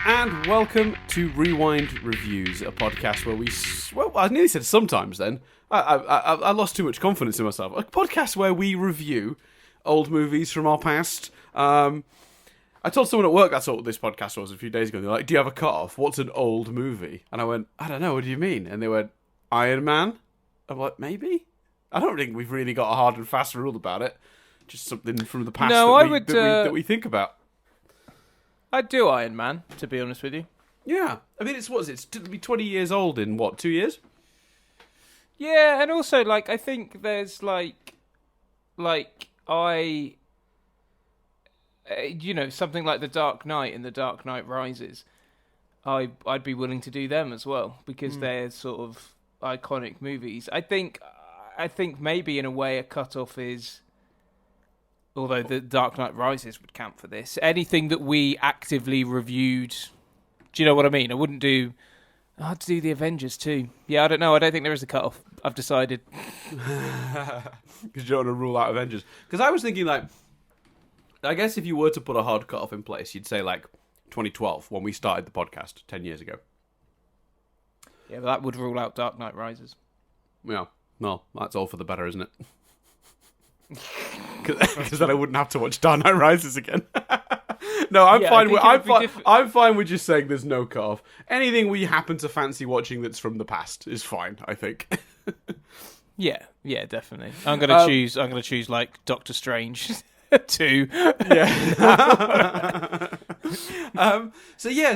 And welcome to Rewind Reviews, a podcast where well, I nearly said sometimes then. I lost too much confidence in myself. A podcast where we review old movies from our past. I told someone at work that's what this podcast was a few days ago. They're like, do you have a cut-off? What's an old movie? And I went, I don't know, what do you mean? And they went, Iron Man? I'm like, maybe? I don't think we've really got a hard and fast rule about it. Just something from the past that we think about. I'd do Iron Man, to be honest with you. Yeah. I mean, it's to be 20 years old in, 2 years? Yeah, and also, I think there's, something like The Dark Knight and The Dark Knight Rises. I'd be willing to do them as well, because they're sort of iconic movies. I think maybe, in a way, a cut-off is... Although The Dark Knight Rises would count for this. Anything that we actively reviewed... Do you know what I mean? I wouldn't do... I'd do The Avengers too. Yeah, I don't know. I don't think there is a cut-off. I've decided. Because you don't want to rule out Avengers. Because I was thinking, I guess if you were to put a hard cut-off in place, you'd say, 2012, when we started the podcast 10 years ago. Yeah, but that would rule out Dark Knight Rises. Yeah. Well, that's all for the better, isn't it? Because then I wouldn't have to watch Dark Knight Rises again. No, I'm fine with just saying there's no cut-off. Anything we happen to fancy watching that's from the past is fine, I think. Yeah, definitely. I'm gonna choose Doctor Strange 2. Yeah.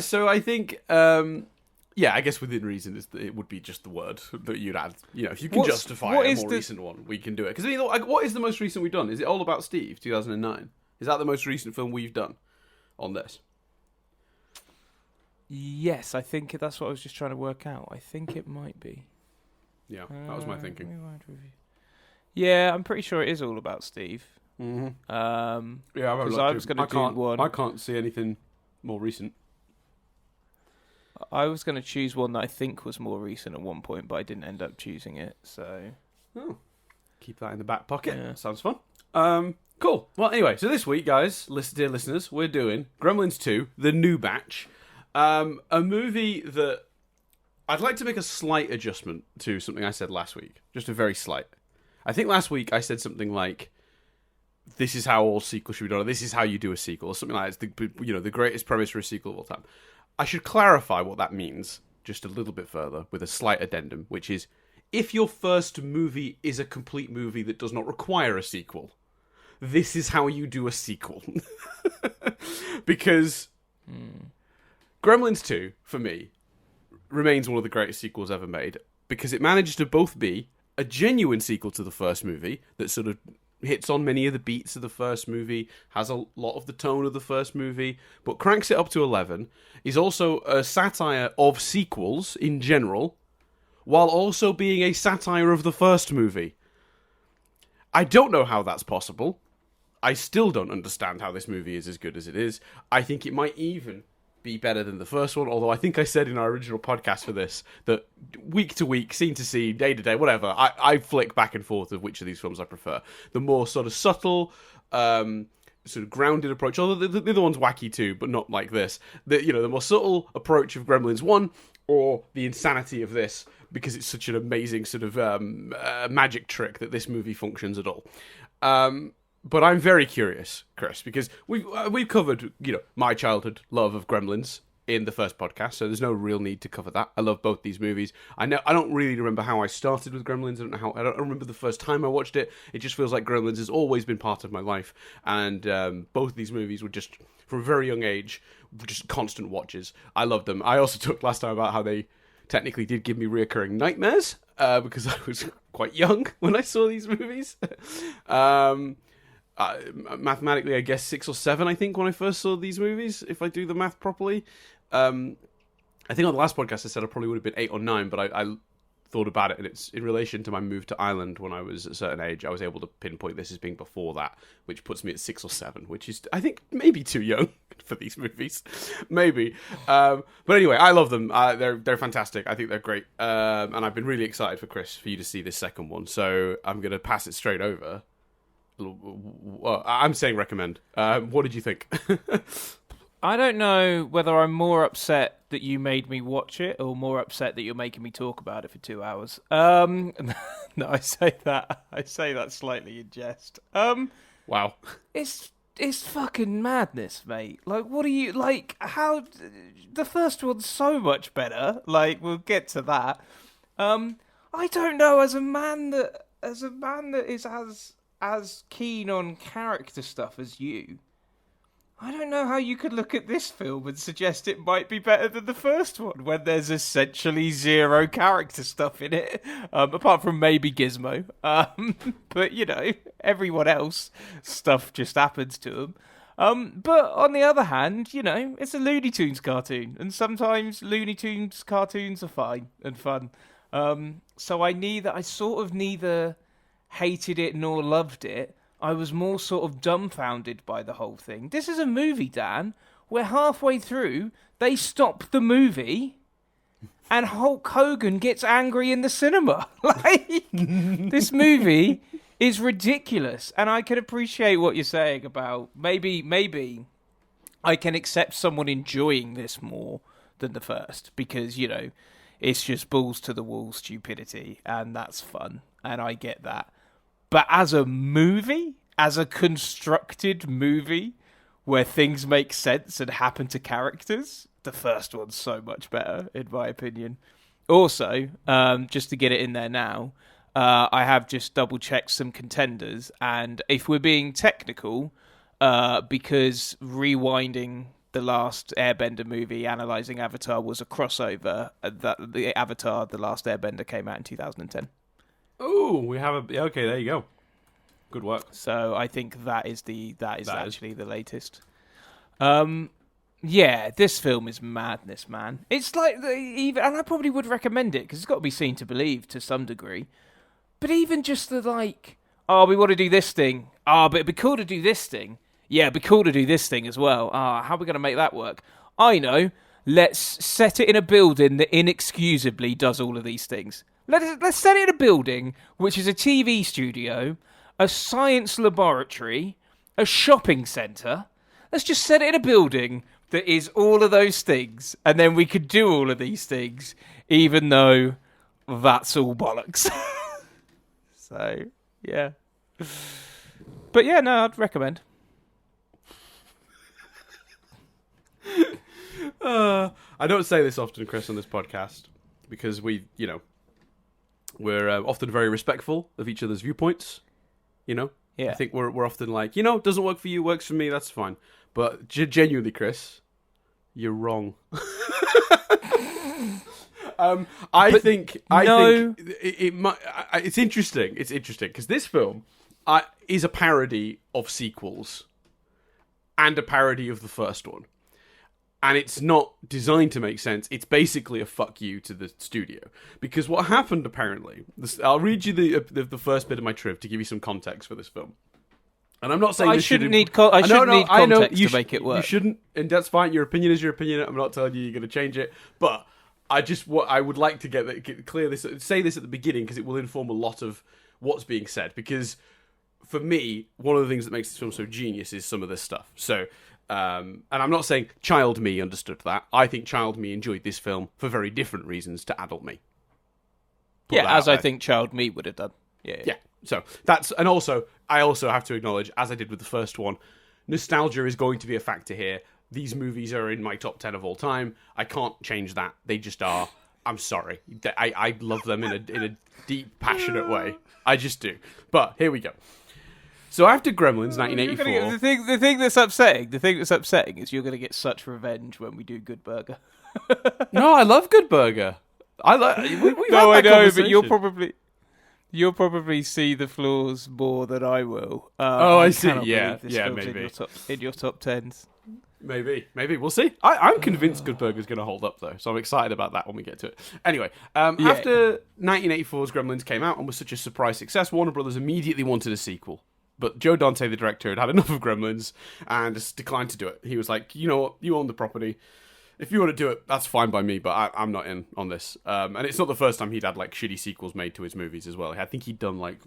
So I think I guess within reason it would be just the word that you'd add. If you can justify a more recent one, we can do it. Because what is the most recent we've done? Is it All About Steve, 2009? Is that the most recent film we've done on this? Yes, I think that's what I was just trying to work out. I think it might be. Yeah, that was my thinking. Yeah, I'm pretty sure it is All About Steve. Mm-hmm. Because I was going to do one. I can't see anything more recent. I was going to choose one that I think was more recent at one point, but I didn't end up choosing it, so... Oh. Keep that in the back pocket. Yeah. Sounds fun. Cool. Well, anyway, so this week, guys, dear listeners, we're doing Gremlins 2, The New Batch. A movie that... I'd like to make a slight adjustment to something I said last week. Just a very slight. I think last week I said something like, this is how all sequels should be done, or this is how you do a sequel, or something like that. It's the greatest premise for a sequel of all time. I should clarify what that means just a little bit further with a slight addendum, which is, if your first movie is a complete movie that does not require a sequel, this is how you do a sequel. Because Gremlins 2, for me, remains one of the greatest sequels ever made, because it managed to both be a genuine sequel to the first movie that sort of hits on many of the beats of the first movie, has a lot of the tone of the first movie, but cranks it up to 11, is also a satire of sequels in general, while also being a satire of the first movie. I don't know how that's possible. I still don't understand how this movie is as good as it is. I think it might even be better than the first one, although I think I said in our original podcast for this that week to week, scene to scene, day to day, whatever, I flick back and forth of which of these films I prefer. The more sort of subtle, sort of grounded approach, although the other one's wacky too, but not like this. The more subtle approach of Gremlins 1, or the insanity of this, because it's such an amazing sort of magic trick that this movie functions at all. But I'm very curious, Chris, because we've covered, my childhood love of Gremlins in the first podcast, so there's no real need to cover that. I love both these movies. I don't really remember how I started with Gremlins. I don't remember the first time I watched it. It just feels like Gremlins has always been part of my life, and both of these movies were just, from a very young age, just constant watches. I loved them. I also talked last time about how they technically did give me reoccurring nightmares, because I was quite young when I saw these movies. Mathematically, I guess 6 or 7, I think, when I first saw these movies, if I do the math properly. I think on the last podcast I said I probably would have been 8 or 9, but I thought about it, and it's in relation to my move to Ireland when I was at a certain age. I was able to pinpoint this as being before that, which puts me at 6 or 7, which is, I think, maybe too young for these movies. Maybe. But anyway, I love them. They're fantastic. I think they're great. And I've been really excited for you to see this second one, so I'm going to pass it straight over. I'm saying recommend. What did you think? I don't know whether I'm more upset that you made me watch it or more upset that you're making me talk about it for 2 hours. No, I say that slightly in jest. Wow. It's fucking madness, mate. Like, what are you like? How the first one's so much better. Like, we'll get to that. I don't know. As a man that is as keen on character stuff as you, I don't know how you could look at this film and suggest it might be better than the first one when there's essentially zero character stuff in it, apart from maybe Gizmo. But, you know, everyone else, stuff just happens to them. But on the other hand, you know, it's a Looney Tunes cartoon, and sometimes Looney Tunes cartoons are fine and fun. So I sort of neither hated it nor loved it. I was more sort of dumbfounded by the whole thing. This is a movie, Dan, where halfway through, they stop the movie and Hulk Hogan gets angry in the cinema. Like, this movie is ridiculous. And I can appreciate what you're saying about maybe I can accept someone enjoying this more than the first because, you know, it's just balls to the wall stupidity and that's fun. And I get that. But as a movie, as a constructed movie where things make sense and happen to characters, the first one's so much better, in my opinion. Also, just to get it in there now, I have just double-checked some contenders, and if we're being technical, because rewinding the last Airbender movie, analysing Avatar, was a crossover, that the Avatar, The Last Airbender, came out in 2010. Oh, we have a... Okay, there you go. Good work. So I think that is actually the latest. Yeah, this film is madness, man. It's like and I probably would recommend it because it's got to be seen to believe to some degree. But even just the like, oh, we want to do this thing. Oh, but it'd be cool to do this thing. Yeah, it'd be cool to do this thing as well. Ah, how are we going to make that work? I know. Let's set it in a building that inexcusably does all of these things. Let's set it in a building which is a TV studio, a science laboratory, a shopping centre. Let's just set it in a building that is all of those things, and then we could do all of these things, even though that's all bollocks. So, yeah. But yeah, no, I'd recommend. I don't say this often, Chris, on this podcast, because we're often very respectful of each other's viewpoints, you know? Yeah. I think we're often like, it doesn't work for you, works for me, that's fine. But genuinely, Chris, you're wrong. I think it's interesting. It's interesting because this film is a parody of sequels and a parody of the first one. And it's not designed to make sense. It's basically a fuck you to the studio. Because what happened, apparently... I'll read you the first bit of my trivia to give you some context for this film. And I'm not saying I shouldn't need context to make it work. You shouldn't, and that's fine. Your opinion is your opinion. I'm not telling you you're going to change it. But I would like to get clear this, say this at the beginning, because it will inform a lot of what's being said. Because for me, one of the things that makes this film so genius is some of this stuff. So... and I'm not saying child me understood that. I think child me enjoyed this film for very different reasons to adult me. As I think child me would have done. Yeah. So that's, and also, I also have to acknowledge, as I did with the first one, nostalgia is going to be a factor here. These movies are in my top 10 of all time. I can't change that. They just are. I'm sorry. I love them in a deep, passionate way. I just do. But here we go. So after Gremlins, 1984... The thing that's upsetting is you're going to get such revenge when we do Good Burger. No, I love Good Burger. I know, but you'll probably see the flaws more than I will. I see. Yeah, maybe in your top tens. Maybe we'll see. I'm convinced Good Burger's going to hold up though, so I'm excited about that when we get to it. Anyway, after 1984's Gremlins came out and was such a surprise success, Warner Brothers immediately wanted a sequel. But Joe Dante, the director, had had enough of Gremlins and just declined to do it. He was like, you know what, you own the property. If you want to do it, that's fine by me, but I'm not in on this. And it's not the first time he'd had like shitty sequels made to his movies as well. I think he'd done like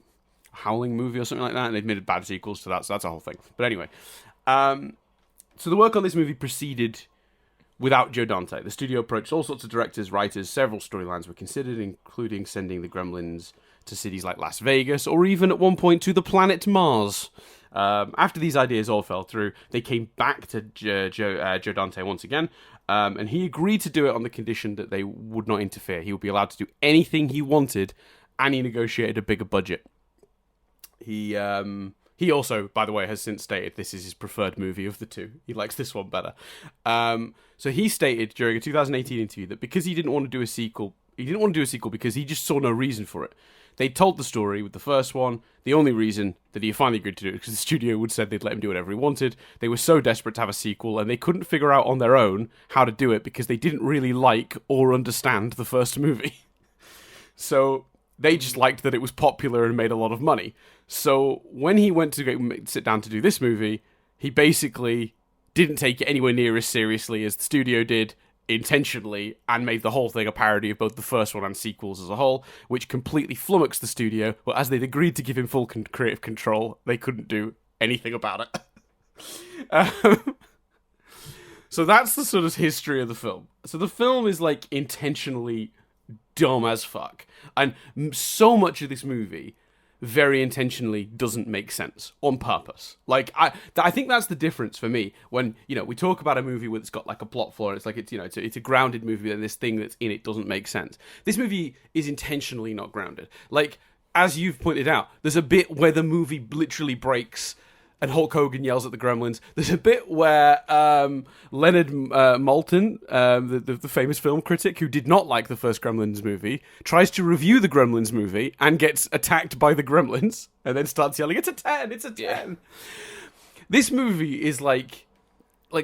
a Howling movie or something like that, and they'd made bad sequels to that, so that's a whole thing. But anyway, So the work on this movie proceeded without Joe Dante. The studio approached all sorts of directors, writers. Several storylines were considered, including sending the Gremlins to cities like Las Vegas, or even at one point to the planet Mars. After these ideas all fell through, they came back to Joe Dante once again, and he agreed to do it on the condition that they would not interfere. He would be allowed to do anything he wanted, and he negotiated a bigger budget. He also, by the way, has since stated this is his preferred movie of the two. He likes this one better. So he stated during a 2018 interview that because he didn't want to do a sequel because he just saw no reason for it. They told the story with the first one. The only reason that he finally agreed to do it because the studio would said they'd let him do whatever he wanted. They were so desperate to have a sequel, and they couldn't figure out on their own how to do it because they didn't really like or understand the first movie. So they just liked that it was popular and made a lot of money. So when he went to sit down to do this movie, he basically didn't take it anywhere near as seriously as the studio did, intentionally, and made the whole thing a parody of both the first one and sequels as a whole, which completely flummoxed the studio. But as they'd agreed to give him full creative control, they couldn't do anything about it. So that's the sort of history of the film. So the film is like intentionally dumb as fuck, and so much of this movie very intentionally doesn't make sense on purpose. Like I think that's the difference for me when, you know, we talk about a movie where it's got like a plot flaw and it's like it's a grounded movie and this thing that's in it doesn't make sense. This movie is intentionally not grounded. Like, as you've pointed out, there's a bit where the movie literally breaks and Hulk Hogan yells at the Gremlins. There's a bit where Leonard Maltin, the famous film critic who did not like the first Gremlins movie, tries to review the Gremlins movie and gets attacked by the Gremlins and then starts yelling, "It's a 10! It's a 10!" Yeah. This movie is like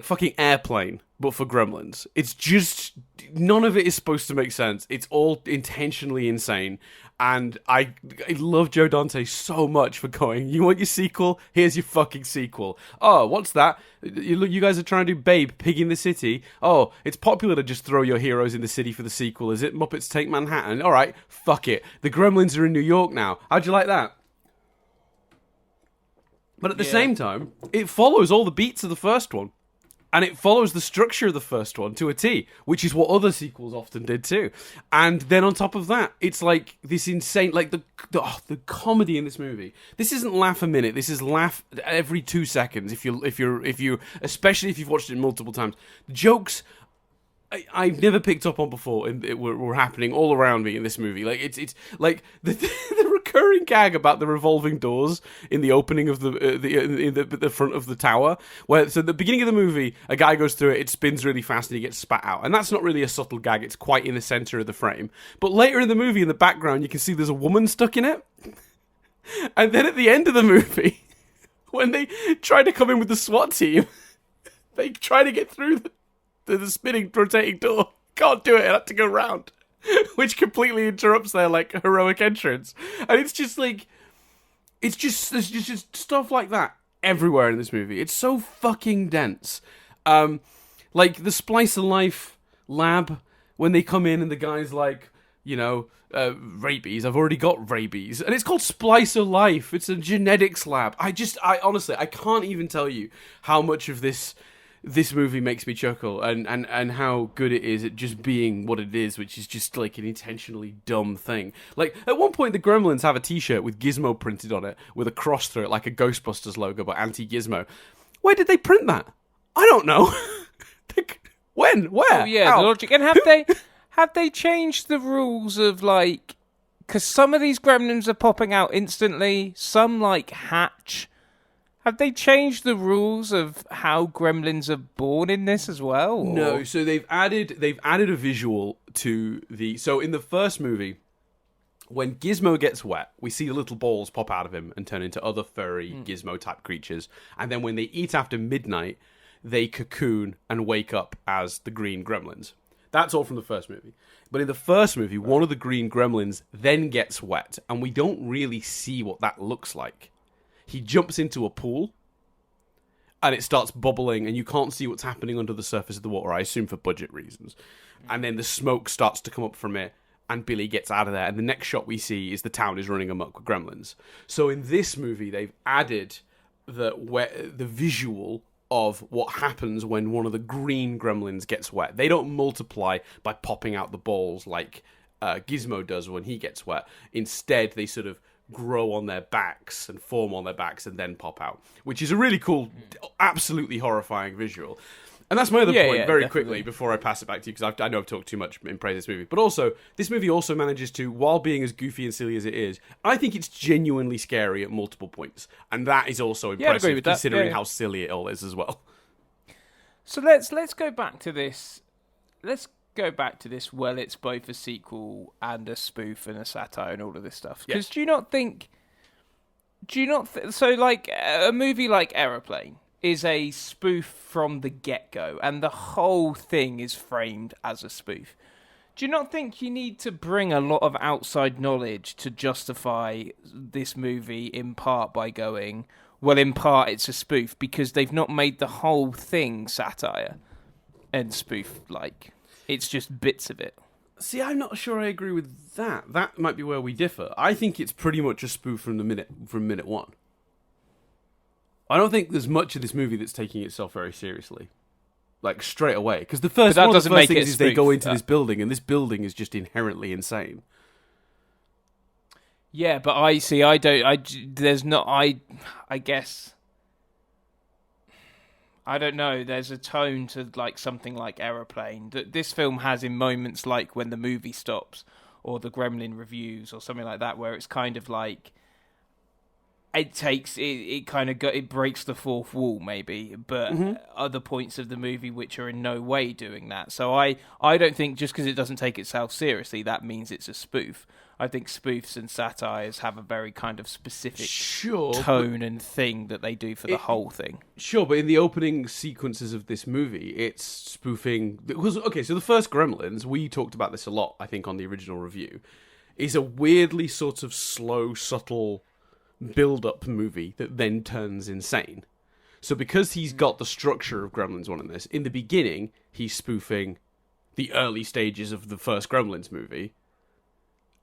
fucking Airplane, but for Gremlins. It's just, none of it is supposed to make sense. It's all intentionally insane. And I love Joe Dante so much for going, you want your sequel? Here's your fucking sequel. Oh, what's that? You guys are trying to do Babe, Pig in the City. Oh, it's popular to just throw your heroes in the city for the sequel, is it? Muppets Take Manhattan. All right, fuck it. The Gremlins are in New York now. How'd you like that? But at the same time, it follows all the beats of the first one. And it follows the structure of the first one to a T, which is what other sequels often did too. And then on top of that, it's like this insane, like the comedy in this movie. This isn't laugh a minute. This is laugh every 2 seconds. If you, especially if you've watched it multiple times, the jokes I've never picked up on before were happening all around me in this movie. Like it's like the recurring gag about the revolving doors in the opening of the front of the tower. Where so at the beginning of the movie, a guy goes through it, it spins really fast, and he gets spat out. And that's not really a subtle gag; it's quite in the center of the frame. But later in the movie, in the background, you can see there's a woman stuck in it. And then at the end of the movie, when they try to come in with the SWAT team, they try to get through the spinning, rotating door. Can't do it. It had to go round. Which completely interrupts their, like, heroic entrance. And it's just, like... There's just stuff like that everywhere in this movie. It's so fucking dense. Like, the Splice of Life lab, when they come in and the guy's like, you know... rabies. I've already got rabies. And it's called Splice of Life. It's a genetics lab. I honestly, I can't even tell you how much of this movie makes me chuckle and how good it is at just being what it is, which is just like an intentionally dumb thing. Like, at one point, the Gremlins have a t-shirt with Gizmo printed on it with a cross through it, like a Ghostbusters logo, but anti-Gizmo. Where did they print that? I don't know. When? Where? Oh, yeah, how? the logic. And have they changed the rules of, like... Because some of these Gremlins are popping out instantly, some, like, hatch. Have they changed the rules of how Gremlins are born in this as well? Or? No, so they've added a visual to the... So in the first movie, when Gizmo gets wet, we see the little balls pop out of him and turn into other furry Gizmo-type creatures. And then when they eat after midnight, they cocoon and wake up as the green Gremlins. That's all from the first movie. But in the first movie, one of the green Gremlins then gets wet, and we don't really see what that looks like. He jumps into a pool, and it starts bubbling, and you can't see what's happening under the surface of the water, I assume for budget reasons. And then the smoke starts to come up from it, and Billy gets out of there, and the next shot we see is the town is running amok with Gremlins. So in this movie, they've added the visual of what happens when one of the green gremlins gets wet. They don't multiply by popping out the balls like Gizmo does when he gets wet. Instead, they sort of grow on their backs and form on their backs and then pop out, which is a really cool, absolutely horrifying visual. And that's my other point, very quickly, before I pass it back to you, because I know I've talked too much in praise of this movie. But also, this movie also manages to, while being as goofy and silly as it is, I think it's genuinely scary at multiple points. And that is also impressive, considering how silly it all is as well. So let's go back to this. Let's go back to this. Well, it's both a sequel and a spoof and a satire and all of this stuff. Because do you not think... so, like, a movie like Aeroplane is a spoof from the get-go, and the whole thing is framed as a spoof. Do you not think you need to bring a lot of outside knowledge to justify this movie, in part by going, well, in part it's a spoof, because they've not made the whole thing satire and spoof-like. It's just bits of it. See, I'm not sure I agree with that. That might be where we differ. I think it's pretty much a spoof from minute one. I don't think there's much of this movie that's taking itself very seriously, like straight away. Because the first one of the first things is they go into this building, and this building is just inherently insane. Yeah, but I guess I don't know. There's a tone to like something like Aeroplane that this film has in moments like when the movie stops or the Gremlin reviews or something like that, where it's kind of like. It breaks the fourth wall maybe, but other points of the movie which are in no way doing that. So I don't think just because it doesn't take itself seriously that means it's a spoof. I think spoofs and satires have a very kind of specific tone and thing that they do for the whole thing. Sure, but in the opening sequences of this movie, it's spoofing. So the first Gremlins, we talked about this a lot, I think, on the original review, is a weirdly sort of slow, subtle build-up movie that then turns insane. So because he's got the structure of Gremlins 1 in this, in the beginning, he's spoofing the early stages of the first Gremlins movie,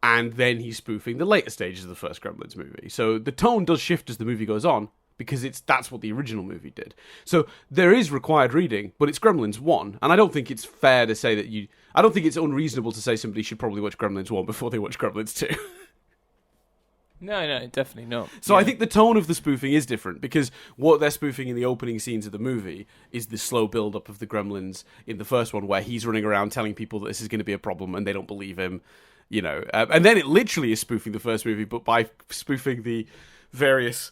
and then he's spoofing the later stages of the first Gremlins movie. So the tone does shift as the movie goes on, because that's what the original movie did. So there is required reading, but it's Gremlins 1, and I don't think it's fair to say that I don't think it's unreasonable to say somebody should probably watch Gremlins 1 before they watch Gremlins 2. No, definitely not. So I think the tone of the spoofing is different, because what they're spoofing in the opening scenes of the movie is the slow build-up of the Gremlins in the first one, where he's running around telling people that this is going to be a problem and they don't believe him, and then it literally is spoofing the first movie, but by spoofing the various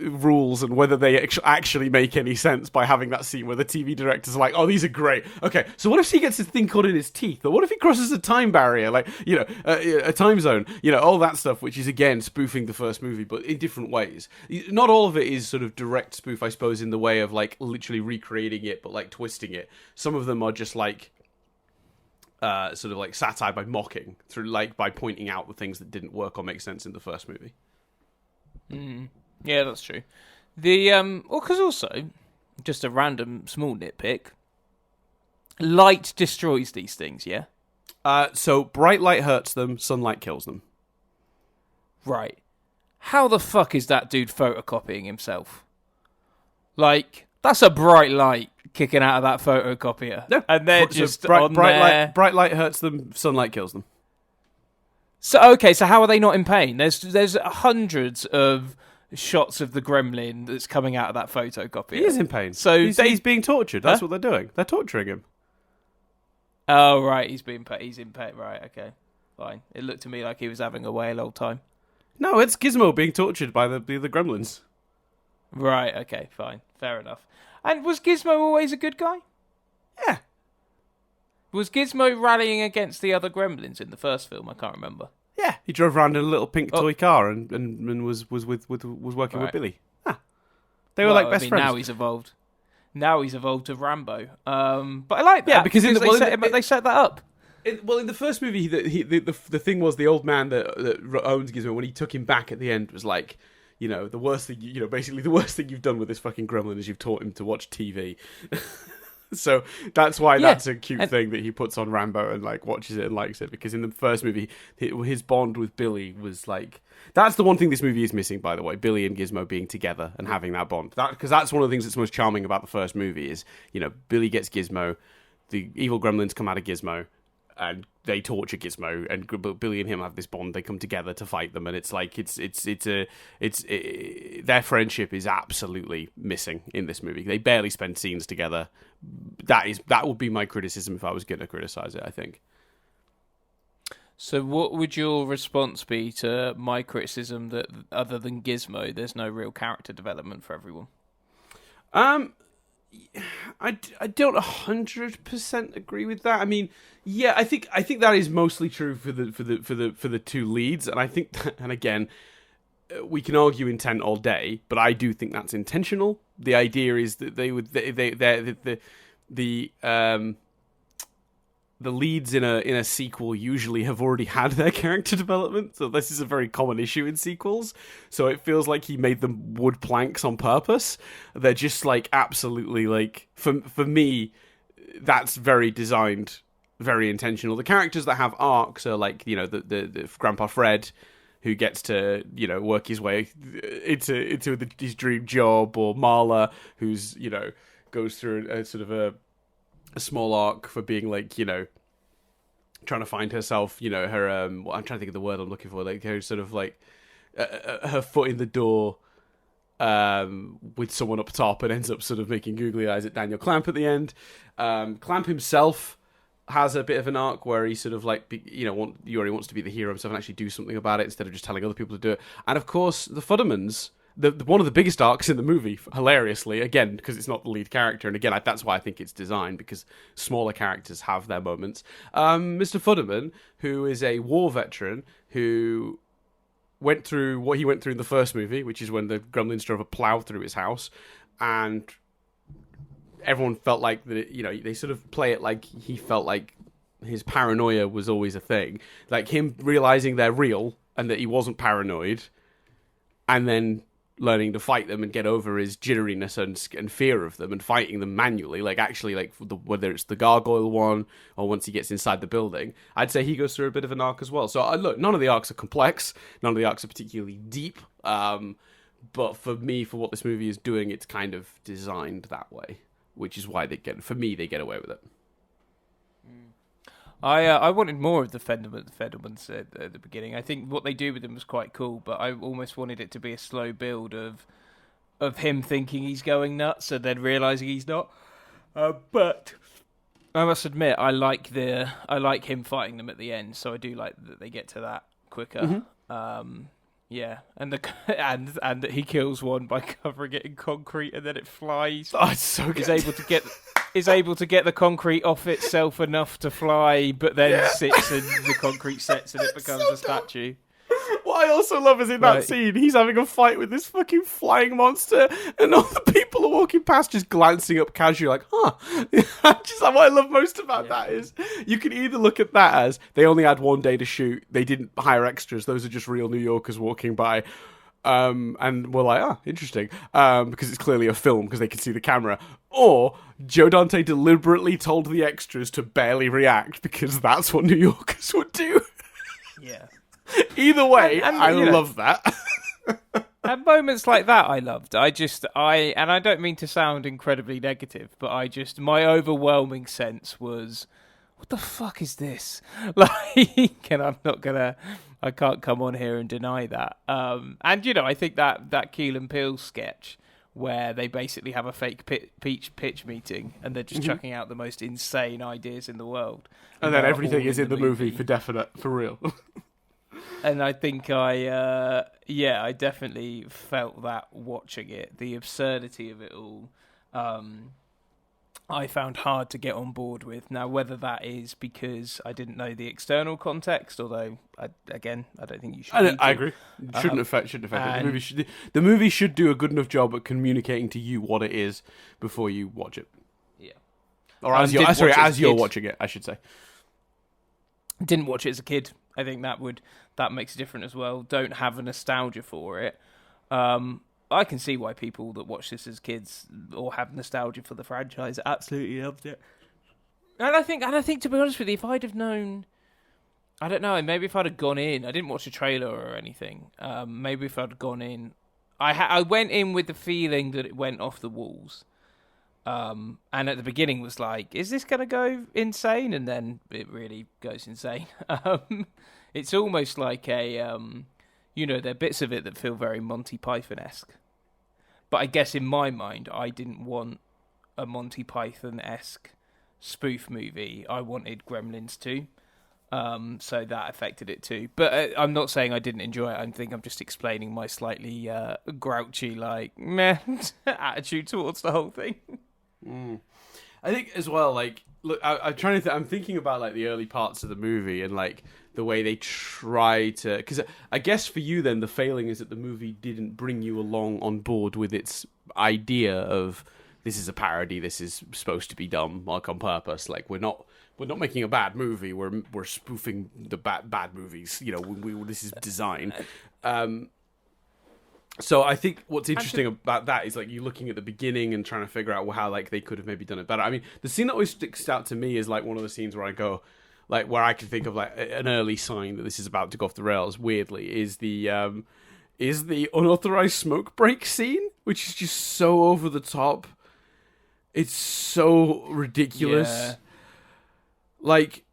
rules and whether they actually make any sense by having that scene where the TV director's like, oh, these are great. Okay, so what if he gets his thing caught in his teeth? Or what if he crosses a time barrier, like, a time zone? All that stuff, which is, again, spoofing the first movie, but in different ways. Not all of it is sort of direct spoof, I suppose, in the way of, like, literally recreating it, but, like, twisting it. Some of them are just, like, sort of, like, satire by mocking, through, like, by pointing out the things that didn't work or make sense in the first movie. Yeah, that's true. Because also, just a random small nitpick, light destroys these things, yeah? So bright light hurts them, sunlight kills them. Right. How the fuck is that dude photocopying himself? Like, that's a bright light kicking out of that photocopier. No. And they're just on there. Bright light hurts them, sunlight kills them. So how are they not in pain? There's hundreds of shots of the Gremlin that's coming out of that photocopier. He is in pain. So he's being tortured. That's what they're doing. They're torturing him. Oh, right. He's in pain. Right, okay. Fine. It looked to me like he was having a whale old time. No, it's Gizmo being tortured by the Gremlins. Right, okay, fine. Fair enough. And was Gizmo always a good guy? Yeah. Was Gizmo rallying against the other Gremlins in the first film? I can't remember. Yeah, he drove around in a little pink toy car and was working with Billy. They were like best friends. Now he's evolved. Now he's evolved to Rambo. But I like that because they set that up. In the first movie, the thing was the old man that owns Gizmo, when he took him back at the end, was like, the worst thing, basically the worst thing you've done with this fucking gremlin is you've taught him to watch TV. So that's why Yeah. that's a cute thing that he puts on Rambo and like watches it and likes it, because in the first movie his bond with Billy was like, that's the one thing this movie is missing, by the way, Billy and Gizmo being together and having that bond. Because that's one of the things that's most charming about the first movie is, Billy gets Gizmo, the evil gremlins come out of Gizmo, and they torture Gizmo, and Billy and him have this bond. They come together to fight them, and it's like their friendship is absolutely missing in this movie. They barely spend scenes together. That would be my criticism if I was going to criticize it, I think. So what would your response be to my criticism that other than Gizmo, there's no real character development for everyone? I don't 100% agree with that. I mean, yeah, I think that is mostly true for the two leads, and I think that, and again, we can argue intent all day, but I do think that's intentional. The idea is that the leads in a sequel usually have already had their character development, so this is a very common issue in sequels. So it feels like he made them wood planks on purpose. They're just like absolutely like, for me, that's very designed, very intentional. The characters that have arcs are like, the Grandpa Fred, who gets to work his way into his dream job, or Marla, who's goes through a sort of a small arc for being like, trying to find herself, her I'm trying to think of the word I'm looking for, like her sort of like her foot in the door with someone up top, and ends up sort of making googly eyes at Daniel Clamp at the end. Clamp himself has a bit of an arc where he sort of like, he already wants to be the hero himself and actually do something about it instead of just telling other people to do it. And of course, the Fuddermans, one of the biggest arcs in the movie, hilariously, again, because it's not the lead character, and again, that's why I think it's designed, because smaller characters have their moments. Mr. Fudderman, who is a war veteran, who went through what he went through in the first movie, which is when the Gremlins drove a plow through his house, and everyone felt like that. They sort of play it like he felt like his paranoia was always a thing, like him realizing they're real and that he wasn't paranoid, and then learning to fight them and get over his jitteriness and fear of them, and fighting them manually, like actually, like whether it's the gargoyle one or once he gets inside the building. I'd say he goes through a bit of an arc as well. So look, none of the arcs are complex, none of the arcs are particularly deep, but for me, for what this movie is doing, it's kind of designed that way, which is why they get away with it. I wanted more of the Feddermans at the beginning. I think what they do with them was quite cool, but I almost wanted it to be a slow build of him thinking he's going nuts and then realizing he's not. But I must admit, I like him fighting them at the end, so I do like that they get to that quicker. Mm-hmm. Yeah, and and that he kills one by covering it in concrete and then it flies. Oh, it's so good. Is able to get the concrete off itself enough to fly, but then sits and the concrete sets and it becomes a statue. What I also love is in that scene, he's having a fight with this fucking flying monster, and all the people are walking past just glancing up casually like, huh. Just what I love most about that is you can either look at that as they only had one day to shoot, they didn't hire extras, those are just real New Yorkers walking by. And we're like, interesting, because it's clearly a film because they can see the camera. Or Joe Dante deliberately told the extras to barely react because that's what New Yorkers would do. Yeah. Either way, I love that. And moments like that I loved. And I don't mean to sound incredibly negative, but my overwhelming sense was, what the fuck is this? Like, and I can't come on here and deny that. And I think that Keel and Peele sketch where they basically have a fake pitch meeting and they're just chucking out the most insane ideas in the world. And then everything is in the movie for definite, for real. And I think I definitely felt that watching it. The absurdity of it all, I found hard to get on board with. Now, whether that is because I didn't know the external context, although, I don't think you should. I agree. It shouldn't affect it. The movie should do a good enough job at communicating to you what it is before you watch it. Yeah. Or as you're watching it, I should say. Didn't watch it as a kid. I think that makes it different as well. Don't have a nostalgia for it. I can see why people that watch this as kids or have nostalgia for the franchise absolutely loved it. And I think to be honest with you, if I'd have known, I don't know, maybe if I'd have gone in, I didn't watch a trailer or anything. Maybe if I'd gone in, I went in with the feeling that it went off the walls. And at the beginning was like, is this going to go insane? And then it really goes insane. It's almost like there are bits of it that feel very Monty Python-esque. But I guess in my mind, I didn't want a Monty Python-esque spoof movie. I wanted Gremlins 2. So that affected it too. But I'm not saying I didn't enjoy it. I think I'm just explaining my slightly grouchy, like, meh attitude towards the whole thing. I think as well, like, look, I'm trying to. I'm thinking about like the early parts of the movie and like the way they try to. Because I guess for you, then the failing is that the movie didn't bring you along on board with its idea of this is a parody. This is supposed to be dumb, like on purpose. Like we're not making a bad movie. We're spoofing the bad movies. You know, this is design. So I think what's interesting about that is like you looking at the beginning and trying to figure out how like they could have maybe done it better. I mean, the scene that always sticks out to me is like one of the scenes where I go, like where I can think of like an early sign that this is about to go off the rails. Weirdly, is the unauthorized smoke break scene, which is just so over the top. It's so ridiculous. Yeah. Like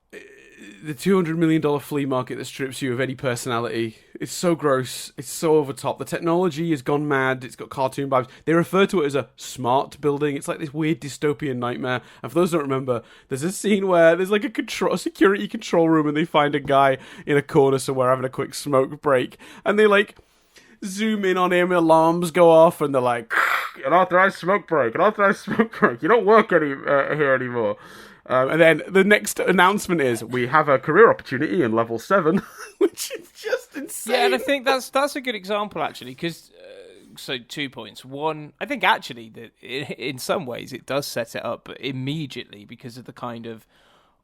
the $200 million flea market that strips you of any personality. It's so gross. It's so over top. The technology has gone mad. It's got cartoon vibes. They refer to it as a smart building. It's like this weird dystopian nightmare. And for those who don't remember, there's a scene where there's like a security control room and they find a guy in a corner somewhere having a quick smoke break. And they like zoom in on him, alarms go off, and they're like, unauthorized smoke break, unauthorized smoke break. You don't work here anymore. And then the next announcement is, we have a career opportunity in level 7, which is just insane. Yeah, and I think that's a good example, actually, because, so 2 points. One, I think actually that in some ways it does set it up immediately because of the kind of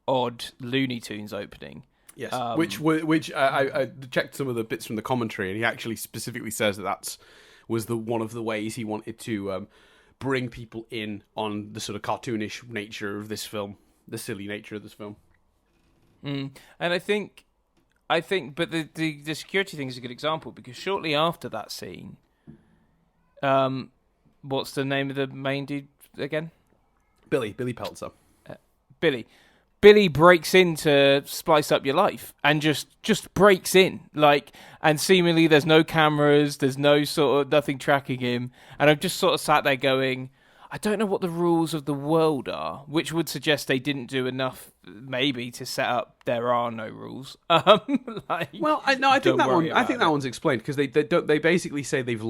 odd Looney Tunes opening. Yes, which I checked some of the bits from the commentary, and he actually specifically says that was one of the ways he wanted to bring people in on the sort of cartoonish nature of this film. The silly nature of this film. And I think, but the security thing is a good example because shortly after that scene, what's the name of the main dude again? Billy Peltzer. Billy breaks in to splice up your life and just breaks in, like, and seemingly there's no cameras, there's no sort of nothing tracking him, and I've just sort of sat there going, I don't know what the rules of the world are, which would suggest they didn't do enough, maybe, to set up there are no rules. I think that one's explained because they basically say they've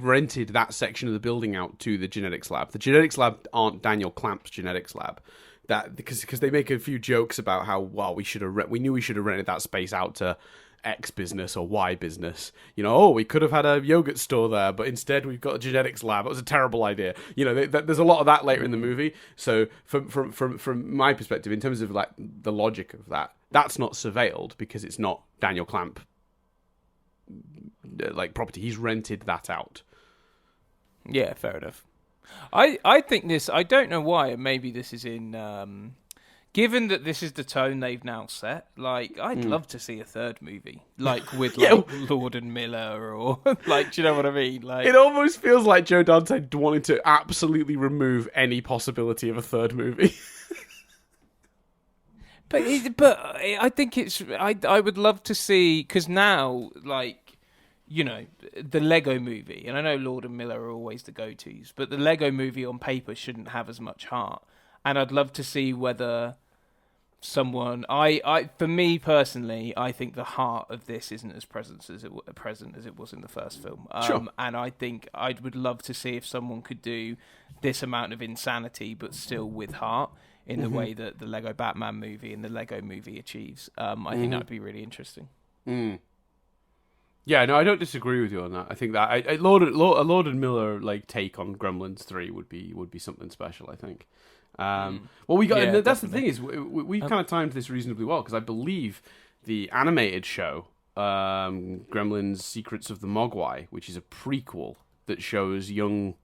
rented that section of the building out to the genetics lab. The genetics lab aren't Daniel Clamp's genetics lab. That because they make a few jokes about how we knew we should have rented that space out to X business or Y business. You know, we could have had a yogurt store there, but instead we've got a genetics lab. It was a terrible idea. You know, there's a lot of that later in the movie. So from my perspective, in terms of like the logic of that, that's not surveilled because it's not Daniel Clamp like property. He's rented that out. Yeah, fair enough. I think this. I don't know why. And maybe this is in. Given that this is the tone they've now set, like, I'd love to see a third movie, like, with, like, Lord and Miller, or, like, do you know what I mean? Like, it almost feels like Joe Dante wanted to absolutely remove any possibility of a third movie. But I think it's, I would love to see, because now, like, you know, the Lego movie, and I know Lord and Miller are always the go-tos, but the Lego movie on paper shouldn't have as much heart. And I'd love to see whether someone, for me personally, I think the heart of this isn't as present as it was in the first film. Sure. And I think I would love to see if someone could do this amount of insanity, but still with heart, in the way that the Lego Batman movie and the Lego movie achieves. I think that would be really interesting. Yeah, no, I don't disagree with you on that. I think that a Lord and Miller like take on Gremlins 3 would be something special. I think. Well, we got. That's definitely. The thing is, we've kind of timed this reasonably well because I believe the animated show Gremlins: Secrets of the Mogwai, which is a prequel that shows young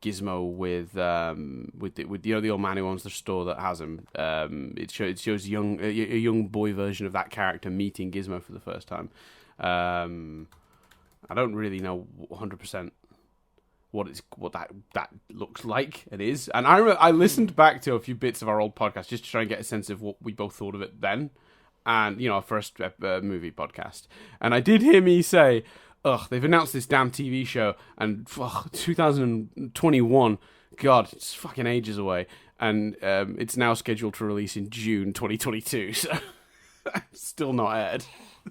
Gizmo with the old man who owns the store that has him. It shows a young boy version of that character meeting Gizmo for the first time. I don't really know 100% what that looks like and is. And I listened back to a few bits of our old podcast just to try and get a sense of what we both thought of it then, and our first movie podcast. And I did hear me say, "Ugh, they've announced this damn TV show, and 2021, God, it's fucking ages away, and it's now scheduled to release in June 2022." So still not aired.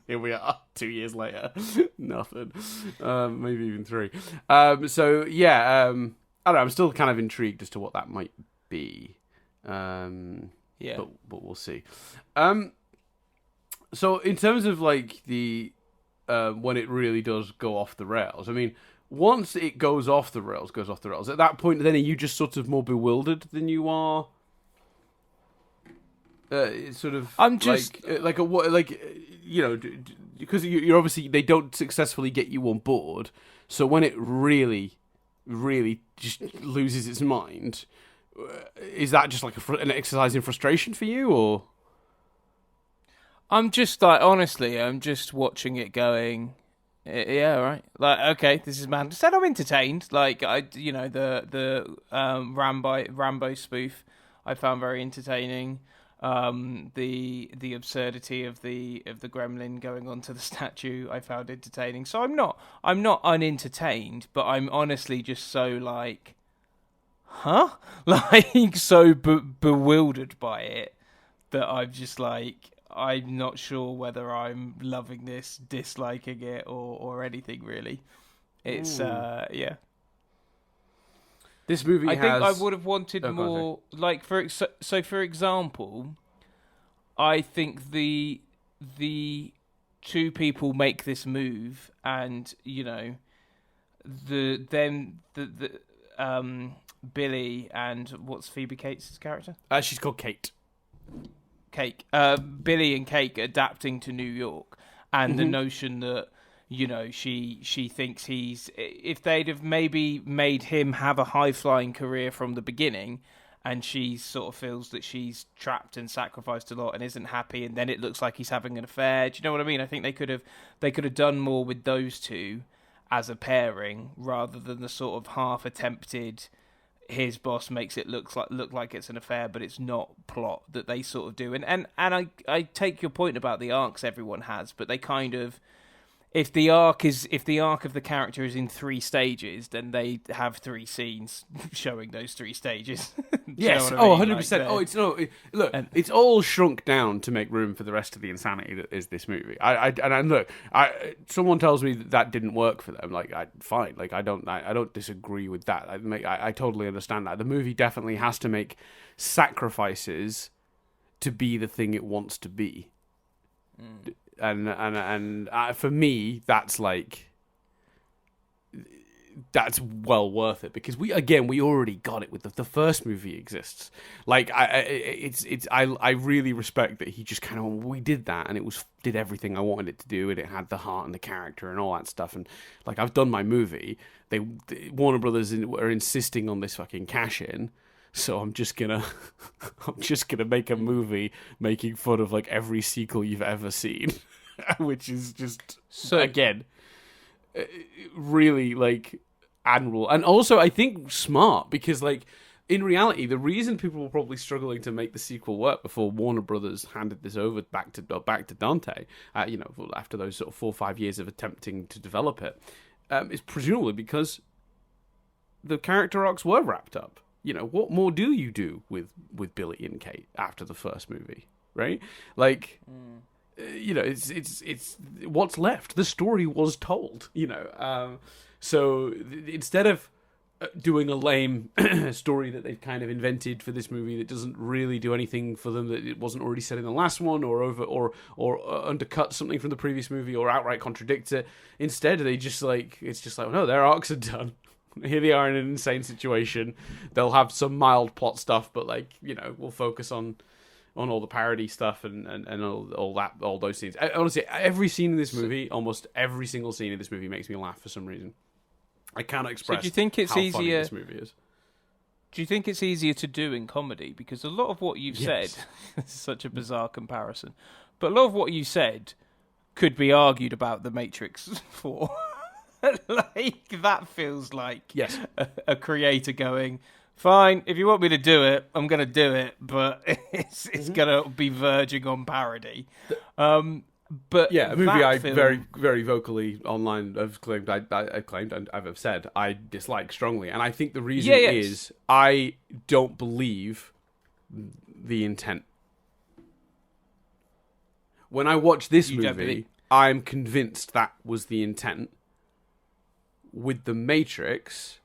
Here we are, 2 years later. Nothing. Maybe even 3. So yeah, I don't know. I'm still kind of intrigued as to what that might be. Yeah, but we'll see. So in terms of like the when it really does go off the rails, I mean, once it goes off the rails. At that point, then are you just sort of more bewildered than you are? Sort of. I'm just because you're obviously, they don't successfully get you on board. So when it really, really just loses its mind, is that just like an exercise in frustration for you, or? I'm just like, honestly, I'm just watching it going, yeah, right. Like, okay, this is man. Said I'm entertained. Like, the Rambo spoof, I found very entertaining. The absurdity of the gremlin going onto the statue, I found entertaining. So I'm not unentertained, but I'm honestly just so like, huh? Like, so bewildered by it that I'm just like, I'm not sure whether I'm loving this, disliking it, or anything really. It's yeah. This movie I think I would have wanted more. Like for example, I think the two people make this move, and Billy and what's Phoebe Cates' character? She's called Kate. Cake. Billy and Cake adapting to New York, and the notion that she thinks if they'd have maybe made him have a high flying career from the beginning, and she sort of feels that she's trapped and sacrificed a lot and isn't happy, and then it looks like he's having an affair. Do you know what I mean? I think they could have done more with those two as a pairing rather than the sort of half attempted. His boss makes it look like it's an affair, but it's not plot that they sort of do. And I take your point about the arcs everyone has, but they kind of, if the arc of the character is in 3 stages, then they have 3 scenes showing those 3 stages. Yes. You know what I mean? 100%. It's all shrunk down to make room for the rest of the insanity that is this movie. Someone tells me that didn't work for them. Like, fine. Like, I don't disagree with that. I totally understand that. The movie definitely has to make sacrifices to be the thing it wants to be. And for me, that's well worth it, because we already got it with the first movie exists. Like, I really respect that he just kind of, we did that, and it did everything I wanted it to do, and it had the heart and the character and all that stuff. And like, I've done my movie. Warner Brothers are insisting on this fucking cash in. So I'm just gonna make a movie making fun of like every sequel you've ever seen, which is just again really like admirable, and also I think smart, because like in reality the reason people were probably struggling to make the sequel work before Warner Brothers handed this over back to Dante, after those sort of 4 or 5 years of attempting to develop it, is presumably because the character arcs were wrapped up. What more do you do with Billy and Kate after the first movie, right? Like, it's what's left. The story was told, So instead of doing a lame story that they've kind of invented for this movie that doesn't really do anything for them, that it wasn't already said in the last one, or undercut something from the previous movie, or outright contradicts it, instead they just no, their arcs are done. Here they are in an insane situation. They'll have some mild plot stuff, but we'll focus on on all the parody stuff and all those scenes. Honestly, every scene in this movie, almost every single scene in this movie, makes me laugh for some reason. I cannot express. So do you think it's how easier? funny this movie is. Do you think it's easier to do in comedy? Because a lot of what you've said, Yes. this is such a bizarre comparison, but a lot of what you said could be argued about The Matrix 4. Like, that feels like Yes. a creator going, fine, if you want me to do it, I'm going to do it, but it's going to be verging on parody. But Yeah, a movie that I film, very, very vocally online have claimed, and I've said I dislike strongly. And I think the reason is I don't believe the intent. When I watch this movie, I'm convinced that was the intent. With The Matrix,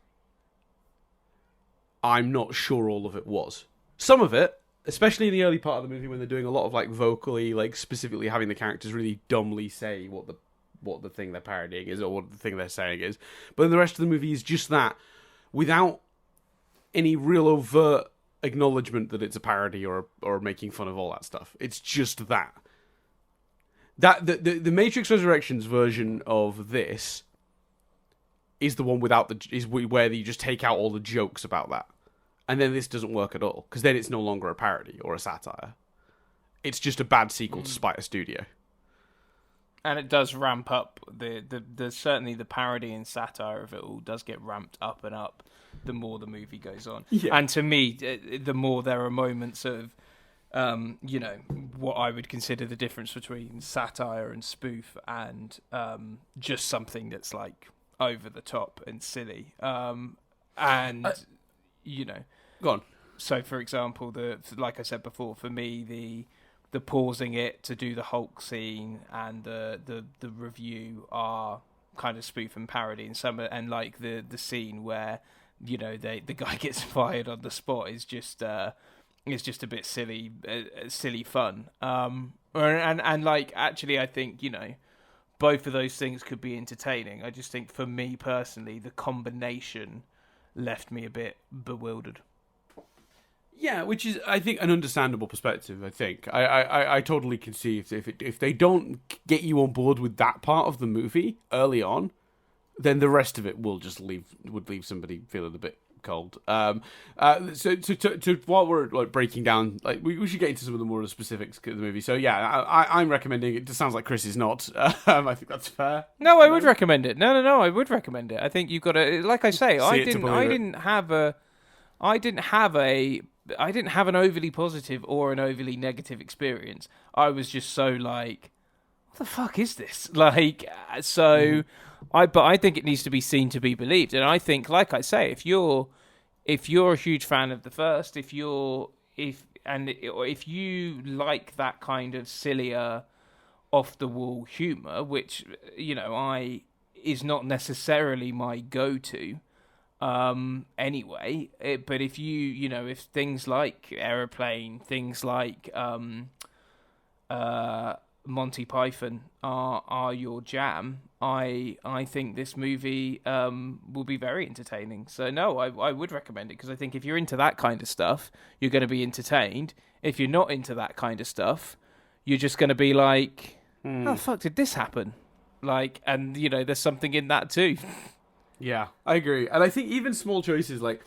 I'm not sure all of it was. Some of it, especially in the early part of the movie when they're doing a lot of like vocally, like specifically having the characters really dumbly say what the thing they're parodying is or what the thing they're saying is. But then the rest of the movie is just that, without any real overt acknowledgement that it's a parody or making fun of all that stuff. It's just that. The Matrix Resurrections version of this is the one without where you just take out all the jokes about that. And then this doesn't work at all, because then it's no longer a parody or a satire. It's just a bad sequel to spite a studio. And it does ramp up the certainly the parody and satire of it all does get ramped up and up the more the movie goes on. Yeah. And to me, the more there are moments of what I would consider the difference between satire and spoof and just something that's like over the top and silly. Go on. So, for example, like I said before, for me, the pausing it to do the Hulk scene and the review are kind of spoof and parody, and like the scene where the guy gets fired on the spot is just a bit silly fun. And like actually, I think both of those things could be entertaining. I just think for me personally, the combination left me a bit bewildered. Yeah, which is, I think, an understandable perspective. I think I totally can see if they don't get you on board with that part of the movie early on, then the rest of it would leave somebody feeling a bit cold. So while we're like breaking down, like we should get into some of the more specifics of the movie. So yeah, I'm recommending it. It just sounds like Chris is not. I think that's fair. No, I would recommend it. No, I would recommend it. I think you've got to, like I say, I didn't have an overly positive or an overly negative experience. I was just so like, what the fuck is this? Like, so, but I think it needs to be seen to be believed. And I think, like I say, if you're a huge fan of the first, if you like that kind of sillier, off the wall humor, which is not necessarily my go-to. Anyway, but if if things like Aeroplane, things like Monty Python are your jam, I think this movie will be very entertaining. So no, I would recommend it, because I think if you're into that kind of stuff, you're going to be entertained. If you're not into that kind of stuff, you're just going to be like, how the fuck did this happen? Like, and there's something in that too. Yeah, I agree, and I think even small choices like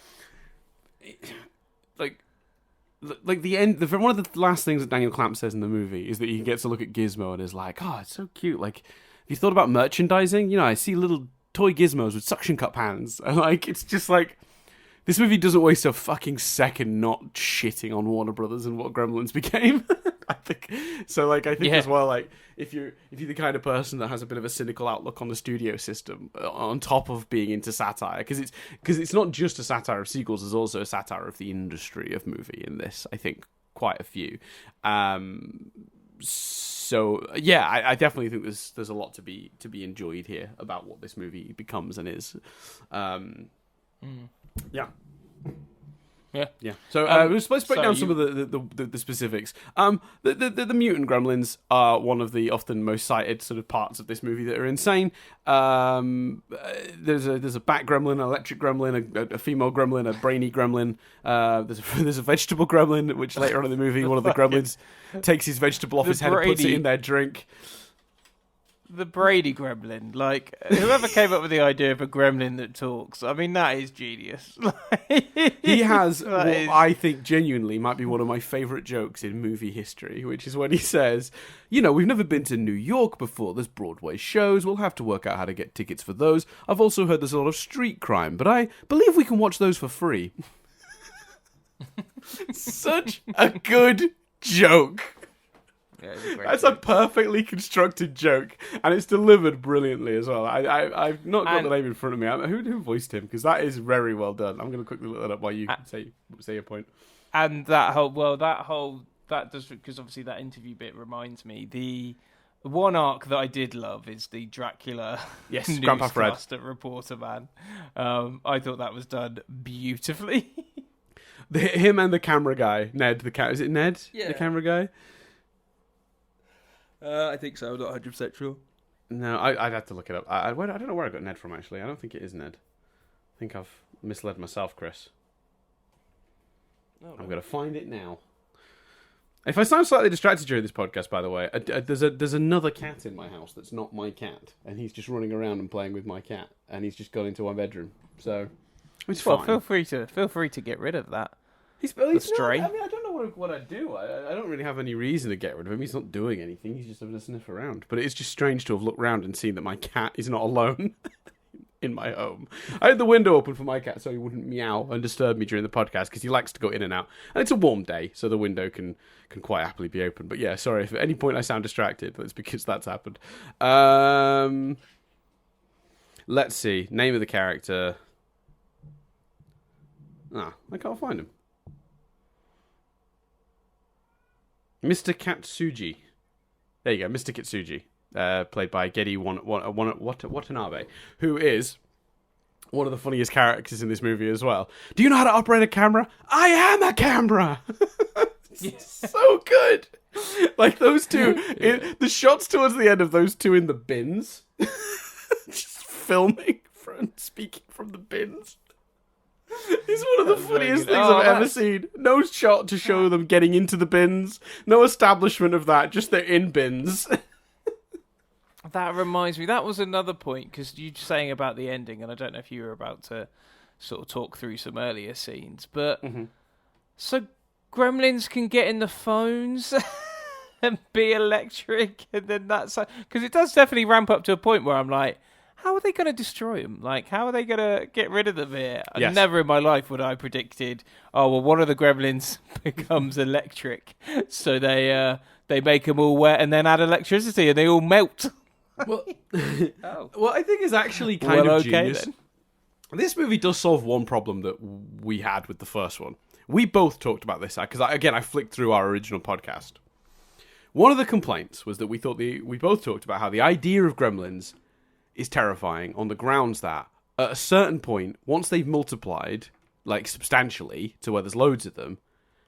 the end. One of the last things that Daniel Clamp says in the movie is that he gets to look at Gizmo and is like, "Oh, it's so cute." Like, have you thought about merchandising? I see little toy Gizmos with suction cup hands, and like, it's just like this movie doesn't waste a fucking second not shitting on Warner Brothers and what Gremlins became. I think so. Like, I think as well, like if you're the kind of person that has a bit of a cynical outlook on the studio system, on top of being into satire, because it's not just a satire of sequels, there's also a satire of the industry of movie in this. I think quite a few. So yeah, I definitely think there's a lot to be enjoyed here about what this movie becomes and is. Yeah. Yeah. So let's break down some of the specifics. The mutant gremlins are one of the often most cited sort of parts of this movie that are insane. There's a bat gremlin, an electric gremlin, a female gremlin, a brainy gremlin. There's a vegetable gremlin, which later on in the movie, one of the gremlins takes his vegetable off his head and puts it in their drink. The Brady Gremlin, like, whoever came up with the idea of a gremlin that talks, I mean, that is genius. He has what I think genuinely might be one of my favourite jokes in movie history, which is when he says, we've never been to New York before, there's Broadway shows, we'll have to work out how to get tickets for those. I've also heard there's a lot of street crime, but I believe we can watch those for free. Such a good joke. Yeah, that's a perfectly constructed joke, and it's delivered brilliantly as well. I've not got the name in front of me. Who voiced him? Because that is very well done. I'm going to quickly look that up while you say your point. And that does, because obviously that interview bit reminds me. The one arc that I did love is the Dracula newscaster reporter man. I thought that was done beautifully. Him and the camera guy, Ned. Is it Ned? Yeah. The camera guy. I think so. I'm not 100% sure. No, I'd have to look it up. I don't know where I got Ned from, actually. I don't think it is Ned. I think I've misled myself, Chris. I'm going to find it now. If I sound slightly distracted during this podcast, by the way, there's another cat in my house that's not my cat, and he's just running around and playing with my cat, and he's just gone into my bedroom. So it's fine. Feel free to get rid of that. He's stray. I don't know what I'd do. I don't really have any reason to get rid of him. He's not doing anything. He's just having a sniff around. But it's just strange to have looked around and seen that my cat is not alone in my home. I had the window open for my cat so he wouldn't meow and disturb me during the podcast because he likes to go in and out. And it's a warm day, so the window can quite happily be open. But yeah, sorry if at any point I sound distracted. That's because that's happened. Let's see. Name of the character. I can't find him. Mr. Katsuji. There you go, Mr. Katsuji. Played by Geddy Watanabe, who is one of the funniest characters in this movie as well. Do you know how to operate a camera? I am a camera! So good! Like those two, the shots towards the end of those two in the bins, just filming and speaking from the bins. It's one of the funniest things I've ever seen. No shot to show them getting into the bins. No establishment of that. Just they're in bins. That reminds me. That was another point, because you were saying about the ending, and I don't know if you were about to sort of talk through some earlier scenes, but so gremlins can get in the phones and be electric, and then that's because it does definitely ramp up to a point where I'm like, how are they going to destroy them? Like, how are they going to get rid of them here? Yes. Never in my life would I predicted, one of the gremlins becomes electric. So they make them all wet and then add electricity and they all melt. Well, well, I think it's actually kind of genius. Then. This movie does solve one problem that we had with the first one. We both talked about this, because, I flicked through our original podcast. One of the complaints was that we both talked about how the idea of gremlins is terrifying on the grounds that at a certain point, once they've multiplied, like substantially, to where there's loads of them,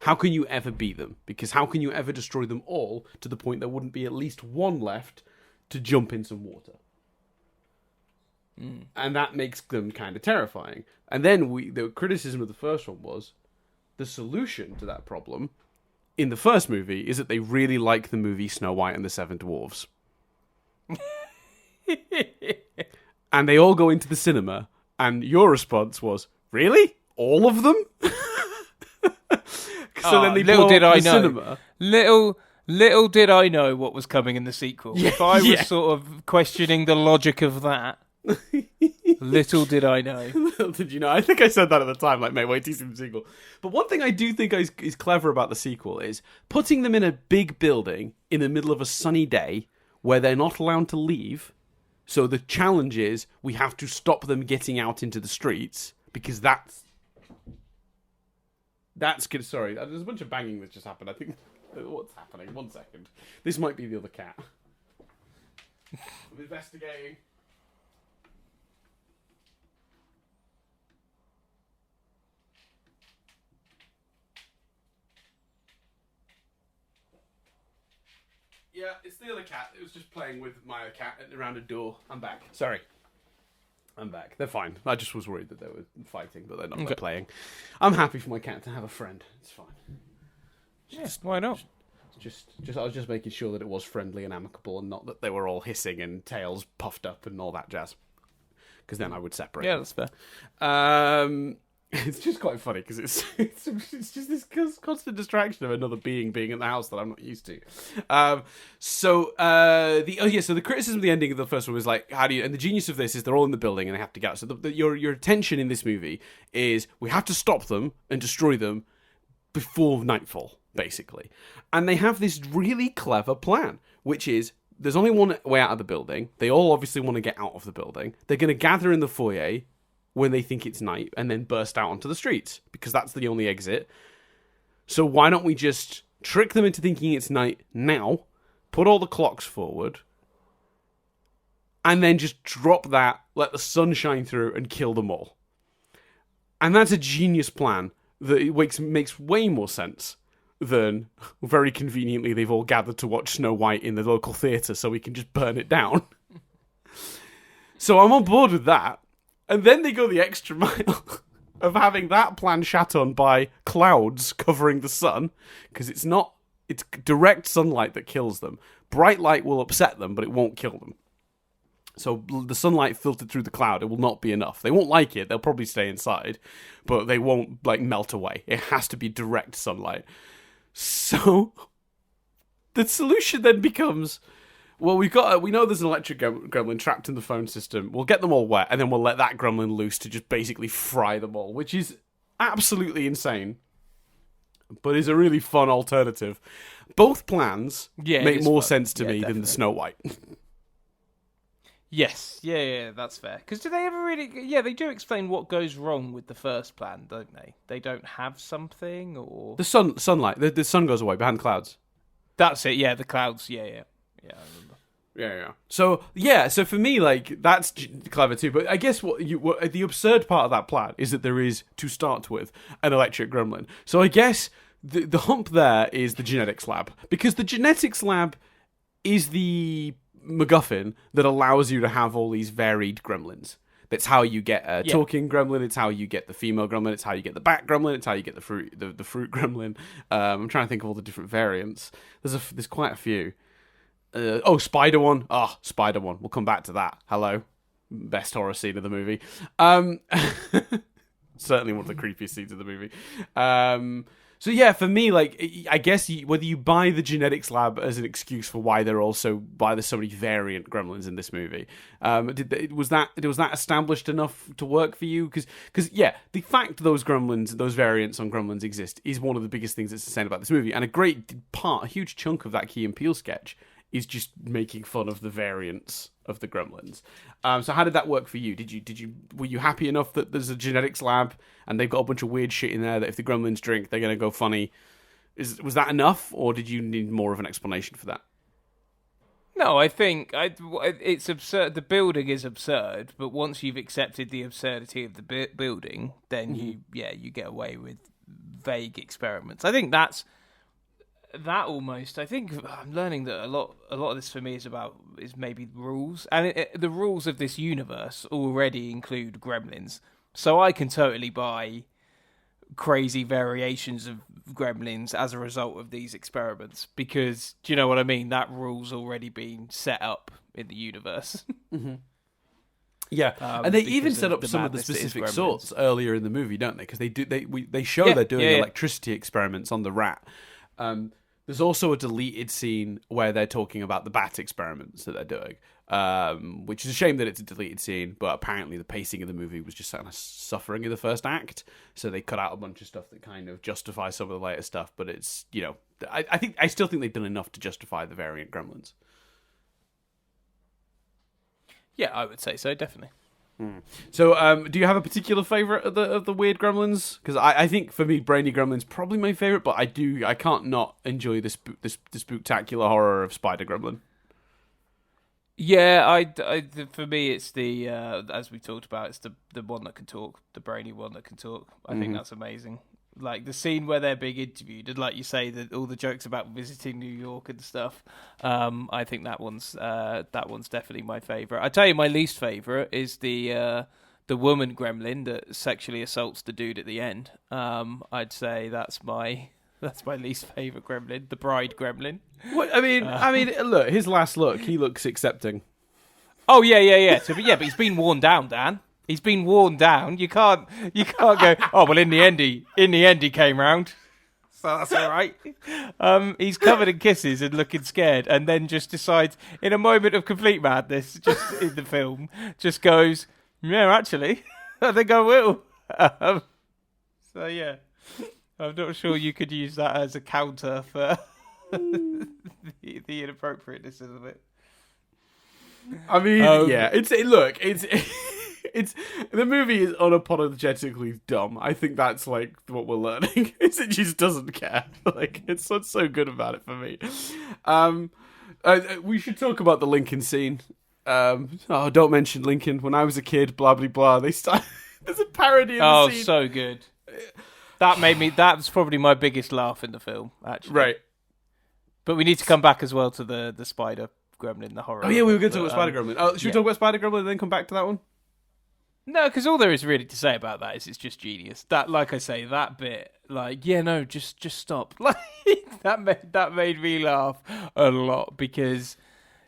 how can you ever beat them? Because how can you ever destroy them all to the point there wouldn't be at least one left to jump in some water? And that makes them kind of terrifying. And then the criticism of the first one was the solution to that problem in the first movie is that they really like the movie Snow White and the Seven Dwarfs. And they all go into the cinema, and your response was, really? All of them? So then they blow up the cinema. Little did I know what was coming in the sequel. Yeah, if I was sort of questioning the logic of that, little did I know. Little did you know. I think I said that at the time, like, mate, wait till you see the sequel. But one thing I do think is clever about the sequel is putting them in a big building in the middle of a sunny day where they're not allowed to leave. So the challenge is we have to stop them getting out into the streets because that's good. Sorry, there's a bunch of banging that just happened. I think what's happening? 1 second. This might be the other cat. I'm investigating. Yeah, it's the other cat. It was just playing with my cat around a door. I'm back. Sorry. I'm back. They're fine. I just was worried that they were fighting, but they're not. They're playing. I'm happy for my cat to have a friend. It's fine. Yes, why not? I was just making sure that it was friendly and amicable, and not that they were all hissing and tails puffed up and all that jazz. Because then I would separate. Yeah, that's fair. It's just quite funny because it's just this constant distraction of another being in the house that I'm not used to. So the criticism of the ending of the first one was like, how do you? And the genius of this is they're all in the building and they have to get out. So your attention in this movie is we have to stop them and destroy them before nightfall, basically. And they have this really clever plan, which is there's only one way out of the building. They all obviously want to get out of the building. They're going to gather in the foyer when they think it's night and then burst out onto the streets because that's the only exit. So why don't we just trick them into thinking it's night now, put all the clocks forward, and then just drop that, let the sun shine through and kill them all. And that's a genius plan that makes way more sense than, very conveniently, they've all gathered to watch Snow White in the local theatre so we can just burn it down. So I'm on board with that. And then they go the extra mile of having that plan shat on by clouds covering the sun, because it's direct sunlight that kills them. Bright light will upset them, but it won't kill them. So the sunlight filtered through the cloud, it will not be enough. They won't like it, they'll probably stay inside, but they won't melt away. It has to be direct sunlight. So the solution then becomes, well, we know there's an electric gremlin trapped in the phone system. We'll get them all wet, and then we'll let that gremlin loose to just basically fry them all, which is absolutely insane, but is a really fun alternative. Both plans make more sense to me definitely. than the Snow White. Yes, yeah, that's fair. Because do they ever really... Yeah, they do explain what goes wrong with the first plan, don't they? They don't have something, or... The sunlight. The sun goes away behind the clouds. That's it, yeah, the clouds, yeah. Yeah, I remember. Yeah. So for me, that's clever too. But I guess what the absurd part of that plan is that there is, to start with, an electric gremlin. So I guess the hump there is the genetics lab, because the genetics lab is the MacGuffin that allows you to have all these varied gremlins. That's how you get a talking gremlin. It's how you get the female gremlin. It's how you get the bat gremlin. It's how you get the fruit gremlin. I'm trying to think of all the different variants. There's quite a few. Spider one. Spider one. We'll come back to that. Hello. Best horror scene of the movie. Certainly one of the creepiest scenes of the movie. So yeah, for me, I guess whether you buy the genetics lab as an excuse for why there's so many variant gremlins in this movie, was that established enough to work for you? Because the fact those variants on gremlins exist is one of the biggest things that's insane about this movie, and a huge chunk of that Key and Peele sketch is just making fun of the variants of the gremlins. So how did that work for you? Were you happy enough that there's a genetics lab and they've got a bunch of weird shit in there that if the gremlins drink, they're going to go funny? Was that enough, or did you need more of an explanation for that? No, I think it's absurd. The building is absurd, but once you've accepted the absurdity of the building, then you get away with vague experiments. I think that's... That almost, I think I'm learning that a lot of this for me is maybe rules, and the rules of this universe already include gremlins, so I can totally buy crazy variations of gremlins as a result of these experiments, because do you know what I mean? That rule's already been set up in the universe. Mm-hmm. Yeah, and they even set up some of the specific sorts earlier in the movie, don't they? Because they show they're doing electricity experiments on the rat. There's also a deleted scene where they're talking about the bat experiments that they're doing, which is a shame that it's a deleted scene, but apparently the pacing of the movie was just kind of suffering in the first act, so they cut out a bunch of stuff that kind of justifies some of the later stuff, but it's, I still think they've done enough to justify the variant gremlins. Yeah, I would say so, definitely. So, do you have a particular favourite of the weird gremlins? Because I think for me, Brainy Gremlin's probably my favourite, but I can't not enjoy the spooktacular horror of Spider Gremlin. Yeah, for me, it's the as we talked about, it's the one that can talk, the brainy one that can talk. I think that's amazing. Like the scene where they're being interviewed, and like you say, that all the jokes about visiting New York and stuff. I think that one's definitely my favourite. I tell you, my least favourite is the woman gremlin that sexually assaults the dude at the end. I'd say that's my least favourite gremlin, the bride gremlin. What, I mean, look, his last look, he looks accepting. Oh yeah. So, but he's been worn down, Dan. He's been worn down. You can't go. Oh well, in the end he came round, so that's all right. He's covered in kisses and looking scared, and then just decides, in a moment of complete madness, just in the film, just goes, "Yeah, actually, I think I will." So yeah, I'm not sure you could use that as a counter for the inappropriateness of it. I mean, it's the movie is unapologetically dumb. I think that's like what we're learning. It just doesn't care. Like it's what's so good about it for me. We should talk about the Lincoln scene. Don't mention Lincoln. When I was a kid, blah blah blah. There's a parody of the scene. Oh, so good. That's probably my biggest laugh in the film, actually. Right. But we need to come back as well to the spider gremlin, the horror. Oh yeah, we were going to talk about Spider Gremlin. Should we talk about Spider Gremlin and then come back to that one? No, because all there is really to say about that is it's just genius. That, like I say, that bit, like, yeah, no, just stop. Like that made me laugh a lot because,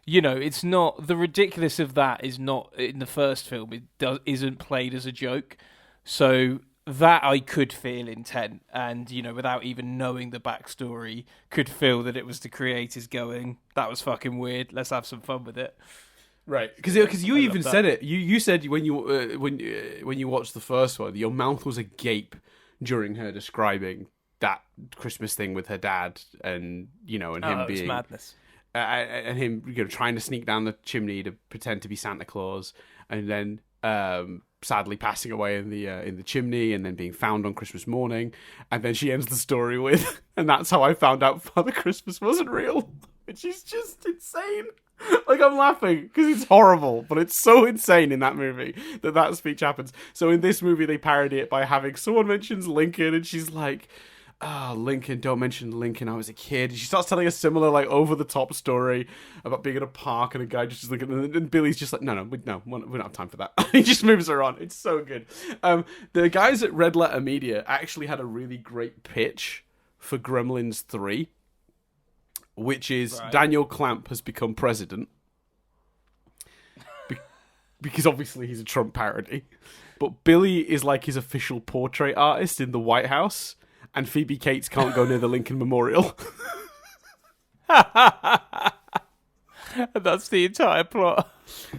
you know, it's not the ridiculous of that is not in the first film. Isn't played as a joke, so that I could feel intent, and you know, without even knowing the backstory, could feel that it was the creators going, "That was fucking weird. Let's have some fun with it." Right, because you even said it. You said when you watched the first one, your mouth was agape during her describing that Christmas thing with her dad, and you know, and him being madness, and him trying to sneak down the chimney to pretend to be Santa Claus, and then sadly passing away in the chimney, and then being found on Christmas morning, and then she ends the story with, "And that's how I found out Father Christmas wasn't real," which is just insane. Like, I'm laughing because it's horrible, but it's so insane in that movie that speech happens. So in this movie, they parody it by having someone mentions Lincoln, and she's like, Lincoln, don't mention Lincoln, I was a kid. And she starts telling a similar, like, over-the-top story about being in a park and a guy just looking, and Billy's just like, no, we don't have time for that. He just moves her on. It's so good. The guys at Red Letter Media actually had a really great pitch for Gremlins 3. Which is Daniel Clamp has become president. Because obviously he's a Trump parody. But Billy is like his official portrait artist in the White House. And Phoebe Cates can't go near the Lincoln Memorial. That's the entire plot.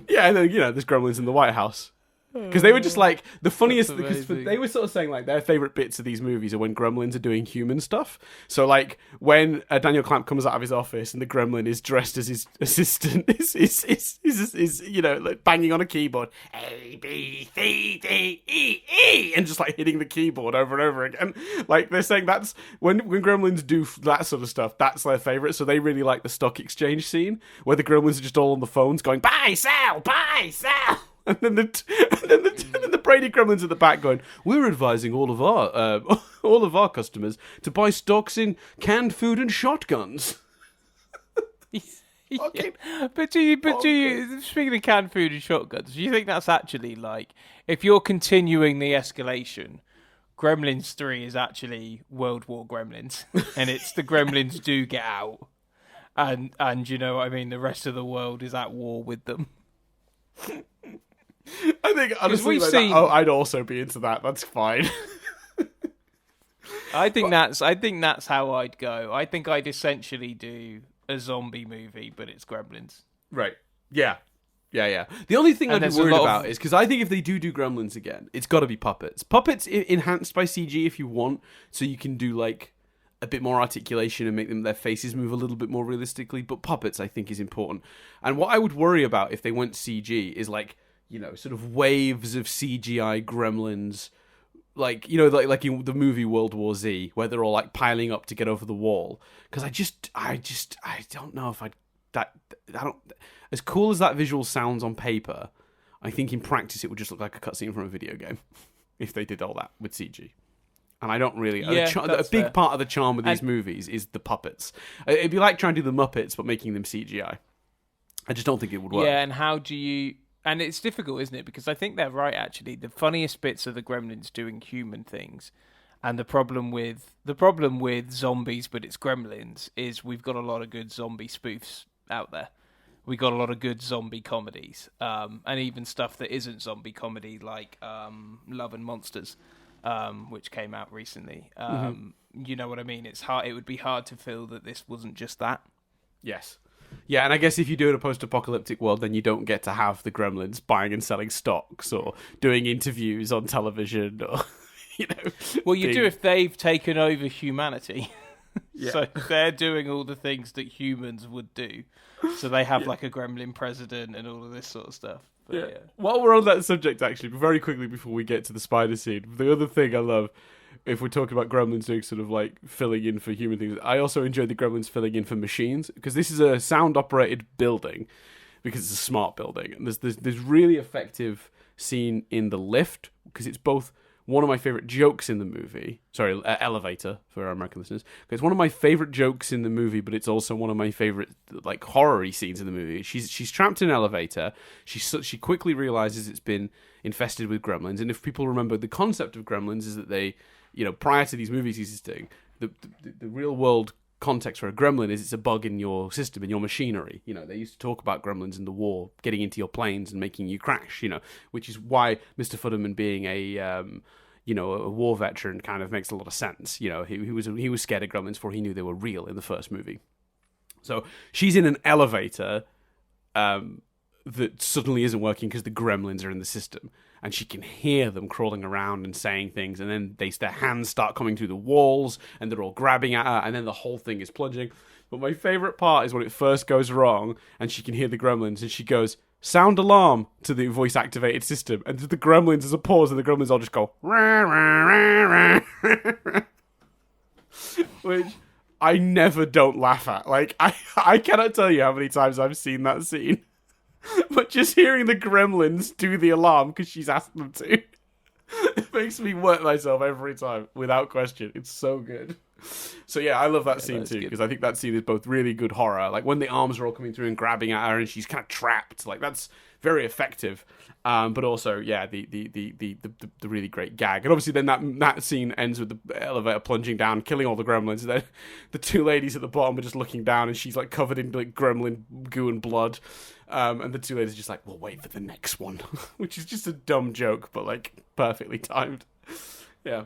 Yeah, and then, there's Gremlins in the White House. Because they were just like, the funniest, because they were sort of saying like their favourite bits of these movies are when gremlins are doing human stuff. So like when Daniel Clamp comes out of his office and the gremlin is dressed as his assistant, is like banging on a keyboard, A, B, C, D, E, E, and just like hitting the keyboard over and over again. Like they're saying that's, when gremlins do that sort of stuff, that's their favourite. So they really like the stock exchange scene where the gremlins are just all on the phones going, buy, sell, buy, sell. And then the Brady Gremlins at the back going, we're advising all of our customers to buy stocks in canned food and shotguns. Yeah. But do you, speaking of canned food and shotguns, do you think that's actually like, if you're continuing the escalation, Gremlins 3 is actually World War Gremlins, and it's the Gremlins do get out, and you know what I mean, the rest of the world is at war with them. I think honestly, I'd also be into that. That's fine. I think that's how I'd go. I think I'd essentially do a zombie movie, but it's Gremlins. Right? Yeah. The only thing I'd be worried about is because I think if they do Gremlins again, it's got to be puppets. Puppets enhanced by CG if you want, so you can do like a bit more articulation and make their faces move a little bit more realistically. But puppets, I think, is important. And what I would worry about if they went CG is like, sort of waves of CGI gremlins, like, like in the movie World War Z, where they're all like piling up to get over the wall. Because I don't know if I don't, as cool as that visual sounds on paper, I think in practice it would just look like a cutscene from a video game if they did all that with CG. And I don't really... Yeah, a that's big fair. part of the charm of these movies is the puppets. It'd be like trying to do the Muppets, but making them CGI. I just don't think it would work. Yeah, and how do you... And it's difficult, isn't it? Because I think they're right, actually. The funniest bits are the Gremlins doing human things. And the problem with zombies, but it's Gremlins, is we've got a lot of good zombie spoofs out there. We got a lot of good zombie comedies, and even stuff that isn't zombie comedy, like Love and Monsters, which came out recently. You know what I mean? It's hard. It would be hard to feel that this wasn't just that. Yes. Yeah, and I guess if you do it in a post-apocalyptic world, then you don't get to have the Gremlins buying and selling stocks or doing interviews on television or, you know. Well, you do if they've taken over humanity. Yeah. So they're doing all the things that humans would do. So they have like a gremlin president and all of this sort of stuff. But, yeah. While we're on that subject, actually, very quickly before we get to the spider scene, the other thing I love, if we're talking about Gremlins doing sort of like filling in for human things, I also enjoy the Gremlins filling in for machines, because this is a sound-operated building, because it's a smart building. And there's really effective scene in the lift, because it's both one of my favorite jokes in the movie. Sorry, elevator for our American listeners. It's one of my favorite jokes in the movie, but it's also one of my favorite like horror-y scenes in the movie. She's trapped in an elevator. She quickly realizes it's been infested with gremlins. And if people remember, the concept of gremlins is that they, prior to these movies existing, the real world context for a gremlin is it's a bug in your system, in your machinery. They used to talk about gremlins in the war, getting into your planes and making you crash, which is why Mr. Fudderman being a war veteran kind of makes a lot of sense. He was scared of gremlins before he knew they were real in the first movie. So she's in an elevator that suddenly isn't working because the gremlins are in the system, and she can hear them crawling around and saying things, and then their hands start coming through the walls, and they're all grabbing at her, and then the whole thing is plunging. But my favourite part is when it first goes wrong, and she can hear the gremlins, and she goes, "Sound alarm," to the voice-activated system, and to the gremlins there's a pause, and the gremlins all just go, rah, rah, rah, rah. Which I never don't laugh at. Like, I cannot tell you how many times I've seen that scene. But just hearing the gremlins do the alarm because she's asked them to, it makes me work myself every time, without question. It's so good. So yeah, I love that scene too, because I think that scene is both really good horror, like when the arms are all coming through and grabbing at her and she's kind of trapped, like that's very effective. But also, yeah, the really great gag, and obviously then that scene ends with the elevator plunging down, killing all the gremlins. And then the two ladies at the bottom are just looking down, and she's like covered in like gremlin goo and blood. And the two ladies are just like, "We'll wait for the next one," which is just a dumb joke, but like perfectly timed. Yeah,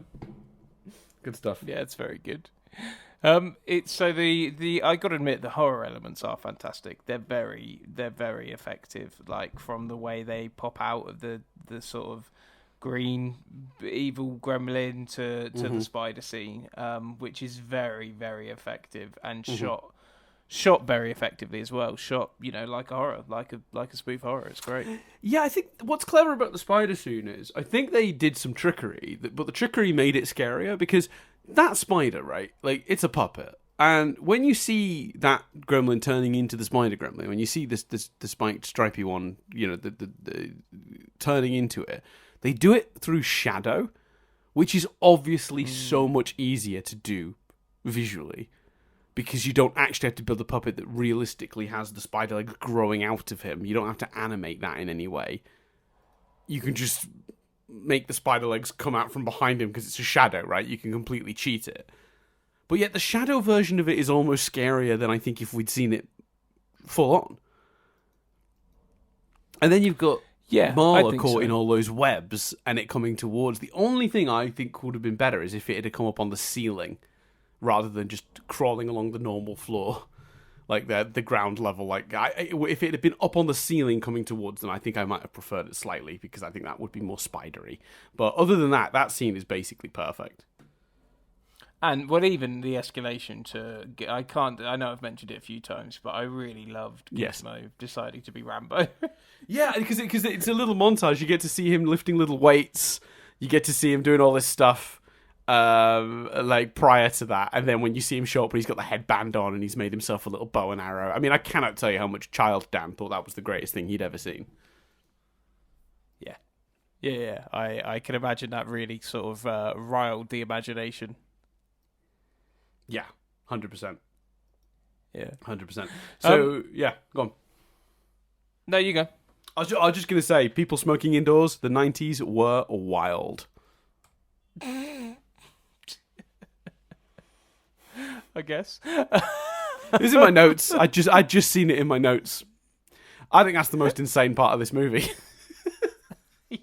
good stuff. Yeah, it's very good. It's so the I got to admit the horror elements are fantastic. They're very effective. Like from the way they pop out of the sort of green evil gremlin to the spider scene, which is very effective and shot very effectively as well. Shot, like a horror, like a spoof horror. It's great. Yeah, I think what's clever about the spider scene is I think they did some trickery, but the trickery made it scarier because that spider, right? Like, it's a puppet. And when you see that gremlin turning into the spider gremlin, when you see the spiked, stripy one, the turning into it, they do it through shadow, which is obviously so much easier to do visually, because you don't actually have to build a puppet that realistically has the spider legs growing out of him. You don't have to animate that in any way. You can just make the spider legs come out from behind him because it's a shadow, right? You can completely cheat it. But yet the shadow version of it is almost scarier than I think if we'd seen it full on. And then you've got Marla caught in all those webs and it coming towards. The only thing I think would have been better is if it had come up on the ceiling rather than just crawling along the normal floor. Like the ground level, like if it had been up on the ceiling coming towards them, I think I might have preferred it slightly because I think that would be more spidery. But other than that, that scene is basically perfect. And even the escalation I know I've mentioned it a few times, but I really loved Gizmo deciding to be Rambo. Yeah, because it's a little montage. You get to see him lifting little weights. You get to see him doing all this stuff. Like prior to that, and then when you see him show up and he's got the headband on and he's made himself a little bow and arrow. I mean, I cannot tell you how much child Dan thought that was the greatest thing he'd ever seen. Yeah, Yeah, I can imagine that really sort of riled the imagination. Yeah, 100%. Yeah. 100%. So, yeah, go on. No, you go. I was just going to say, people smoking indoors, the 90s were wild. I guess. This is in my notes. I just seen it in my notes. I think that's the most insane part of this movie.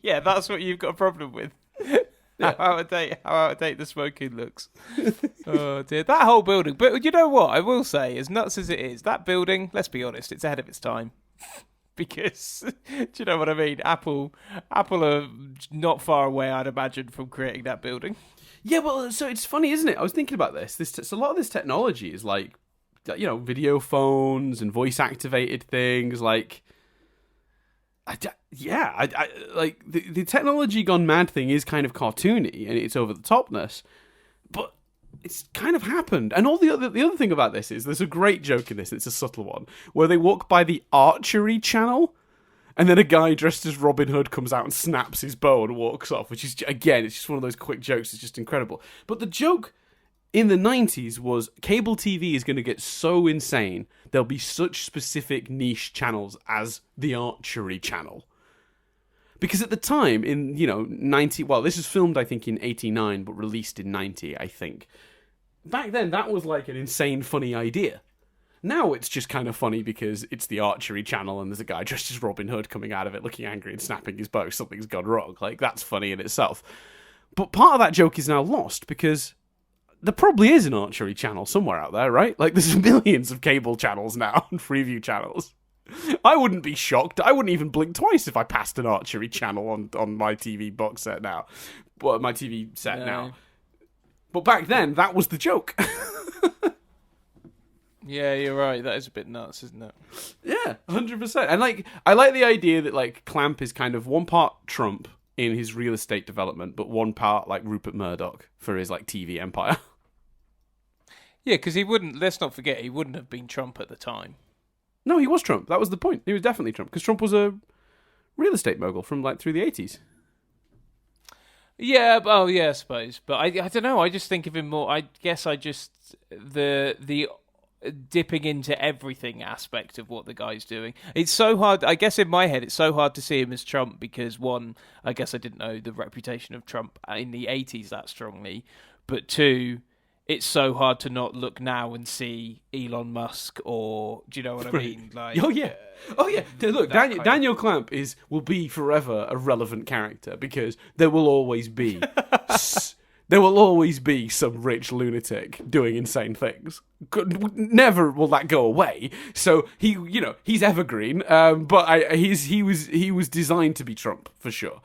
Yeah, that's what you've got a problem with. How out of date the smoking looks. Oh dear, that whole building. But you know what? I will say, as nuts as it is, that building. Let's be honest, it's ahead of its time. Because do you know what I mean? Apple are not far away, I'd imagine, from creating that building. Yeah, well, so it's funny, isn't it? I was thinking about this. So a lot of this technology is like, video phones and voice activated things. Like, like the technology gone mad thing is kind of cartoony and it's over the topness, but it's kind of happened. And the other thing about this is there's a great joke in this. And it's a subtle one where they walk by the archery channel. And then a guy dressed as Robin Hood comes out and snaps his bow and walks off, which is, again, it's just one of those quick jokes. It's just incredible. But the joke in the 90s was cable TV is going to get so insane, there'll be such specific niche channels as the archery channel. Because at the time, in, 90... Well, this was filmed, I think, in 89, but released in 90, I think. Back then, that was like an insane, funny idea. Now it's just kind of funny because it's the archery channel and there's a guy dressed as Robin Hood coming out of it looking angry and snapping his bow. Something's gone wrong. Like, that's funny in itself. But part of that joke is now lost because there probably is an archery channel somewhere out there, right? Like, there's millions of cable channels now and Freeview channels. I wouldn't be shocked. I wouldn't even blink twice if I passed an archery channel on my TV box set now. Well, my TV set now. But back then, that was the joke. Yeah, you're right. That is a bit nuts, isn't it? Yeah, 100%. And I like the idea that Clamp is kind of one part Trump in his real estate development, but one part Rupert Murdoch for his TV empire. Yeah, because he wouldn't. Let's not forget, he wouldn't have been Trump at the time. No, he was Trump. That was the point. He was definitely Trump because Trump was a real estate mogul from through the 80s. Yeah, I suppose. But I don't know. I just think of him more. I guess the dipping into everything aspect of what the guy's doing. It's so hard. I guess in my head, it's so hard to see him as Trump because one, I guess I didn't know the reputation of Trump in the 80s that strongly. But two, it's so hard to not look now and see Elon Musk or, do you know what I mean? Oh yeah. Look, Daniel Clamp will be forever a relevant character because there will always be some rich lunatic doing insane things. Never will that go away. So he's evergreen. But he was designed to be Trump for sure.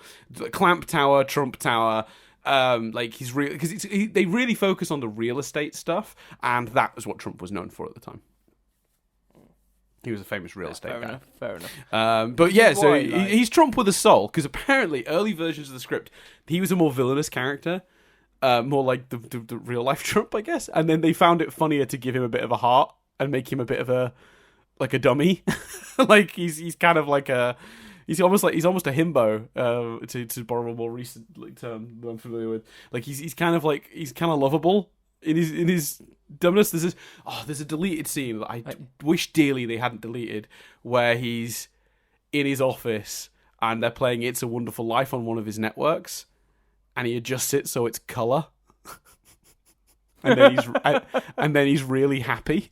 Clamp Tower, Trump Tower. He's real because they really focus on the real estate stuff, and that was what Trump was known for at the time. He was a famous real estate guy. Fair enough. But yeah, so he's Trump with a soul because apparently early versions of the script he was a more villainous character. More like the real life Trump, I guess. And then they found it funnier to give him a bit of a heart and make him a bit of a dummy. He's kind of like a he's almost a himbo. To borrow a more recent term that I'm familiar with. He's kind of lovable in his dumbness. There's a deleted scene that I wish dearly they hadn't deleted where he's in his office and they're playing "It's a Wonderful Life" on one of his networks. And he adjusts it so it's colour, and then he's really happy.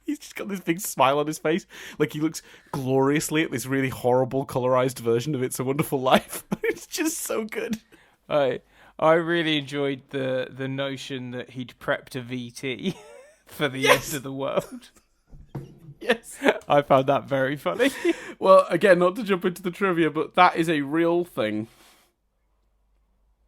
He's just got this big smile on his face, like he looks gloriously at this really horrible colorized version of "It's a Wonderful Life." It's just so good. I really enjoyed the notion that he'd prepped a VT for the end of the world. Yes, I found that very funny. Well, again, not to jump into the trivia, but that is a real thing.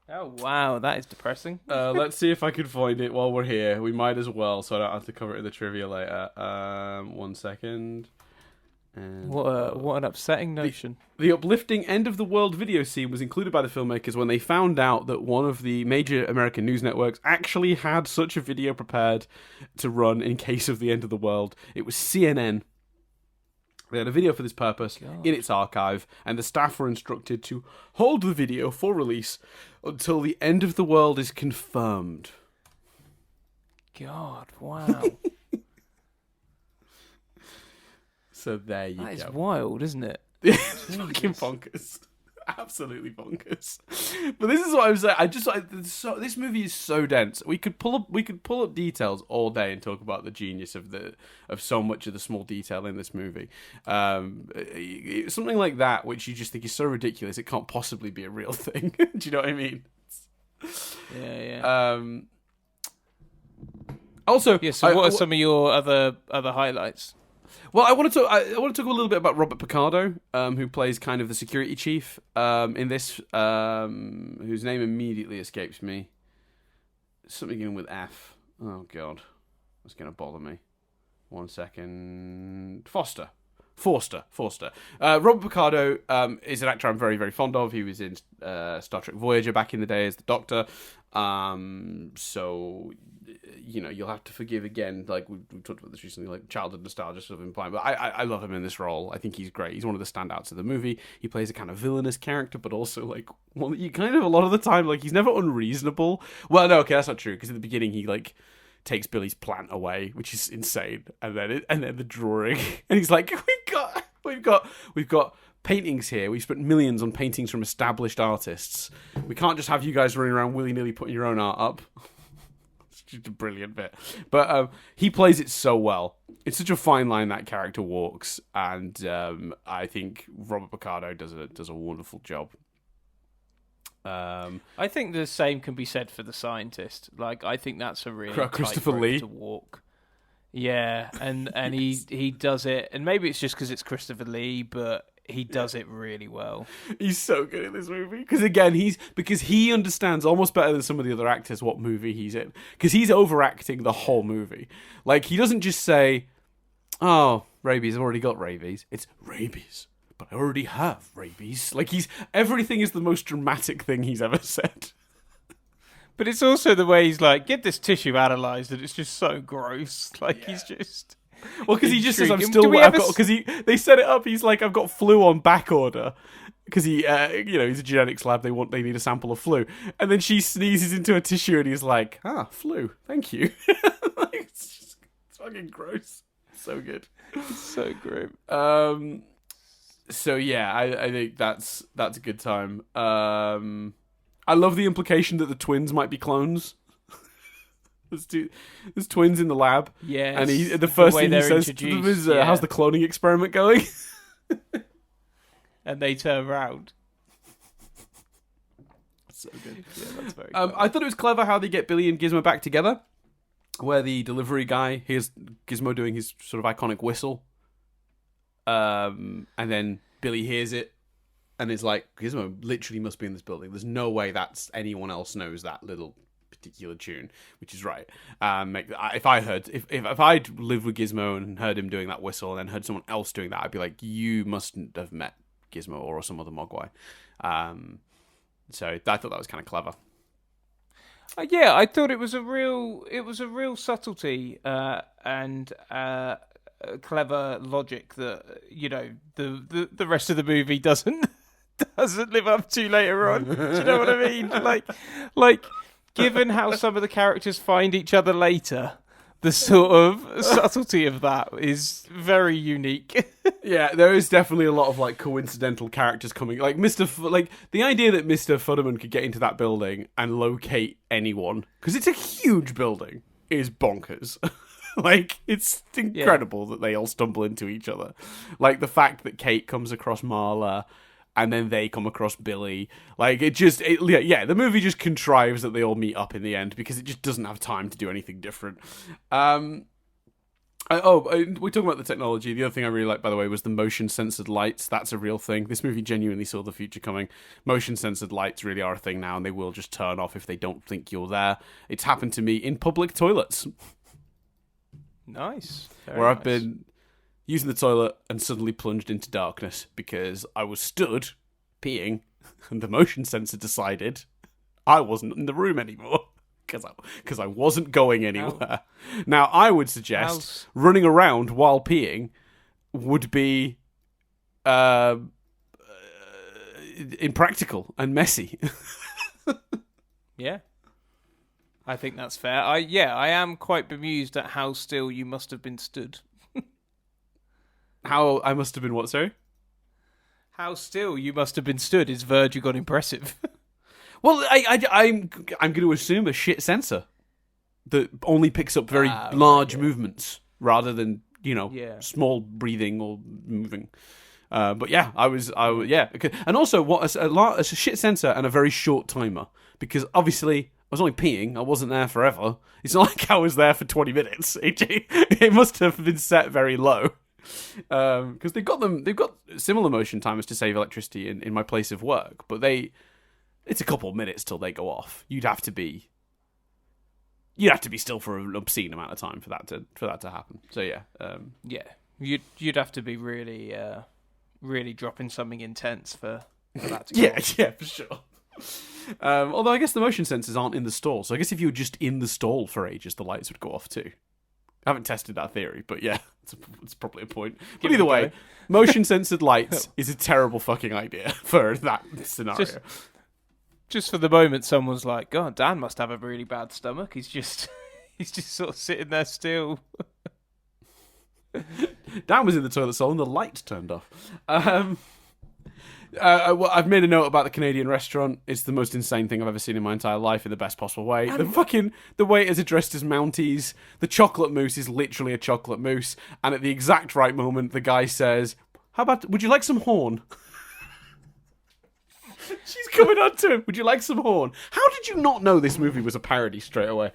Oh, wow, that is depressing. Let's see if I can find it while we're here. We might as well, so I don't have to cover it in the trivia later. 1 second. And what an upsetting notion. The uplifting end-of-the-world video scene was included by the filmmakers when they found out that one of the major American news networks actually had such a video prepared to run in case of the end of the world. It was CNN. They had a video for this purpose in its archive, and the staff were instructed to hold the video for release until the end of the world is confirmed. God, wow. So there you go. That is wild, isn't it? It's fucking bonkers. Absolutely bonkers. But this is what I'm saying. This movie is so dense. We could pull up details all day and talk about the genius of so much of the small detail in this movie. Something like that, which you just think is so ridiculous, it can't possibly be a real thing. Do you know what I mean? Yeah. Also, yeah. So, what are some of your other highlights? Well, I want to talk a little bit about Robert Picardo, who plays kind of the security chief in this, whose name immediately escapes me. Something beginning with F. Oh God, that's gonna bother me. 1 second. Forster. Robert Picardo is an actor I'm very, very fond of. He was in Star Trek Voyager back in the day as the Doctor. So, you know, you'll have to forgive again. Like we talked about this recently, like childhood nostalgia sort of implying. But I love him in this role. I think he's great. He's one of the standouts of the movie. He plays a kind of villainous character, but also like one that you kind of a lot of the time like he's never unreasonable. Well, no, okay, that's not true because in the beginning he like takes Billy's plant away, which is insane, and then the drawing, and he's like, we've got paintings here. We've spent millions on paintings from established artists. We can't just have you guys running around willy-nilly putting your own art up. It's just a brilliant bit, but he plays it so well. It's such a fine line that character walks, and I think Robert Picardo does a wonderful job. I think the same can be said for the scientist. Like, I think that's a really Christopher tight rope Lee to walk. Yeah, and yes. he does it, and maybe it's just because it's Christopher Lee, but he does it really well. He's so good in this movie because again, he understands almost better than some of the other actors what movie he's in because he's overacting the whole movie. Like he doesn't just say, "Oh, rabies, I've already got rabies." It's rabies. But I already have rabies. Like everything is the most dramatic thing he's ever said. But it's also the way he's like, get this tissue analysed, and it's just so gross. Like he's just well, because he just says I'm still. Because they set it up. He's like, I've got flu on back order. Because he's a genetics lab. They need a sample of flu, and then she sneezes into a tissue, and he's like, flu. Thank you. It's fucking gross. So good. It's so grim. So yeah, I think that's a good time. I love the implication that the twins might be clones. There's twins in the lab. Yeah, and the first thing he says to them is, "How's the cloning experiment going?" And they turn around. So good. Yeah, that's very cool. I thought it was clever how they get Billy and Gizmo back together, where the delivery guy hears Gizmo doing his sort of iconic whistle. And then Billy hears it and is like, Gizmo literally must be in this building. There's no way that's anyone else knows that little particular tune, which is right. If I'd lived with Gizmo and heard him doing that whistle and then heard someone else doing that, I'd be like, you mustn't have met Gizmo or some other Mogwai. So I thought that was kind of clever. Yeah, I thought it was a real subtlety and clever logic that the rest of the movie doesn't live up to later on. Do you know what I mean? Like given how some of the characters find each other later, the sort of subtlety of that is very unique. Yeah, there is definitely a lot of like coincidental characters coming. Like the idea that Mr. Fudderman could get into that building and locate anyone because it's a huge building is bonkers. Like, it's incredible that they all stumble into each other. Like, the fact that Kate comes across Marla, and then they come across Billy. Like, the movie just contrives that they all meet up in the end, because it just doesn't have time to do anything different. We're talking about the technology. The other thing I really liked, by the way, was the motion-censored lights. That's a real thing. This movie genuinely saw the future coming. Motion-censored lights really are a thing now, and they will just turn off if they don't think you're there. It's happened to me in public toilets. Nice. Where I've been using the toilet and suddenly plunged into darkness because I was stood peeing and the motion sensor decided I wasn't in the room anymore because I wasn't going anywhere. Now, I would suggest running around while peeing would be impractical and messy. Yeah. I think that's fair. I am quite bemused at how still you must have been stood. How I must have been what, sorry? How still you must have been stood is verging on impressive. Well, I'm going to assume a shit sensor that only picks up very large movements rather than, small breathing or moving. But yeah, I was yeah. And also, a shit sensor and a very short timer, because obviously I was only peeing. I wasn't there forever. It's not like I was there for 20 minutes. It must have been set very low. Because they've got similar motion timers to save electricity in my place of work, but it's a couple of minutes till they go off. You'd have to be still for an obscene amount of time for that to happen. So yeah, you'd have to be really really dropping something intense for that to go yeah, off. Yeah, for sure. Although I guess the motion sensors aren't in the stall, so I guess if you were just in the stall for ages, the lights would go off too. I haven't tested that theory, but yeah, it's probably a point. But either way, motion-censored lights is a terrible fucking idea for that scenario. Just for the moment, someone's like, God, Dan must have a really bad stomach. He's just sort of sitting there still. Dan was in the toilet stall and the lights turned off. Well, I've made a note about the Canadian restaurant. It's the most insane thing I've ever seen in my entire life in the best possible way. The waiters are dressed as Mounties. The chocolate mousse is literally a chocolate mousse. And at the exact right moment, the guy says, would you like some horn? She's coming on to him. Would you like some horn? How did you not know this movie was a parody straight away?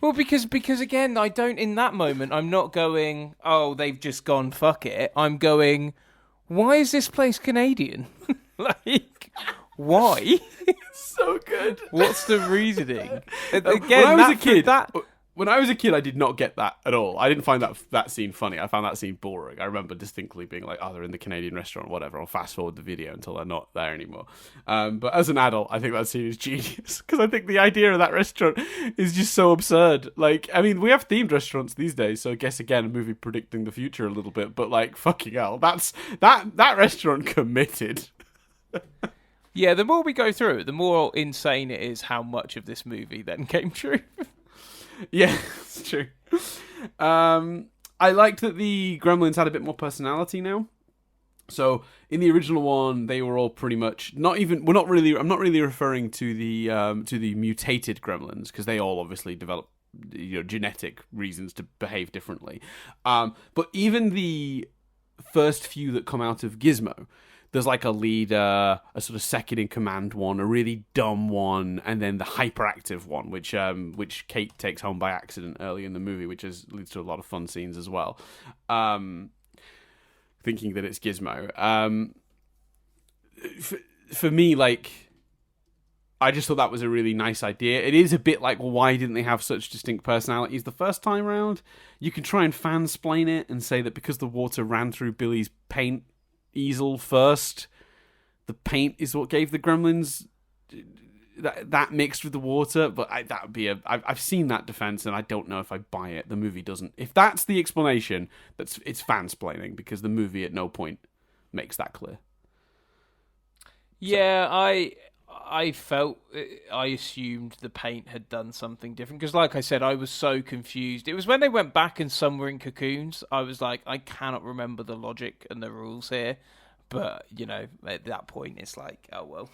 Well, because again, in that moment, I'm not going, oh, they've just gone, fuck it. I'm going, why is this place Canadian? Like, why? It's so good. What's the reasoning? Again, when I was a kid, I did not get that at all. I didn't find that scene funny. I found that scene boring. I remember distinctly being like, oh, they're in the Canadian restaurant, whatever. I'll fast forward the video until they're not there anymore. But as an adult, I think that scene is genius, because I think the idea of that restaurant is just so absurd. Like, I mean, we have themed restaurants these days, so I guess, again, a movie predicting the future a little bit, but like, fucking hell, that restaurant committed. Yeah, the more we go through it, the more insane it is how much of this movie then came true. Yeah, it's true. I liked that the Gremlins had a bit more personality now. So in the original one, they were all pretty much I'm not really referring to the mutated Gremlins, because they all obviously develop genetic reasons to behave differently. But even the first few that come out of Gizmo, there's like a leader, a sort of second in command one, a really dumb one, and then the hyperactive one, which Kate takes home by accident early in the movie, which leads to a lot of fun scenes as well. Thinking that it's Gizmo. For me, like, I just thought that was a really nice idea. It is a bit like, well, why didn't they have such distinct personalities the first time round? You can try and fansplain it and say that because the water ran through Billy's paint easel first, the paint is what gave the Gremlins that mixed with the water. But that would be I've seen that defense, and I don't know if I buy it. The movie doesn't. If that's the explanation, it's fansplaining, because the movie at no point makes that clear. Yeah, I felt, I assumed the paint had done something different, because like I said, I was so confused. It was when they went back and some were in cocoons, I was like, I cannot remember the logic and the rules here. But, at that point, it's like, oh, well.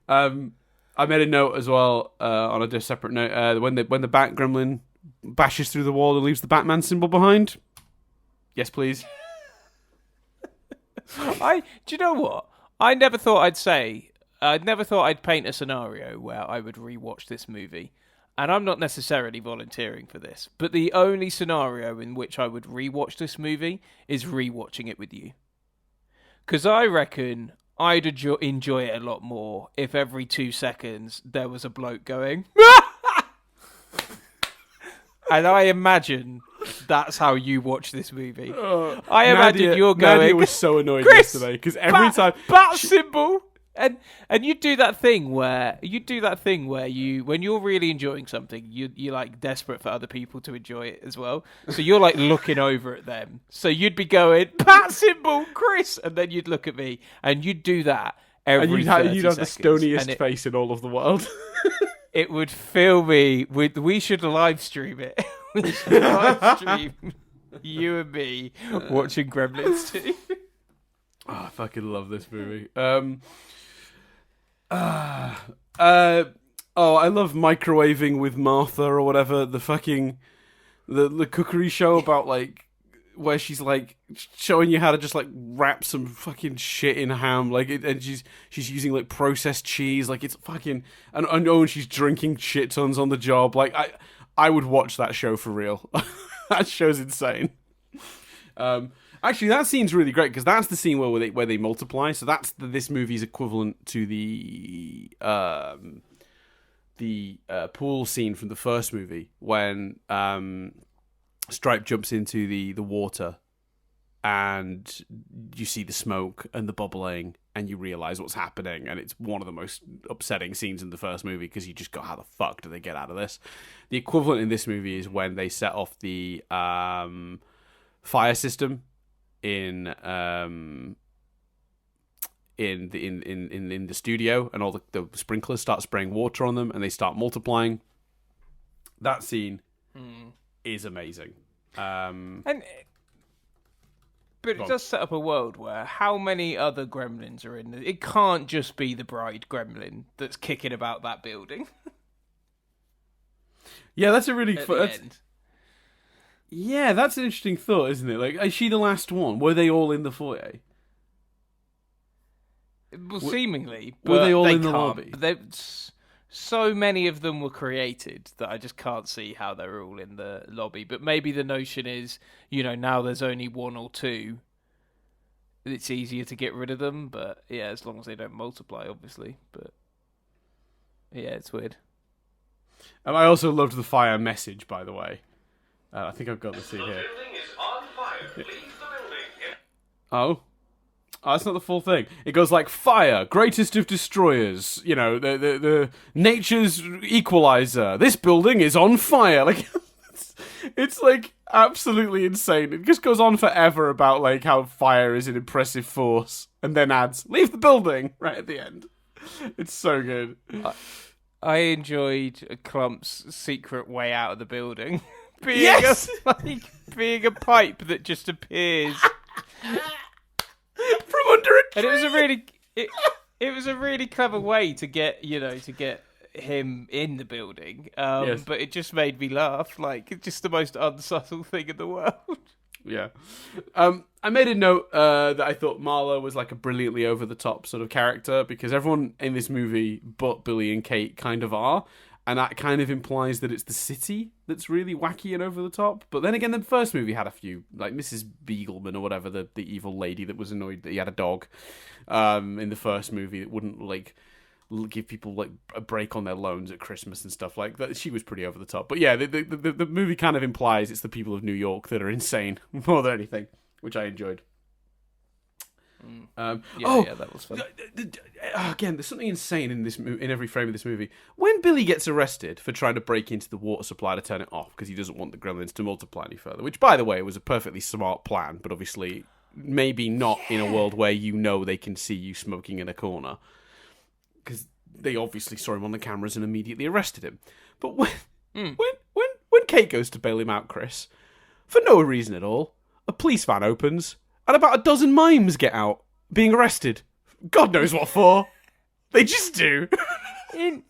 I made a note as well, on a separate note, when the Bat Gremlin bashes through the wall and leaves the Batman symbol behind. Yes, please. Do you know what? I never thought I'd paint a scenario where I would rewatch this movie. And I'm not necessarily volunteering for this, but the only scenario in which I would rewatch this movie is rewatching it with you. Because I reckon I'd enjoy it a lot more if every 2 seconds there was a bloke going, and I imagine that's how you watch this movie. I imagine you're going. Nadia was so annoyed yesterday because every time bat symbol. And you do that thing where you when you're really enjoying something, you're like desperate for other people to enjoy it as well. So you're like looking over at them. So you'd be going, "Pat symbol, Chris," and then you'd look at me, and you'd do that every. And you'd have the stoniest face in all of the world. It would fill me with. We should live stream it. We should live stream you and me watching Gremlins 2. Oh, I fucking love this movie. I love Microwaving with Martha or whatever. The fucking the cookery show about like where she's like showing you how to just like wrap some fucking shit in ham, like and she's using like processed cheese, like it's fucking and she's drinking shit tons on the job. Like I would watch that show for real. That show's insane. Actually, that scene's really great because that's the scene where they multiply. So that's this movie's equivalent to the pool scene from the first movie when Stripe jumps into the water and you see the smoke and the bubbling and you realize what's happening, and it's one of the most upsetting scenes in the first movie because you just go, how the fuck do they get out of this? The equivalent in this movie is when they set off the fire system in the studio, and all the sprinklers start spraying water on them and they start multiplying. That scene is amazing. But it does set up a world where how many other gremlins are in it? It can't just be the bride gremlin that's kicking about that building. Yeah, that's a really yeah, that's an interesting thought, isn't it? Like, is she the last one? Were they all in the foyer? Well, seemingly. Were they all in the lobby? lobby? So many of them were created that I just can't see how they're all in the lobby. But maybe the notion is, now there's only one or two. It's easier to get rid of them, but yeah, as long as they don't multiply, obviously. But yeah, it's weird. And I also loved the fire message, by the way. I think I've got the scene here. The building is on fire. Leave the building. Oh, that's not the full thing. It goes like, fire, greatest of destroyers, the nature's equalizer. This building is on fire. Like, it's like absolutely insane. It just goes on forever about like how fire is an impressive force, and then adds, leave the building right at the end. It's so good. I enjoyed Clump's secret way out of the building. Being a pipe that just appears from under a tree. And it was a really clever way to get him in the building. Yes. But it just made me laugh. Like, it's just the most unsubtle thing in the world. Yeah. I made a note that I thought Marla was like a brilliantly over the top sort of character because everyone in this movie but Billy and Kate kind of are. And that kind of implies that it's the city that's really wacky and over the top. But then again, the first movie had a few, like Mrs. Beagleman or whatever, the evil lady that was annoyed that he had a dog in the first movie that wouldn't, like, give people, like, a break on their loans at Christmas and stuff like that. She was pretty over the top. But yeah, the movie kind of implies it's the people of New York that are insane more than anything, which I enjoyed. Yeah, that was fun. Again, there's something insane in in every frame of this movie. When Billy gets arrested for trying to break into the water supply to turn it off because he doesn't want the gremlins to multiply any further, which, by the way, was a perfectly smart plan, but obviously maybe not in a world where they can see you smoking in a corner, because they obviously saw him on the cameras and immediately arrested him. But when Kate goes to bail him out, Chris, for no reason at all, a police van opens. And about a dozen mimes get out, being arrested. God knows what for. They just do. In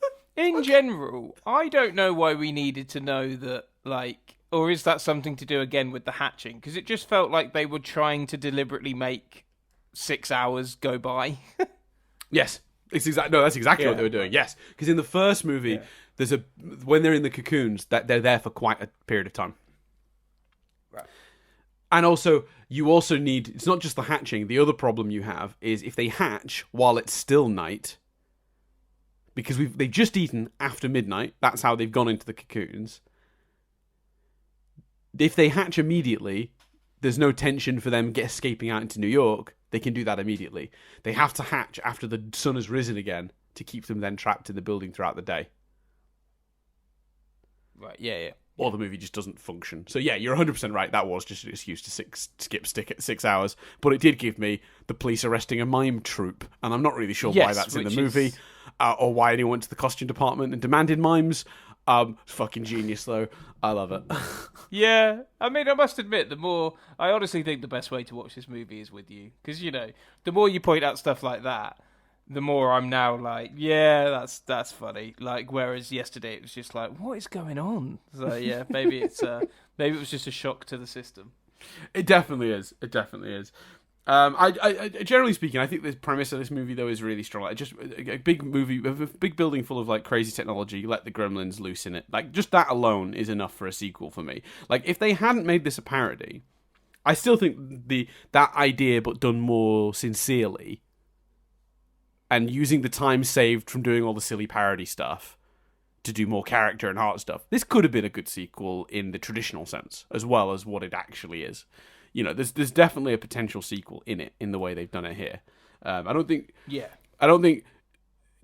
general, I don't know why we needed to know that, like, or is that something to do again with the hatching? Because it just felt like they were trying to deliberately make 6 hours go by. Yes. That's exactly what they were doing. Yes. Because in the first movie, when they're in the cocoons, that they're there for quite a period of time. Right. And also, you also need, it's not just the hatching, the other problem you have is if they hatch while it's still night, because they've just eaten after midnight, that's how they've gone into the cocoons. If they hatch immediately, there's no tension for them escaping out into New York, they can do that immediately. They have to hatch after the sun has risen again to keep them then trapped in the building throughout the day. Right, yeah. Or the movie just doesn't function. So yeah, you're 100% right. That was just an excuse to skip 6 hours. But it did give me the police arresting a mime troupe. And I'm not really sure why that's in the movie. Or why anyone went to the costume department and demanded mimes. Fucking genius, though. I love it. Yeah, I mean, I must admit, I honestly think the best way to watch this movie is with you. Because, the more you point out stuff like that, the more I'm now like, yeah, that's funny. Like, whereas yesterday it was just like, what is going on? So yeah, maybe maybe it was just a shock to the system. It definitely is. I generally speaking, I think the premise of this movie though is really strong. Like, just a big movie, a big building full of like crazy technology. Let the Gremlins loose in it. Like, just that alone is enough for a sequel for me. Like, if they hadn't made this a parody, I still think that idea, but done more sincerely, and using the time saved from doing all the silly parody stuff to do more character and heart stuff, this could have been a good sequel in the traditional sense, as well as what it actually is. There's definitely a potential sequel in it, in the way they've done it here. I don't think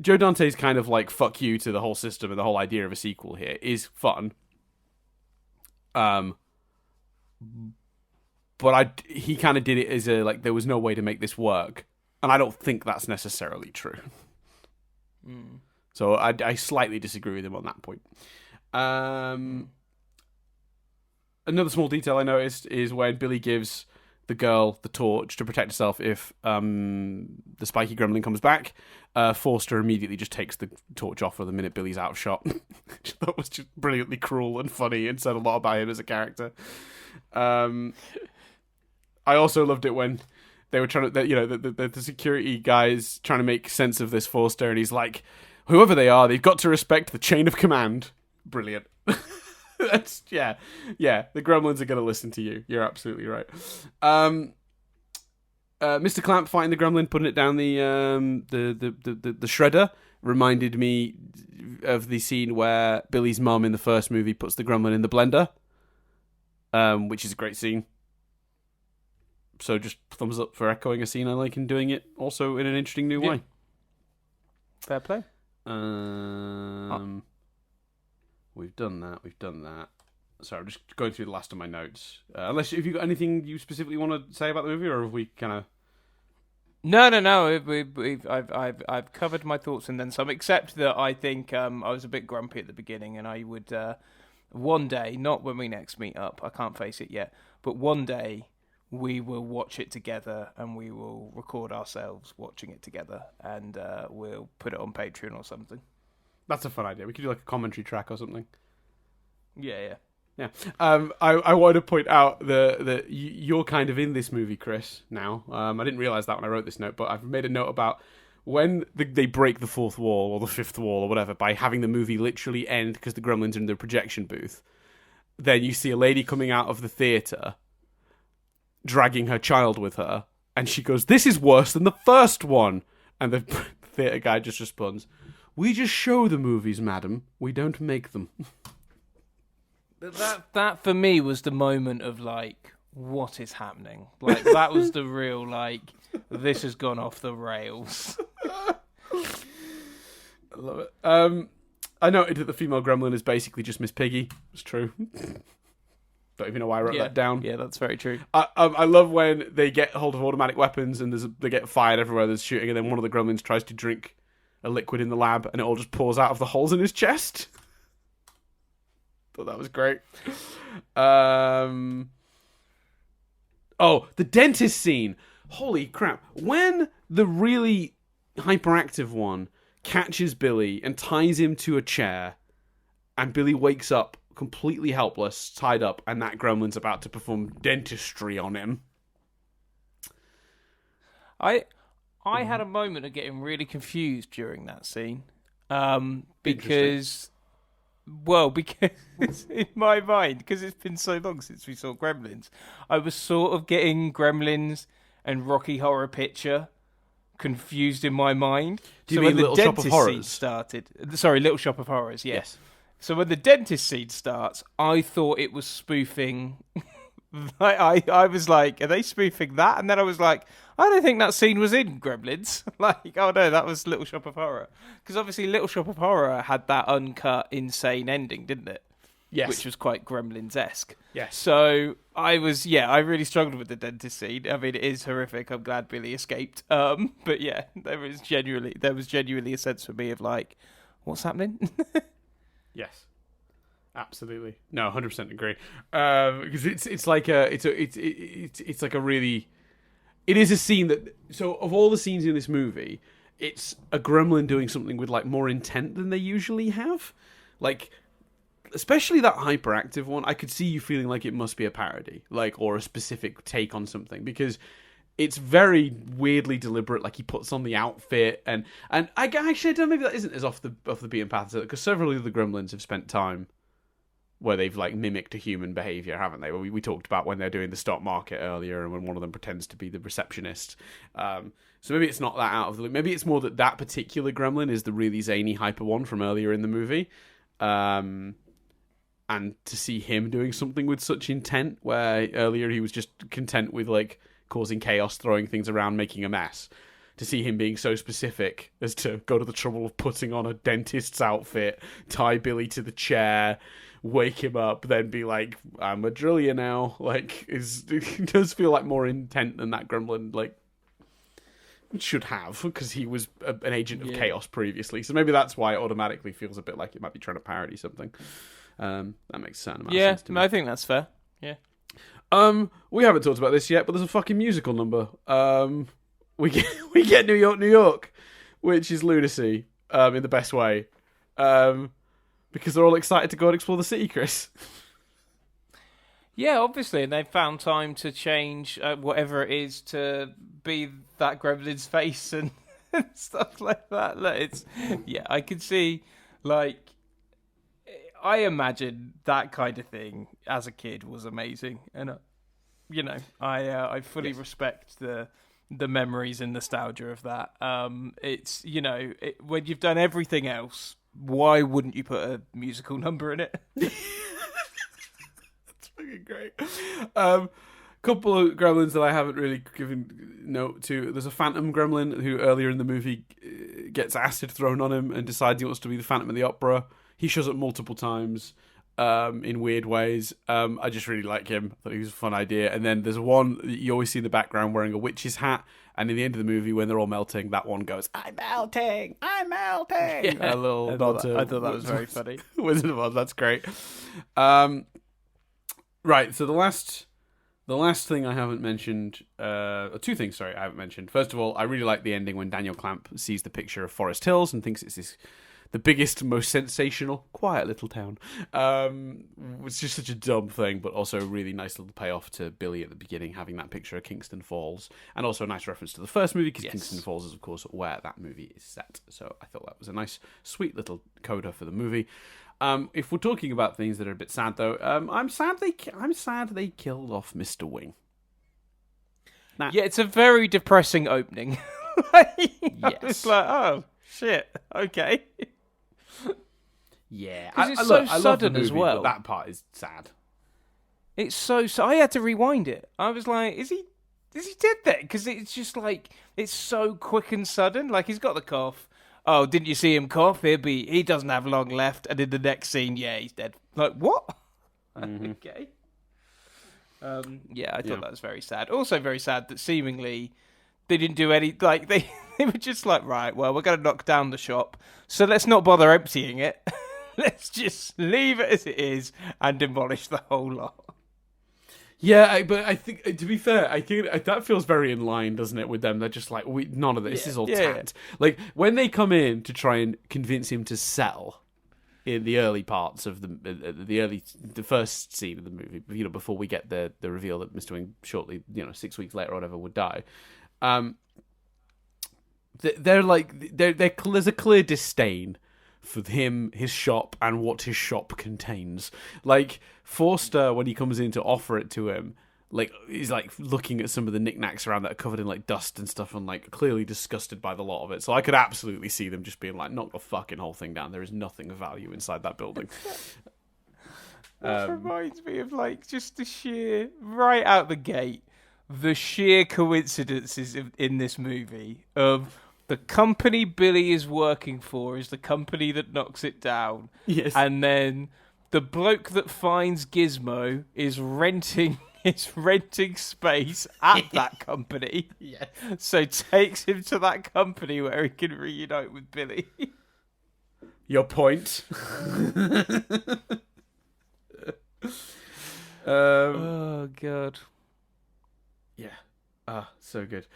Joe Dante's kind of like fuck you to the whole system and the whole idea of a sequel here is fun. But he kind of did it as there was no way to make this work. And I don't think that's necessarily true. So I slightly disagree with him on that point. Another small detail I noticed is when Billy gives the girl the torch to protect herself if the spiky gremlin comes back, Forster immediately just takes the torch off her the minute Billy's out of shot. That was just brilliantly cruel and funny and said a lot about him as a character. I also loved it when they were trying to, the security guys trying to make sense of this Forster, and he's like, whoever they are, they've got to respect the chain of command. Brilliant. That's yeah. The Gremlins are going to listen to you. You're absolutely right. Mr. Clamp fighting the Gremlin, putting it down the shredder, reminded me of the scene where Billy's mum in the first movie puts the Gremlin in the blender, which is a great scene. So just thumbs up for echoing a scene I like and doing it also in an interesting new way. Fair play. We've done that. Sorry, I'm just going through the last of my notes. Unless, have you got anything you specifically want to say about the movie, or have we kind of... No. I've covered my thoughts and then some, except that I think I was a bit grumpy at the beginning, and I would one day, not when we next meet up, I can't face it yet, but one day we will watch it together and we will record ourselves watching it together, and we'll put it on Patreon or something. That's a fun idea. We could do like a commentary track or something. Yeah. I want to point out that you're kind of in this movie, Chris, now. I didn't realise that when I wrote this note, but I've made a note about when they break the fourth wall or the fifth wall or whatever by having the movie literally end because the Gremlins are in the projection booth. Then you see a lady coming out of the theatre dragging her child with her, and she goes, "This is worse than the first one." And the theatre guy just responds, "We just show the movies, madam. We don't make them." That for me was the moment of like, what is happening? Like, that was the real like, this has gone off the rails. I love it. I noted that the female gremlin is basically just Miss Piggy. It's true. Don't even know why I wrote that down. Yeah, that's very true. I love when they get hold of automatic weapons and they get fired everywhere. There's shooting, and then one of the gremlins tries to drink a liquid in the lab, and it all just pours out of the holes in his chest. Thought that was great. The dentist scene. Holy crap. When the really hyperactive one catches Billy and ties him to a chair, and Billy wakes up completely helpless, tied up, and that gremlin's about to perform dentistry on him. I had a moment of getting really confused during that scene. Because in my mind, because it's been so long since we saw Gremlins, I was sort of getting Gremlins and Rocky Horror Picture confused in my mind. Do you mean Little Shop of Horrors? Started, sorry, Little Shop of Horrors, yes. So when the dentist scene starts, I thought it was spoofing I was like, are they spoofing that? And then I was like, I don't think that scene was in Gremlins. Like, oh no, that was Little Shop of Horror. Because obviously Little Shop of Horror had that uncut, insane ending, didn't it? Yes. Which was quite Gremlins-esque. Yes. So I really struggled with the dentist scene. I mean, it is horrific. I'm glad Billy escaped. But yeah, there was genuinely a sense for me of like, what's happening? Yes. Absolutely. No, 100% agree. Because it's like a really, it is a scene that, so of all the scenes in this movie, it's a gremlin doing something with like more intent than they usually have. Like, especially that hyperactive one, I could see you feeling like it must be a parody, like, or a specific take on something, because it's very weirdly deliberate. Like, he puts on the outfit, and I actually don't know, maybe that isn't as off the beaten path, because several of the gremlins have spent time where they've like mimicked a human behavior, haven't they? We talked about when they're doing the stock market earlier, and when one of them pretends to be the receptionist. So maybe it's not that out of the loop. Maybe it's more that particular gremlin is the really zany hyper one from earlier in the movie. And to see him doing something with such intent, where earlier he was just content with like causing chaos, throwing things around, making a mess. To see him being so specific as to go to the trouble of putting on a dentist's outfit, tie Billy to the chair, wake him up, then be like, I'm a driller now. Like, it does feel like more intent than that gremlin, like, should have, because he was an agent of chaos previously. So maybe that's why it automatically feels a bit like it might be trying to parody something. That makes a certain amount of sense to me. I think that's fair. Yeah. We haven't talked about this yet, but there's a fucking musical number. We get New York, New York, which is lunacy, in the best way. Because they're all excited to go and explore the city, Chris. Yeah, obviously, and they've found time to change whatever it is to be that gremlin's face and stuff like that. I could see, like, I imagine that kind of thing as a kid was amazing, and I fully respect the memories and nostalgia of that. It's when you've done everything else, why wouldn't you put a musical number in it? That's fucking great. Couple of gremlins that I haven't really given note to. There's a phantom gremlin who earlier in the movie gets acid thrown on him and decides he wants to be the Phantom of the Opera. He shows up multiple times in weird ways. I just really like him. I thought he was a fun idea. And then there's one that you always see in the background wearing a witch's hat. And in the end of the movie, when they're all melting, that one goes, I'm melting! I'm melting! Yeah, a little I thought that was very funny. Wizard of Oz, that's great. Right, so the last thing I haven't mentioned, two things, sorry, I haven't mentioned. First of all, I really like the ending when Daniel Clamp sees the picture of Forest Hills and thinks it's the biggest, most sensational, quiet little town. It's just such a dumb thing, but also a really nice little payoff to Billy at the beginning, having that picture of Kingston Falls, and also a nice reference to the first movie, because Kingston Falls is, of course, where that movie is set. So I thought that was a nice, sweet little coda for the movie. If we're talking about things that are a bit sad, though, I'm sad they killed off Mr. Wing. Nah. Yeah, it's a very depressing opening. It's like, oh shit, okay. Yeah, it's so sudden movie, as well. But that part is sad. It's so I had to rewind it. I was like, is he dead then? Because it's just like, it's so quick and sudden. Like, he's got the cough. Oh, didn't you see him cough? He doesn't have long left. And in the next scene, yeah, he's dead. Like, what? Mm-hmm. Okay. I thought that was very sad. Also very sad that seemingly they didn't do any, like, they were just like, right, well, we're going to knock down the shop, so let's not bother emptying it. Let's just leave it as it is and demolish the whole lot. Yeah, but I think, to be fair, I think that feels very in line, doesn't it, with them? They're just like, none of this is all tact. Like, when they come in to try and convince him to sell in the early parts of the first scene of the movie, before we get the reveal that Mr. Wing shortly, 6 weeks later or whatever, would die. There's a clear disdain for him, his shop, and what his shop contains. Like, Forster, when he comes in to offer it to him, like, he's like looking at some of the knickknacks around that are covered in like dust and stuff, and like clearly disgusted by the lot of it. So I could absolutely see them just being like, knock the fucking whole thing down. There is nothing of value inside that building. Reminds me of like just the sheer right out the gate, the sheer coincidences in this movie of the company Billy is working for is the company that knocks it down. Yes. And then the bloke that finds Gizmo is renting space at that company. Yes. So takes him to that company where he can reunite with Billy. Your point. Oh god. Yeah. So good.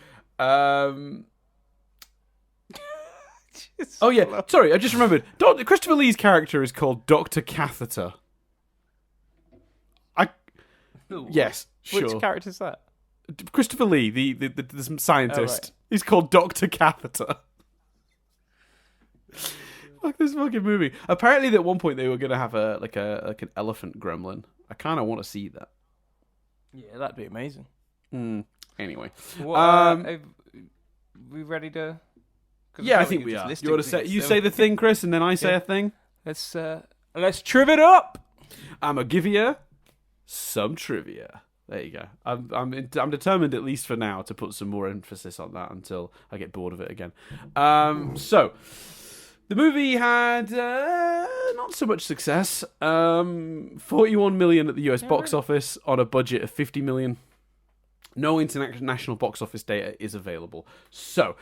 Oh yeah, sorry, I just remembered. Christopher Lee's character is called Dr. Catheter. Yes, sure. Which character's that? Christopher Lee, the scientist. Oh, right. He's called Dr. Catheter. Fuck this fucking movie. Apparently, at one point they were gonna have an elephant gremlin. I kind of want to see that. Yeah, that'd be amazing. Anyway, Are we ready to? Yeah, I think we are. You want to say? You say the thing, Chris, and then I say a thing. Let's triv it up. I'm gonna give you some trivia. There you go. I'm determined, at least for now, to put some more emphasis on that until I get bored of it again. So the movie had not so much success. 41 million at the US box office on a budget of 50 million. No international box office data is available. So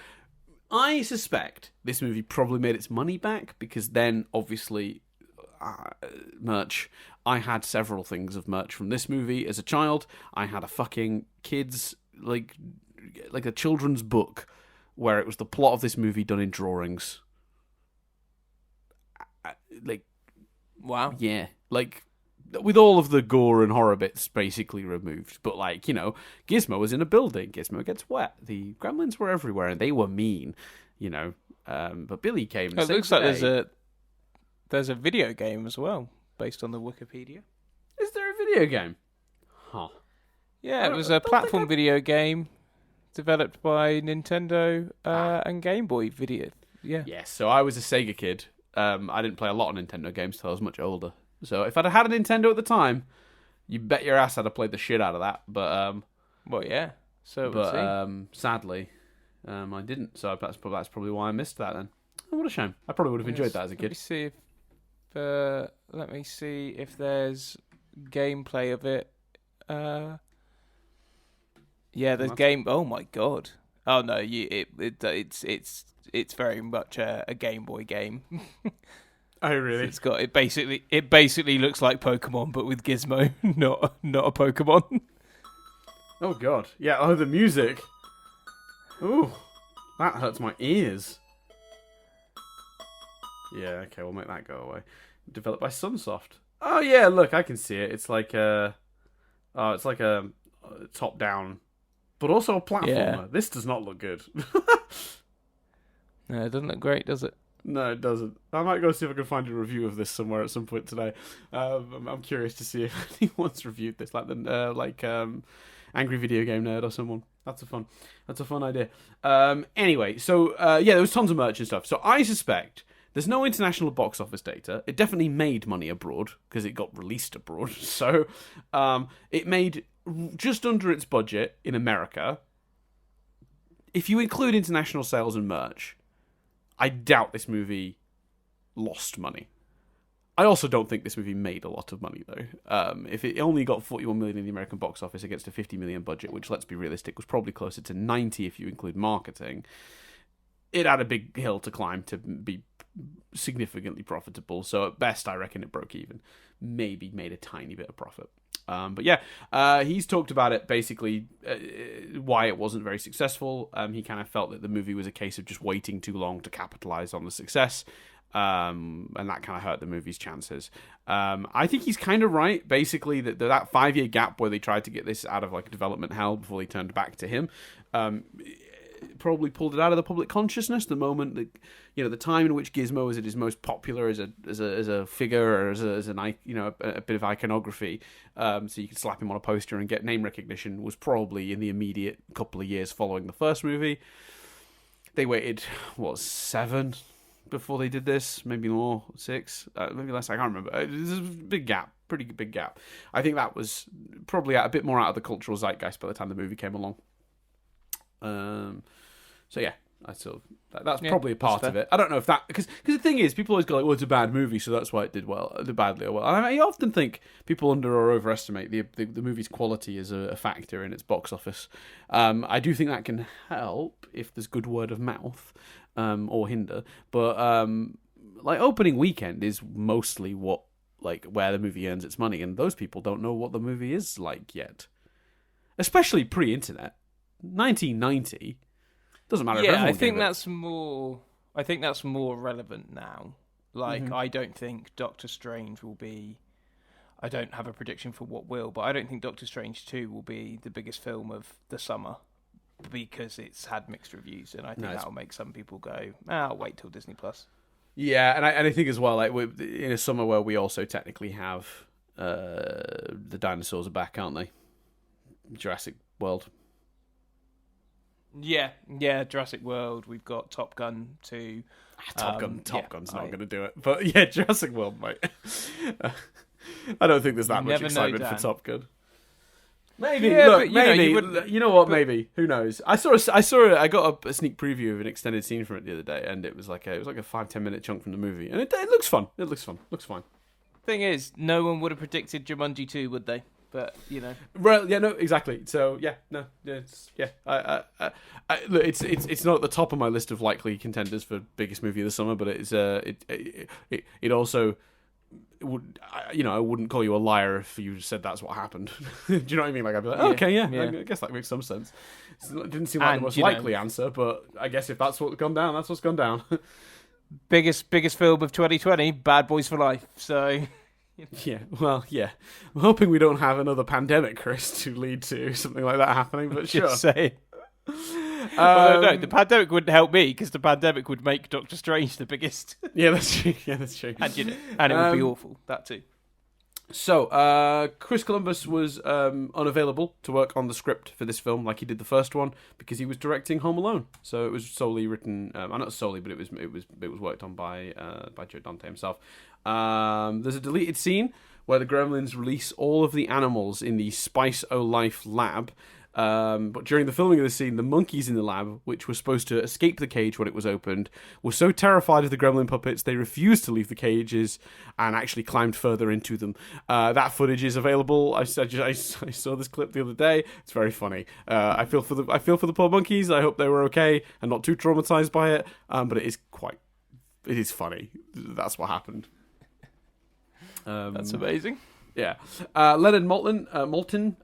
I suspect this movie probably made its money back because then, obviously, merch. I had several things of merch from this movie as a child. I had a fucking kids, like a children's book where it was the plot of this movie done in drawings. Wow. Yeah, with all of the gore and horror bits basically removed. But, Gizmo was in a building. Gizmo gets wet. The gremlins were everywhere, and they were mean, But Billy came and It saved looks the like day. there's a video game as well, based on the Wikipedia. Is there a video game? Huh. Yeah, it was a platform video game developed by Nintendo and Game Boy Video. Yeah. Yes, so I was a Sega kid. I didn't play a lot of Nintendo games till I was much older. So if I'd had a Nintendo at the time, you bet your ass I'd have played the shit out of that. But Well, yeah. So it would seem. Sadly, I didn't. So that's probably why I missed that then. Oh, what a shame. I probably would have enjoyed that as a kid. Let me see if there's gameplay of it. Yeah, there's game. Oh my god. Oh no, it's very much a Game Boy game. Oh really? It's got it basically looks like Pokemon, but with Gizmo, not a Pokemon. Oh god. Yeah. Oh, the music. Ooh, that hurts my ears. Yeah. Okay, we'll make that go away. Developed by Sunsoft. Oh yeah, look, I can see it. It's like a top down, but also a platformer. Yeah. This does not look good. No, it doesn't look great, does it? No, it doesn't. I might go see if I can find a review of this somewhere at some point today. I'm curious to see if anyone's reviewed this, Angry Video Game Nerd or someone. That's a fun idea. Anyway, so there was tons of merch and stuff. So I suspect there's no international box office data. It definitely made money abroad because it got released abroad. So it made just under its budget in America. If you include international sales and merch, I doubt this movie lost money. I also don't think this movie made a lot of money, though. If it only got 41 million in the American box office against a 50 million budget, which, let's be realistic, was probably closer to 90 if you include marketing, it had a big hill to climb to be significantly profitable. So at best, I reckon it broke even. Maybe made a tiny bit of profit. But yeah, he's talked about it, basically why it wasn't very successful. He kind of felt that the movie was a case of just waiting too long to capitalize on the success, and that kind of hurt the movie's chances. I think he's kind of right, basically, that 5-year gap where they tried to get this out of like development hell before they turned back to him, probably pulled it out of the public consciousness. The moment that, the time in which Gizmo was at his most popular as a figure or as a bit of iconography, so you could slap him on a poster and get name recognition, was probably in the immediate couple of years following the first movie. They waited 7 before they did this, maybe more, 6, maybe less. I can't remember. There's a big gap pretty big gap. I think that was probably a bit more out of the cultural zeitgeist by the time the movie came along. So yeah, I sort of that's probably a part of it. I don't know if that because the thing is, people always go like, "Well, it's a bad movie, so that's why it did badly or well." And I often think people under or overestimate the movie's quality as a factor in its box office. I do think that can help if there's good word of mouth or hinder, but like opening weekend is mostly where the movie earns its money, and those people don't know what the movie is like yet, especially pre-internet. 1990. Doesn't matter. Yeah, I think that's more relevant now. Like, I don't think Doctor Strange will be. I don't have a prediction for what will, but I don't think Doctor Strange 2 will be the biggest film of the summer because it's had mixed reviews, and I think that'll make some people go, "I'll wait till Disney Plus." Yeah, and I think as well, like in a summer where we also technically have the dinosaurs are back, aren't they? Jurassic World. Yeah, Jurassic World. We've got Top Gun 2. Top Gun's not going to do it. But yeah, Jurassic World, mate. I don't think there's that much excitement for Top Gun. Maybe. Yeah, look, but, maybe. You know what? Maybe. Who knows? I got a sneak preview of an extended scene from it the other day, and it was like a 5-10 minute chunk from the movie, and it looks fun. It looks fun. Looks fine. Thing is, no one would have predicted Jumanji 2, would they? But Right? Yeah. No. Exactly. So yeah. No. It's look, it's not at the top of my list of likely contenders for biggest movie of the summer, but it's it also would. I wouldn't call you a liar if you said that's what happened. Do you know what I mean? Like I'd be like, okay, yeah. I guess that makes some sense. It didn't seem like the most likely answer, but I guess if that's what's gone down, that's what's gone down. biggest film of 2020, Bad Boys for Life. So. Yeah, well, yeah. I'm hoping we don't have another pandemic, Chris, to lead to something like that happening, but sure. Just saying. Well, no, the pandemic wouldn't help me, because the pandemic would make Doctor Strange the biggest. Yeah, that's true. And it would be awful, that too. So, Chris Columbus was unavailable to work on the script for this film like he did the first one, because he was directing Home Alone. So it was solely written, not solely, but it was worked on by Joe Dante himself. There's a deleted scene where the Gremlins release all of the animals in the Spice O Life lab. But during the filming of the scene, the monkeys in the lab, which were supposed to escape the cage when it was opened, were so terrified of the gremlin puppets they refused to leave the cages and actually climbed further into them. That footage is available. I saw this clip the other day. It's very funny. I feel for the poor monkeys. I hope they were okay and not too traumatized by it. But it is funny. That's what happened. That's amazing. Yeah. Leonard Maltin,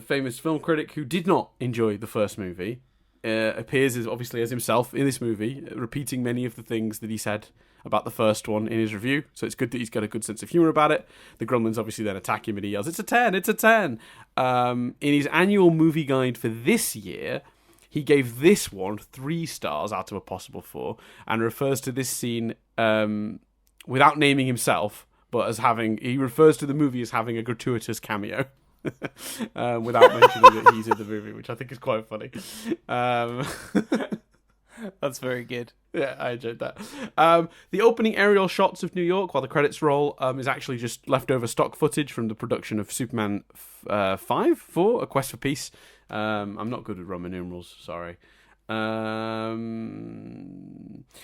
famous film critic who did not enjoy the first movie, appears as himself in this movie, repeating many of the things that he said about the first one in his review. So it's good that he's got a good sense of humour about it. The Gremlins obviously then attack him and he yells, "It's a 10, it's a 10." In his annual movie guide for this year, he gave this one 3 stars out of a possible 4 and refers to this scene without naming himself, but he refers to the movie as having a gratuitous cameo. Without mentioning that he's in the movie, which I think is quite funny. That's very good. Yeah, I enjoyed that. The opening aerial shots of New York while the credits roll is actually just leftover stock footage from the production of Superman 4, A Quest for Peace. I'm not good with Roman numerals, sorry.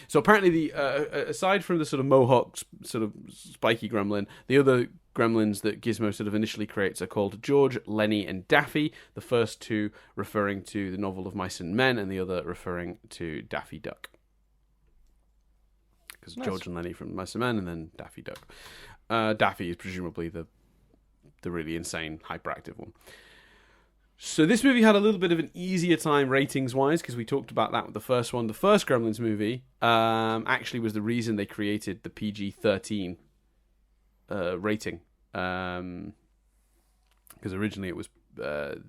So apparently, aside from the sort of mohawk, sort of spiky gremlin, the other gremlins that Gizmo sort of initially creates are called George, Lenny, and Daffy. The first 2 referring to the novel of Mice and Men, and the other referring to Daffy Duck. Because nice. George and Lenny from Mice and Men, and then Daffy Duck. Daffy is presumably the really insane, hyperactive one. So this movie had a little bit of an easier time ratings-wise, because we talked about that with the first one. The first Gremlins movie actually was the reason they created the PG-13 rating. Because originally it was the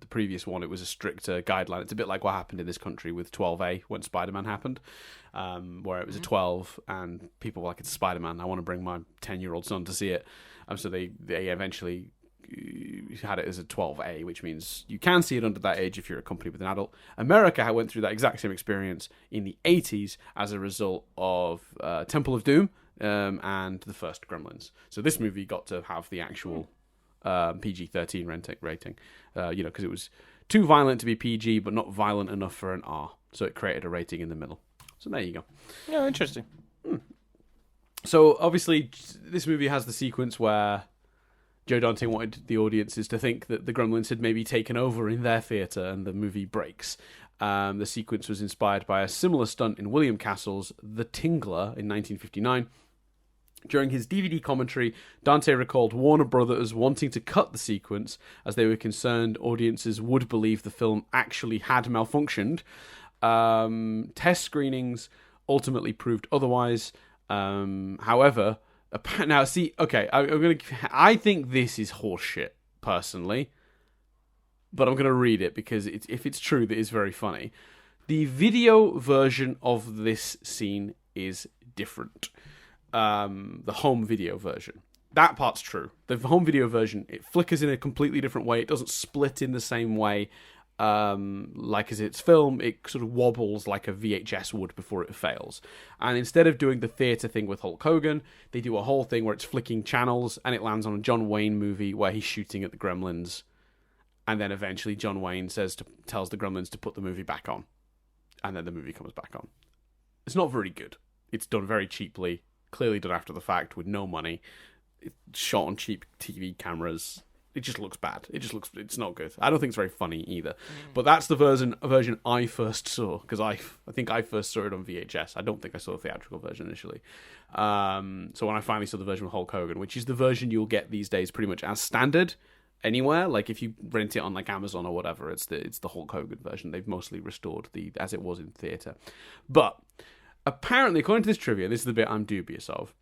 previous one, it was a stricter guideline. It's a bit like what happened in this country with 12A when Spider-Man happened, where it was a 12, and people were like, "It's Spider-Man, I want to bring my 10-year-old son to see it." So they eventually had it as a 12A, which means you can see it under that age if you're accompanied with an adult. America went through that exact same experience in the 80s as a result of Temple of Doom and the first Gremlins. So this movie got to have the actual PG-13 rating, because it was too violent to be PG, but not violent enough for an R. So it created a rating in the middle. So there you go. Yeah, interesting. So obviously, this movie has the sequence where Joe Dante wanted the audiences to think that the Gremlins had maybe taken over in their theatre, and the movie breaks. The sequence was inspired by a similar stunt in William Castle's The Tingler in 1959. During his DVD commentary, Dante recalled Warner Brothers wanting to cut the sequence as they were concerned audiences would believe the film actually had malfunctioned. Test screenings ultimately proved otherwise. However, now see, okay, I think this is horseshit personally, but I'm gonna read it because if it's true, that is very funny. The video version of this scene is different. The home video version. That part's true. The home video version, it flickers in a completely different way. It doesn't split in the same way. Like as it's film, it sort of wobbles like a VHS would before it fails. And instead of doing the theatre thing with Hulk Hogan, they do a whole thing where it's flicking channels and it lands on a John Wayne movie where he's shooting at the Gremlins. And then eventually John Wayne tells the Gremlins to put the movie back on. And then the movie comes back on. It's not very good. It's done very cheaply, clearly done after the fact with no money. It's shot on cheap TV cameras. It just looks bad. It's not good. I don't think it's very funny either. But that's the version I first saw, because I think I first saw it on VHS. I don't think I saw the theatrical version initially. So when I finally saw the version with Hulk Hogan, which is the version you'll get these days pretty much as standard anywhere, like if you rent it on like Amazon or whatever, it's the Hulk Hogan version. They've mostly restored as it was in theatre. But apparently, according to this trivia, this is the bit I'm dubious of.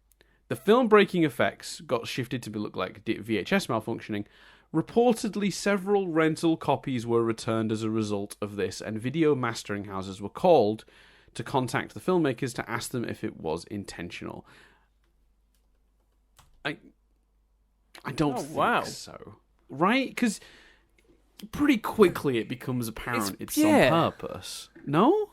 The film-breaking effects got shifted to look like VHS malfunctioning. Reportedly, several rental copies were returned as a result of this, and video mastering houses were called to contact the filmmakers to ask them if it was intentional. I don't think so. Right? Because pretty quickly it becomes apparent it's on purpose. No?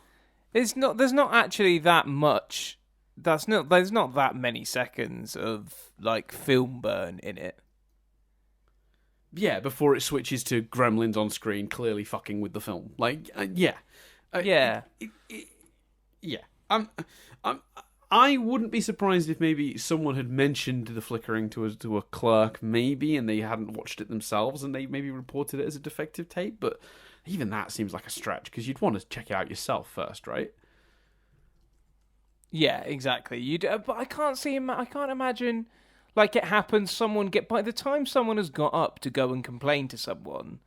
There's not actually that much. There's not that many seconds of like film burn in it. Yeah, before it switches to Gremlins on screen, clearly fucking with the film. Like, yeah. Yeah. Yeah. I wouldn't be surprised if maybe someone had mentioned the flickering to a clerk, maybe, and they hadn't watched it themselves, and they maybe reported it as a defective tape. But even that seems like a stretch, because you'd want to check it out yourself first, right? Yeah, exactly. But I can't imagine like it happens. By the time someone has got up to go and complain to someone,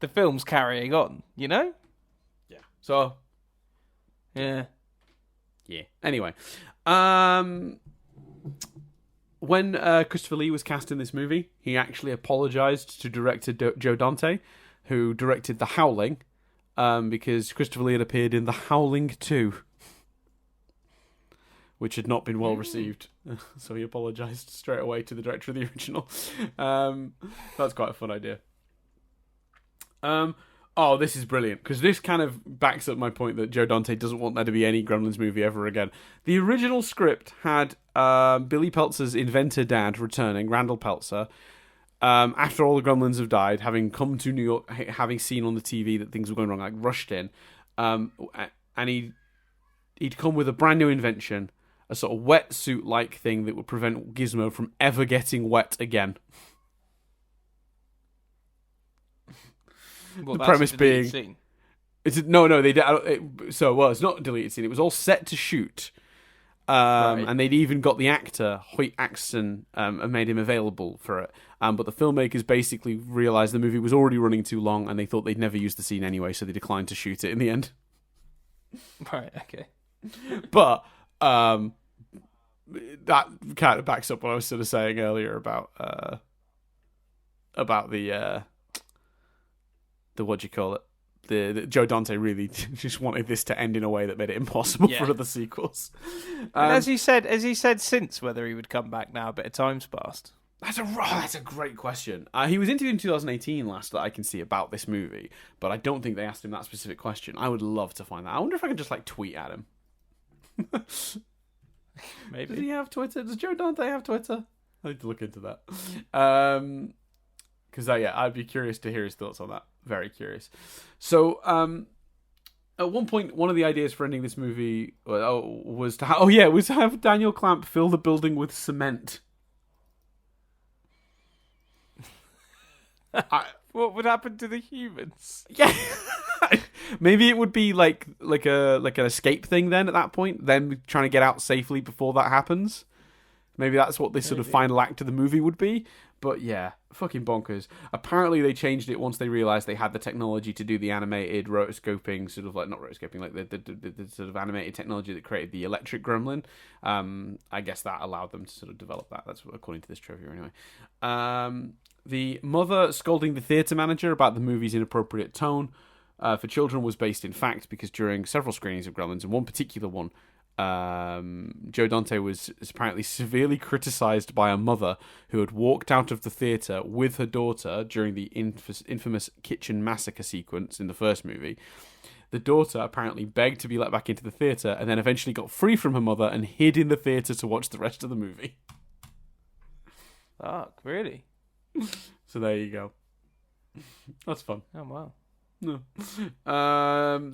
the film's carrying on. You know? Yeah. So. Yeah. Yeah. Anyway, when Christopher Lee was cast in this movie, he actually apologized to director Joe Dante, who directed The Howling, because Christopher Lee had appeared in The Howling 2. Which had not been well received. So he apologised straight away to the director of the original. That's quite a fun idea. This is brilliant, because this kind of backs up my point that Joe Dante doesn't want there to be any Gremlins movie ever again. The original script had Billy Peltzer's inventor dad returning, Randall Peltzer, after all the Gremlins have died, having come to New York, having seen on the TV that things were going wrong, like rushed in. And he'd come with a brand new invention, a sort of wetsuit-like thing that would prevent Gizmo from ever getting wet again. Well, the premise being... It's not a deleted scene. It was all set to shoot. Right. And they'd even got the actor, Hoyt Axton, and made him available for it. But the filmmakers basically realised the movie was already running too long, and they thought they'd never use the scene anyway, so they declined to shoot it in the end. Right, okay. But... that kind of backs up what I was sort of saying earlier about the what do you call it? The Joe Dante really just wanted this to end in a way that made it impossible for other sequels. And as he said since whether he would come back now, a bit of time's passed. That's a great question. He was interviewed in 2018 last that I can see about this movie, but I don't think they asked him that specific question. I would love to find that. I wonder if I could just like tweet at him. Maybe. Does he have Twitter? Does Joe Dante have Twitter? I need to look into that. Because I'd be curious to hear his thoughts on that. Very curious. So, at one point, one of the ideas for ending this movie was to have Daniel Clamp fill the building with cement. What would happen to the humans? Yeah. Maybe it would be like an escape thing then at that point, then trying to get out safely before that happens. Maybe that's what this sort of final act of the movie would be. But yeah, fucking bonkers. Apparently they changed it once they realized they had the technology to do the animated rotoscoping, sort of like, not rotoscoping, like the sort of animated technology that created the electric gremlin. I guess that allowed them to sort of develop that. That's according to this trivia anyway. The mother scolding the theatre manager about the movie's inappropriate tone for children was based in fact, because during several screenings of Gremlins, and one particular one, Joe Dante was apparently severely criticised by a mother who had walked out of the theatre with her daughter during the infamous kitchen massacre sequence in the first movie. The daughter apparently begged to be let back into the theatre and then eventually got free from her mother and hid in the theatre to watch the rest of the movie. Fuck, really? So there you go. That's fun. Oh, wow. No.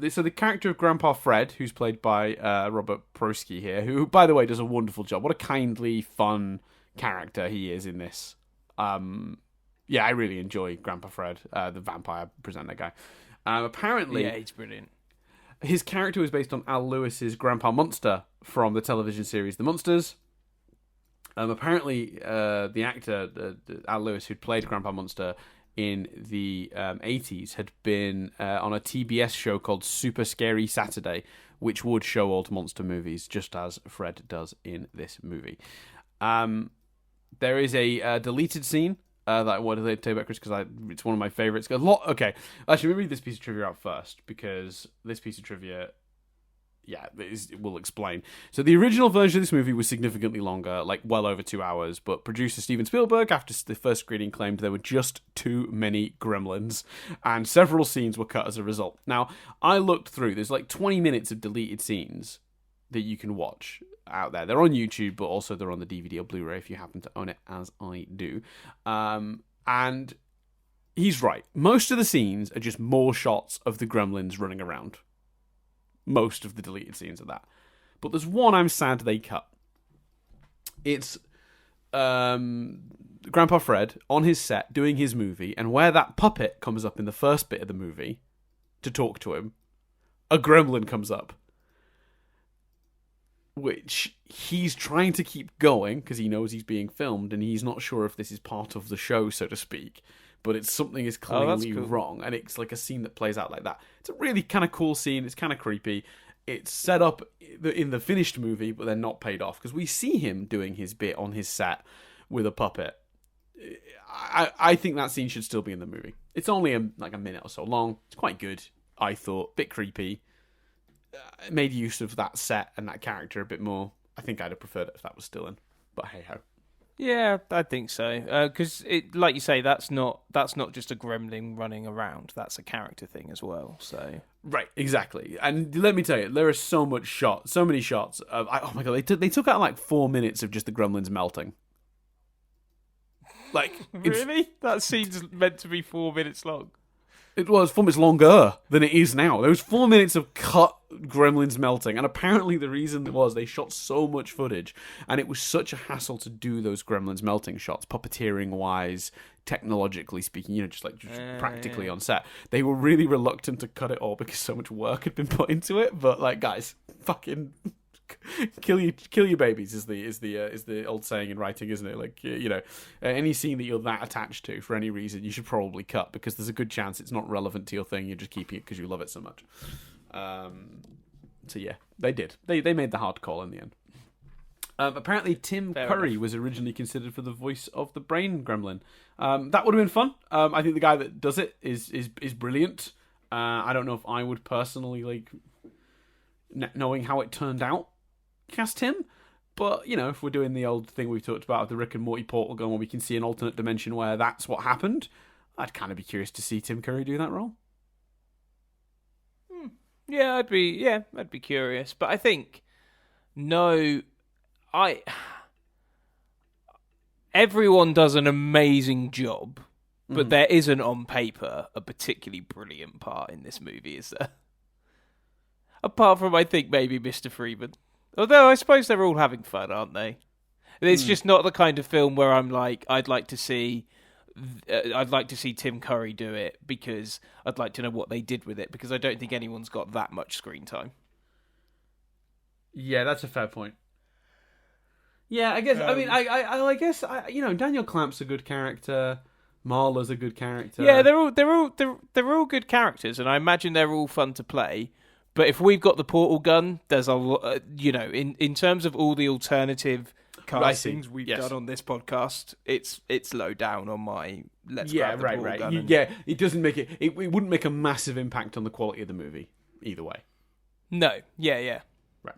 So the character of Grandpa Fred, who's played by Robert Prosky here, who, by the way, does a wonderful job. What a kindly, fun character he is in this. Yeah, I really enjoy Grandpa Fred, the vampire presenter guy. Apparently, yeah, he's brilliant. His character was based on Al Lewis's Grandpa Munster from the television series The Munsters. Apparently, the actor Al Lewis, who'd played Grandpa Munster in the 80s, had been on a TBS show called Super Scary Saturday, which would show old monster movies, just as Fred does in this movie. There is a deleted scene that I wanted to tell you about, Chris, because it's one of my favourites. Okay, actually, let me read this piece of trivia out first, because this piece of trivia... yeah, it will explain. So the original version of this movie was significantly longer, like well over 2 hours, but producer Steven Spielberg, after the first screening, claimed there were just too many gremlins, and several scenes were cut as a result. Now, I looked through, there's like 20 minutes of deleted scenes that you can watch out there. They're on YouTube, but also they're on the DVD or Blu-ray if you happen to own it, as I do. And he's right. Most of the scenes are just more shots of the gremlins running around. Most of the deleted scenes are that. But there's one I'm sad they cut. It's Grandpa Fred on his set doing his movie, and where that puppet comes up in the first bit of the movie to talk to him, a gremlin comes up. Which he's trying to keep going because he knows he's being filmed and he's not sure if this is part of the show, so to speak. But it's something is clearly wrong, and it's like a scene that plays out like that. It's a really kind of cool scene. It's kind of creepy. It's set up in the finished movie, but then not paid off, because we see him doing his bit on his set with a puppet. I think that scene should still be in the movie. It's only like a minute or so long. It's quite good, I thought. Bit creepy. It made use of that set and that character a bit more. I think I'd have preferred it if that was still in. But hey ho. Yeah, I think so. Because like you say, that's not just a gremlin running around. That's a character thing as well. So right, exactly. And let me tell you, there are so many shots of. Oh my god, they took out like 4 minutes of just the gremlins melting. Like really, that scene's meant to be 4 minutes long. It was 4 minutes longer than it is now. There was 4 minutes of cut gremlins melting, and apparently the reason was they shot so much footage, and it was such a hassle to do those gremlins melting shots, puppeteering-wise, technologically speaking, just practically on set. They were really reluctant to cut it all because so much work had been put into it, but like, guys, fucking... kill your babies is the old saying in writing, isn't it? Like, any scene that you're that attached to for any reason, you should probably cut, because there's a good chance it's not relevant to your thing. You're just keeping it because you love it so much. So yeah, they did. They made the hard call in the end. Apparently, Tim Curry was originally considered for the voice of the Brain Gremlin. That would have been fun. I think the guy that does it is brilliant. I don't know if I would personally like knowing how it turned out. Cast him, but if we're doing the old thing we've talked about, the Rick and Morty portal going where we can see an alternate dimension where that's what happened, I'd kind of be curious to see Tim Curry do that role. Yeah, I'd be curious, but I think no, everyone does an amazing job, but there isn't on paper a particularly brilliant part in this movie, is there? Apart from, I think, maybe Mr. Freeman. Although I suppose they're all having fun, aren't they? It's just not the kind of film where I'm like, I'd like to see Tim Curry do it because I'd like to know what they did with it, because I don't think anyone's got that much screen time. Yeah, that's a fair point. Yeah, I guess. I guess Daniel Clamp's a good character. Marla's a good character. Yeah, they're all good characters, and I imagine they're all fun to play. But if we've got the portal gun, there's a lot. In terms of all the alternative castings we've done on this podcast, it's low down on my let's grab the portal gun. It doesn't make it. It wouldn't make a massive impact on the quality of the movie either way. No. Yeah. Right.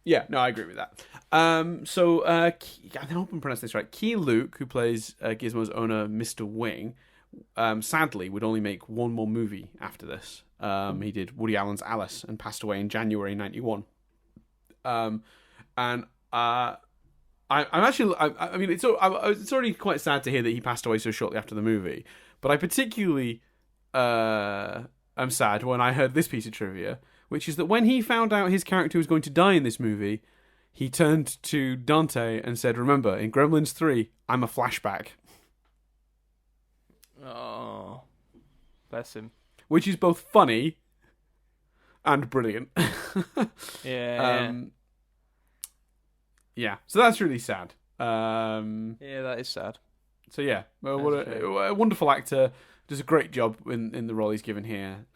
Yeah, no, I agree with that. I hope I'm pronouncing this right. Key Luke, who plays Gizmo's owner, Mr. Wing, sadly would only make one more movie after this. He did Woody Allen's Alice and passed away in January 1991. It's already quite sad to hear that he passed away so shortly after the movie. But I particularly am sad when I heard this piece of trivia, which is that when he found out his character was going to die in this movie, he turned to Dante and said, "Remember, in Gremlins 3, I'm a flashback." Oh, bless him. Which is both funny and brilliant. Yeah. Yeah, so that's really sad. Yeah, that is sad. So yeah, what a wonderful actor. Does a great job in the role he's given here.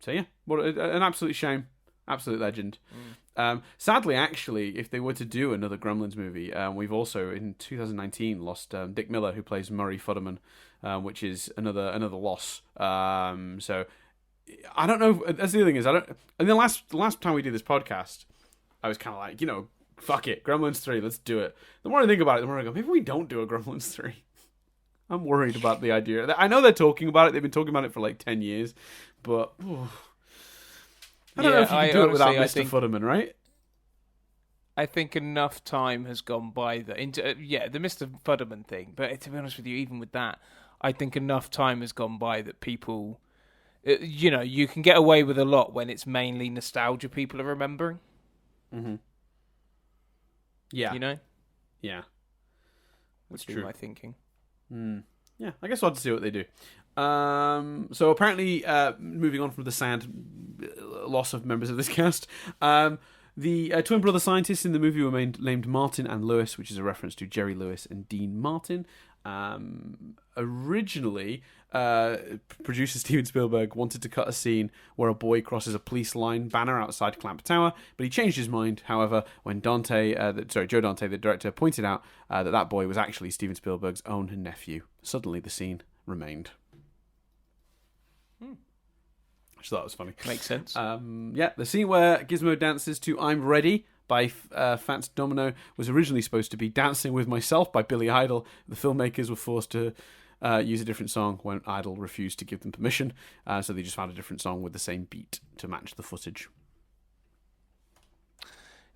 So yeah, what an absolute shame. Absolute legend. Sadly, actually, if they were to do another Gremlins movie, we've also in 2019 lost Dick Miller, who plays Murray Fudderman, which is another loss. So I don't know. That's the other thing is And the last time we did this podcast, I was kind of like, fuck it, Gremlins 3, let's do it. The more I think about it, the more I go, maybe we don't do a Gremlins 3. I'm worried about the idea. I know they're talking about it. They've been talking about it for like 10 years, but I don't know if you can do it without Mr. Fudderman, right? I think enough time has gone by the Mr. Fudderman thing. But to be honest with you, even with that, I think enough time has gone by that people, you can get away with a lot when it's mainly nostalgia people are remembering. Mm-hmm. Yeah. Yeah. That's true. My thinking. Yeah, I guess we'll have to see what they do. So apparently, moving on from the sad loss of members of this cast, the twin brother scientists in the movie were named Martin and Lewis, which is a reference to Jerry Lewis and Dean Martin. Originally, producer Steven Spielberg wanted to cut a scene where a boy crosses a police line banner outside Clamp Tower, but he changed his mind, however, when Joe Dante, the director, pointed out that boy was actually Steven Spielberg's own nephew. Suddenly, the scene remained. Which I thought was funny. Makes sense. The scene where Gizmo dances to I'm Ready by Fats Domino was originally supposed to be Dancing With Myself by Billy Idol. The filmmakers were forced to use a different song when Idol refused to give them permission, so they just found a different song with the same beat to match the footage.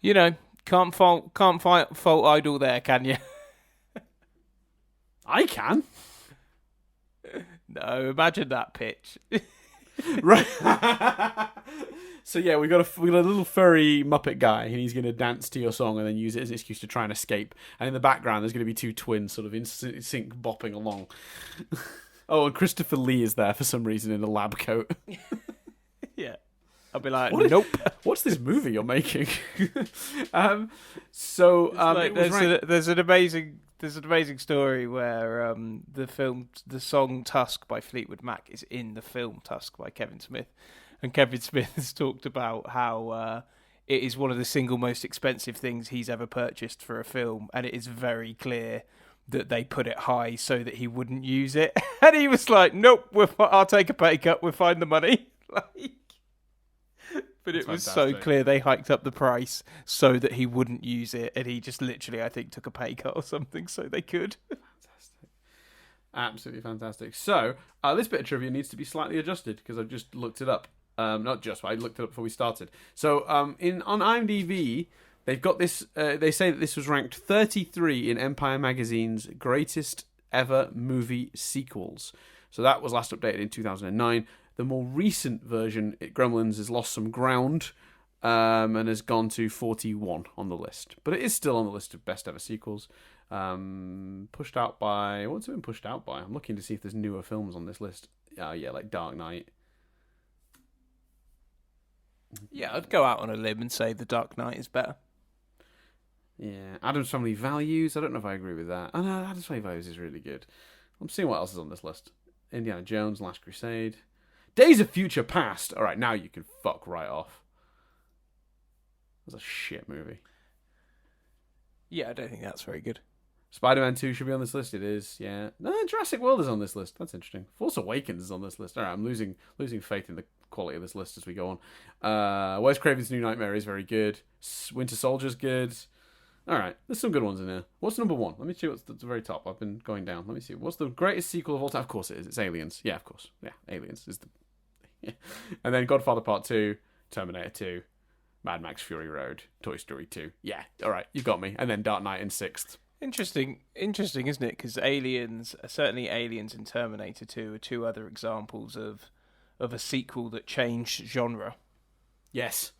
Can't fault Idol there, can you? I can. No, imagine that pitch. Right. So yeah, we got a little furry Muppet guy, and he's going to dance to your song and then use it as an excuse to try and escape. And in the background, there's going to be two twins sort of in sync bopping along. Oh, and Christopher Lee is there for some reason in a lab coat. Yeah. I'll be like, nope. What's this movie you're making? There's an amazing story where the song Tusk by Fleetwood Mac is in the film Tusk by Kevin Smith. And Kevin Smith has talked about how it is one of the single most expensive things he's ever purchased for a film. And it is very clear that they put it high so that he wouldn't use it. And he was like, nope, I'll take a pay cut. We'll find the money. But it was so clear they hiked up the price so that he wouldn't use it, and he just literally, I think, took a pay cut or something so they could. Fantastic. Absolutely fantastic. So, this bit of trivia needs to be slightly adjusted because I've just looked it up. Not just, but I looked it up before we started. So on IMDb, they've got this. They say that this was ranked 33 in Empire Magazine's greatest ever movie sequels. So that was last updated in 2009. The more recent version, Gremlins, has lost some ground and has gone to 41 on the list. But it is still on the list of best ever sequels. Pushed out by... What's it been pushed out by? I'm looking to see if there's newer films on this list. Yeah, like Dark Knight. Yeah, I'd go out on a limb and say The Dark Knight is better. Yeah, Addams Family Values. I don't know if I agree with that. Oh no, Addams Family Values is really good. I'm seeing what else is on this list. Indiana Jones, Last Crusade. Days of Future Past. All right, now you can fuck right off. That's a shit movie. Yeah, I don't think that's very good. Spider-Man 2 should be on this list. It is, yeah. No, Jurassic World is on this list. That's interesting. Force Awakens is on this list. All right, I'm losing faith in the quality of this list as we go on. Wes Craven's New Nightmare is very good. Winter Soldier's good. All right, there's some good ones in there. What's number one? Let me see what's at the very top. I've been going down. Let me see. What's the greatest sequel of all time? Of course it is. It's Aliens. Yeah, of course. Yeah, Aliens is the... Yeah. And then Godfather Part 2, Terminator 2, Mad Max Fury Road, Toy Story 2. Yeah, all right, you got me. And then Dark Knight in 6th. Interesting, isn't it? Because Aliens, certainly Aliens and Terminator 2 are two other examples of a sequel that changed genre. Yes.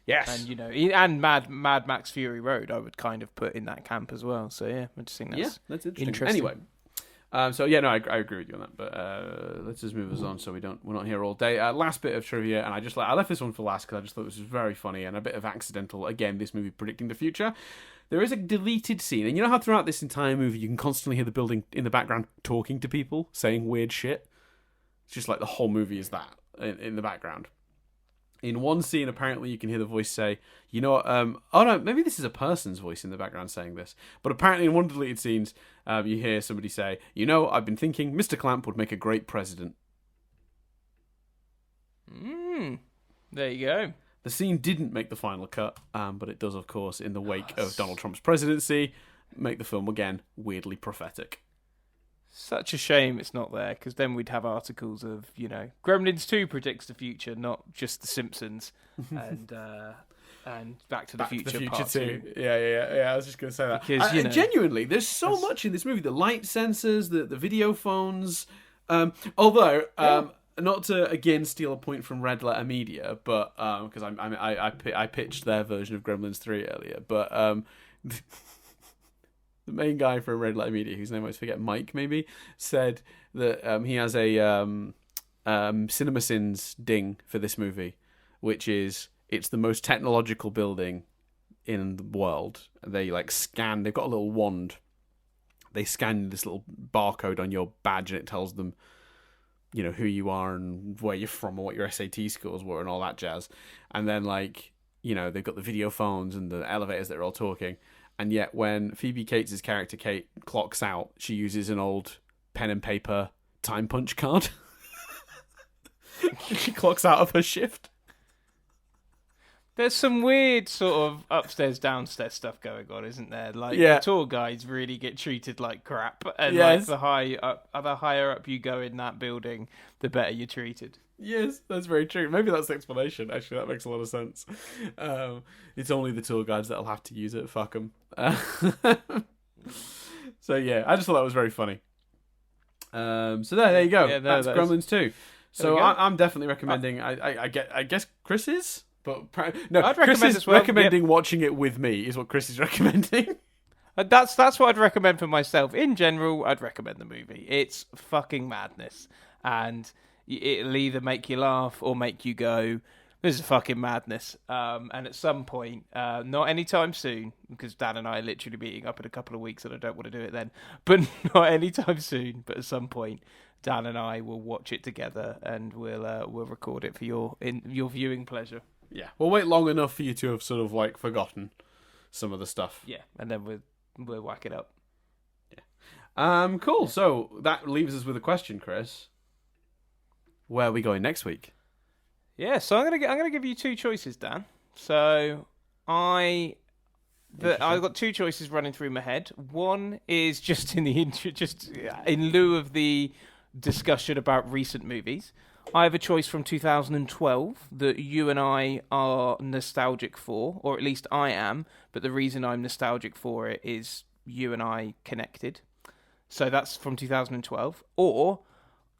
And and Mad Max Fury Road, I would kind of put in that camp as well. So yeah, I just think that's interesting. Anyway, so yeah, no, I agree with you on that. But let's just move us on, so we're not here all day. Last bit of trivia, and I left this one for last because I just thought this was very funny and a bit of accidental. Again, this movie predicting the future. There is a deleted scene, and you know how throughout this entire movie you can constantly hear the building in the background talking to people, saying weird shit. It's just like the whole movie is that in the background. In one scene, apparently, you can hear the voice say, you know what, oh no, maybe this is a person's voice in the background saying this. But apparently in one of the deleted scenes, you hear somebody say, I've been thinking Mr. Clamp would make a great president. There you go. The scene didn't make the final cut, but it does, of course, in the wake of Donald Trump's presidency, make the film, again, weirdly prophetic. Such a shame it's not there, because then we'd have articles of, Gremlins 2 predicts the future, not just The Simpsons, and Back to the Future Part 2. Yeah, I was just going to say that. Because, genuinely, there's so much in this movie. The light sensors, the video phones. Although, not to, again, steal a point from Red Letter Media, but because I pitched their version of Gremlins 3 earlier, but... The main guy from Red Letter Media, whose name I always forget, Mike maybe, said that he has a CinemaSins ding for this movie, which is it's the most technological building in the world. They scan. They've got a little wand. They scan this little barcode on your badge, and it tells them, who you are and where you're from and what your SAT scores were and all that jazz. And then they've got the video phones and the elevators that are all talking. And yet when Phoebe Cates' character, Kate, clocks out, she uses an old pen and paper time punch card. She clocks out of her shift. There's some weird sort of upstairs, downstairs stuff going on, isn't there? The tour guides really get treated like crap. And the higher up you go in that building, the better you're treated. Yes, that's very true. Maybe that's the explanation. Actually, that makes a lot of sense. It's only the tour guides that'll have to use it. Fuck them. So yeah, I just thought that was very funny. So there you go. Yeah, that's Gremlins 2. So I'm definitely recommending. I guess Chris is, but no, I'd Chris recommend is recommending watching it with me. Is what Chris is recommending. That's what I'd recommend for myself. In general, I'd recommend the movie. It's fucking madness, and it'll either make you laugh or make you go, this is fucking madness. And at some point, not anytime soon, because Dan and I are literally meeting up in a couple of weeks and I don't want to do it then, but not anytime soon, but at some point, Dan and I will watch it together and we'll record it for your viewing pleasure. Yeah, we'll wait long enough for you to have sort of forgotten some of the stuff. Yeah, and then we'll whack it up. Yeah. Cool. Yeah. So that leaves us with a question, Chris. Where are we going next week? Yeah, so I'm gonna give you two choices, Dan. So I've got two choices running through my head. One is just in lieu of the discussion about recent movies. I have a choice from 2012 that you and I are nostalgic for, or at least I am, but the reason I'm nostalgic for it is you and I connected. So that's from 2012. Or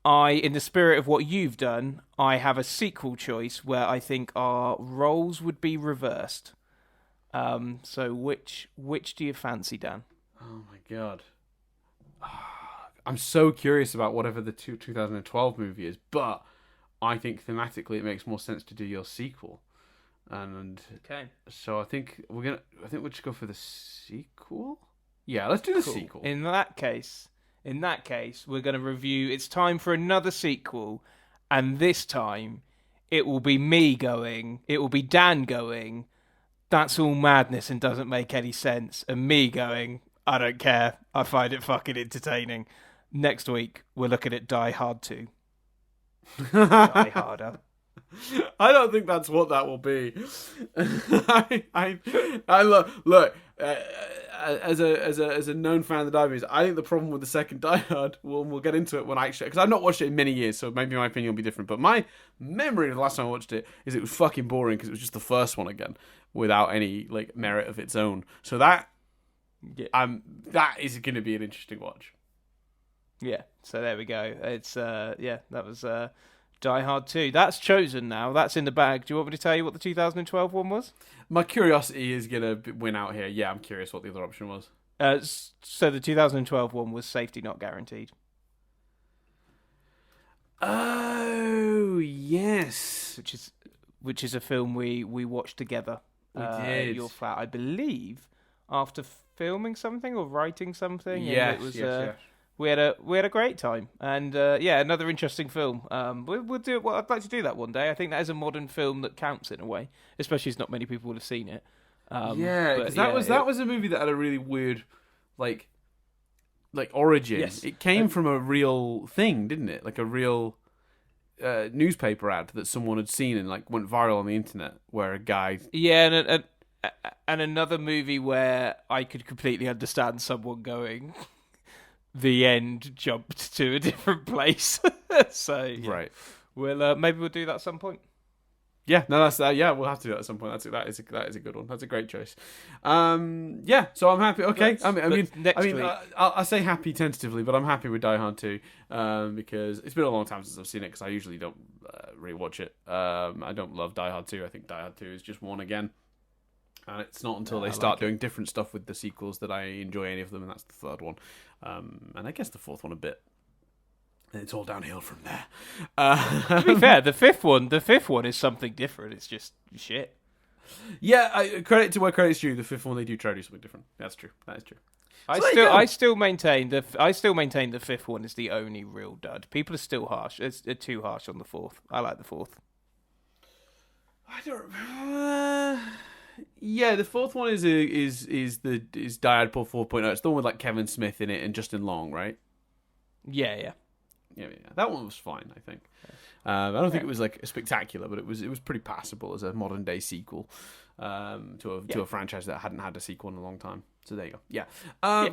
in the spirit of what you've done, I have a sequel choice where I think our roles would be reversed. So which do you fancy, Dan? Oh my god. I'm so curious about whatever the 2012 movie is, but I think thematically it makes more sense to do your sequel. And Okay. so I think we'll just go for the sequel. Yeah, let's do the sequel. In that case, we're going to review. It's time for another sequel, and this time it will be me going. It will be Dan going. That's all madness and doesn't make any sense, and me going. I don't care. I find it fucking entertaining. Next week we're looking at Die Hard 2. Die Harder. I don't think that's what that will be. I look as a known fan of the Die movies. I think the problem with the second Die Hard, we'll get into it when I actually, because I've not watched it in many years, so maybe my opinion will be different. But my memory of the last time I watched it is it was fucking boring because it was just the first one again without any like merit of its own. So that is going to be an interesting watch. Yeah, so there we go. It's that was Die Hard 2. That's chosen now. That's in the bag. Do you want me to tell you what the 2012 one was? My curiosity is going to win out here. Yeah, I'm curious what the other option was. So the 2012 one was Safety Not Guaranteed. Oh, yes. Which is a film we watched together. We did. At your flat, I believe, after filming something or writing something. Yes, and it was, yes. We had a great time, and another interesting film. We'll do it. Well, I'd like to do that one day. I think that is a modern film that counts in a way, especially as not many people would have seen it. Because that was a movie that had a really weird, like origin. Yes. It came from a real thing, didn't it? Like a real newspaper ad that someone had seen and like went viral on the internet, where a guy. Yeah, and another movie where I could completely understand someone going. The end jumped to a different place. So yeah. Right. Maybe we'll do that at some point. Yeah, no, that's yeah. We'll have to do that at some point. That is a good one. That's a great choice. Yeah, so I'm happy. Okay, I'll say happy tentatively, but I'm happy with Die Hard 2 because it's been a long time since I've seen it. Because I usually don't rewatch it. I don't love Die Hard 2. I think Die Hard 2 is just one again. And it's not until they start doing different stuff with the sequels that I enjoy any of them, and that's the third one. And I guess the fourth one a bit. And it's all downhill from there. To be fair, the fifth one is something different. It's just shit. Yeah, credit to where credit's due. The fifth one, they do try to do something different. That's true. That is true. I still maintain the fifth one is the only real dud. People are still harsh. They're too harsh on the fourth. I like the fourth. I don't. Yeah, the fourth one is Diadpool 4.0. It's the one with like Kevin Smith in it and Justin Long, right? Yeah. That one was fine, I think. I don't think it was like spectacular, but it was pretty passable as a modern day sequel to a franchise that hadn't had a sequel in a long time. So there you go. Yeah.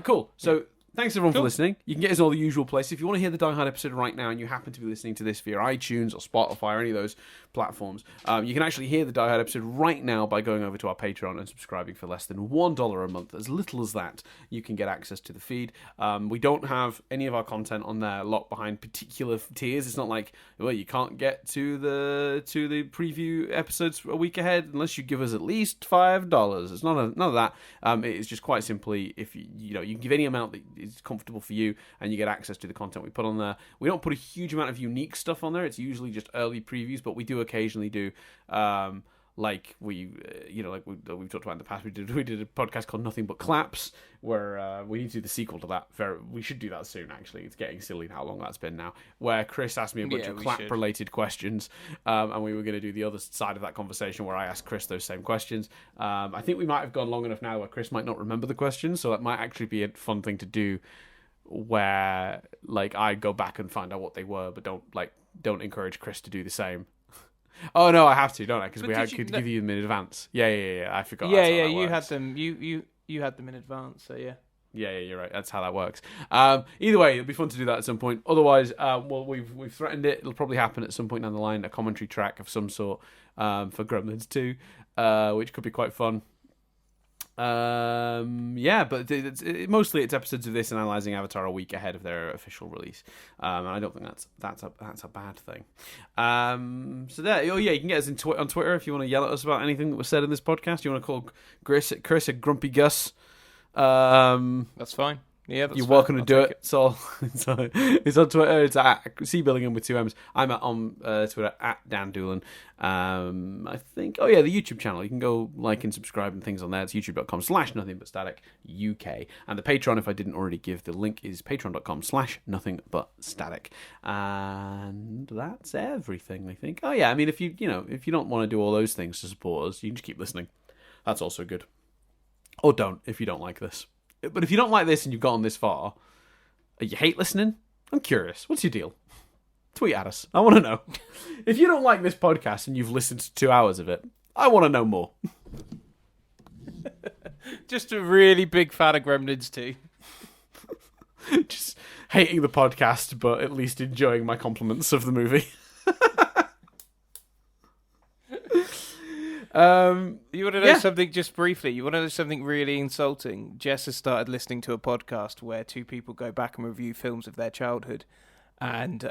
Cool. So. Thanks everyone for listening. You can get us all the usual places. If you want to hear the Die Hard episode right now and you happen to be listening to this via iTunes or Spotify or any of those platforms, you can actually hear the Die Hard episode right now by going over to our Patreon and subscribing for less than $1 a month. As little as that, you can get access to the feed. We don't have any of our content on there locked behind particular tiers. It's not like, well, you can't get to the preview episodes a week ahead unless you give us at least $5. It's none of that. It is just quite simply if you can give any amount that is comfortable for you, and you get access to the content we put on there. We don't put a huge amount of unique stuff on there. It's usually just early previews, but we do occasionally do like we've talked about in the past. We did a podcast called Nothing But Claps, where we need to do the sequel to that. We should do that soon. Actually, it's getting silly how long that's been now. Where Chris asked me a bunch of clap-related questions, and we were going to do the other side of that conversation where I asked Chris those same questions. I think we might have gone long enough now where Chris might not remember the questions, so that might actually be a fun thing to do. Where like I go back and find out what they were, but don't encourage Chris to do the same. Oh no, I have to, don't I? Because could give you them in advance. Yeah. I forgot. Yeah. You had them. You had them in advance. So yeah. Yeah, you're right. That's how that works. Either way, it'll be fun to do that at some point. Otherwise, we've threatened it. It'll probably happen at some point down the line. A commentary track of some sort for Gremlins 2, which could be quite fun. But mostly it's episodes of this analyzing Avatar a week ahead of their official release, and I don't think that's a bad thing. So there, you can get us on Twitter if you want to yell at us about anything that was said in this podcast. You want to call Chris a grumpy Gus? That's fine. Yeah, that's you're fair. welcome to I'll do take it. So it's on Twitter. It's at C Billingham with 2 M's. I'm on Twitter at Dan Doolan. I think. Oh yeah, the YouTube channel. You can go like and subscribe and things on there. It's youtube.com/nothingbutstatic and the Patreon. If I didn't already give the link, is patreon.com/nothingbutstatic. And that's everything. I think. Oh yeah. I mean, if you don't want to do all those things to support us, you can just keep listening. That's also good. Or don't if you don't like this. But if you don't like this and you've gotten this far, you hate listening, I'm curious. What's your deal? Tweet at us. I want to know. If you don't like this podcast and you've listened to 2 hours of it, I want to know more. Just a really big fan of Gremlins 2. Just hating the podcast, but at least enjoying my compliments of the movie. You want to know something just briefly? You want to know something really insulting? Jess has started listening to a podcast where 2 people go back and review films of their childhood, and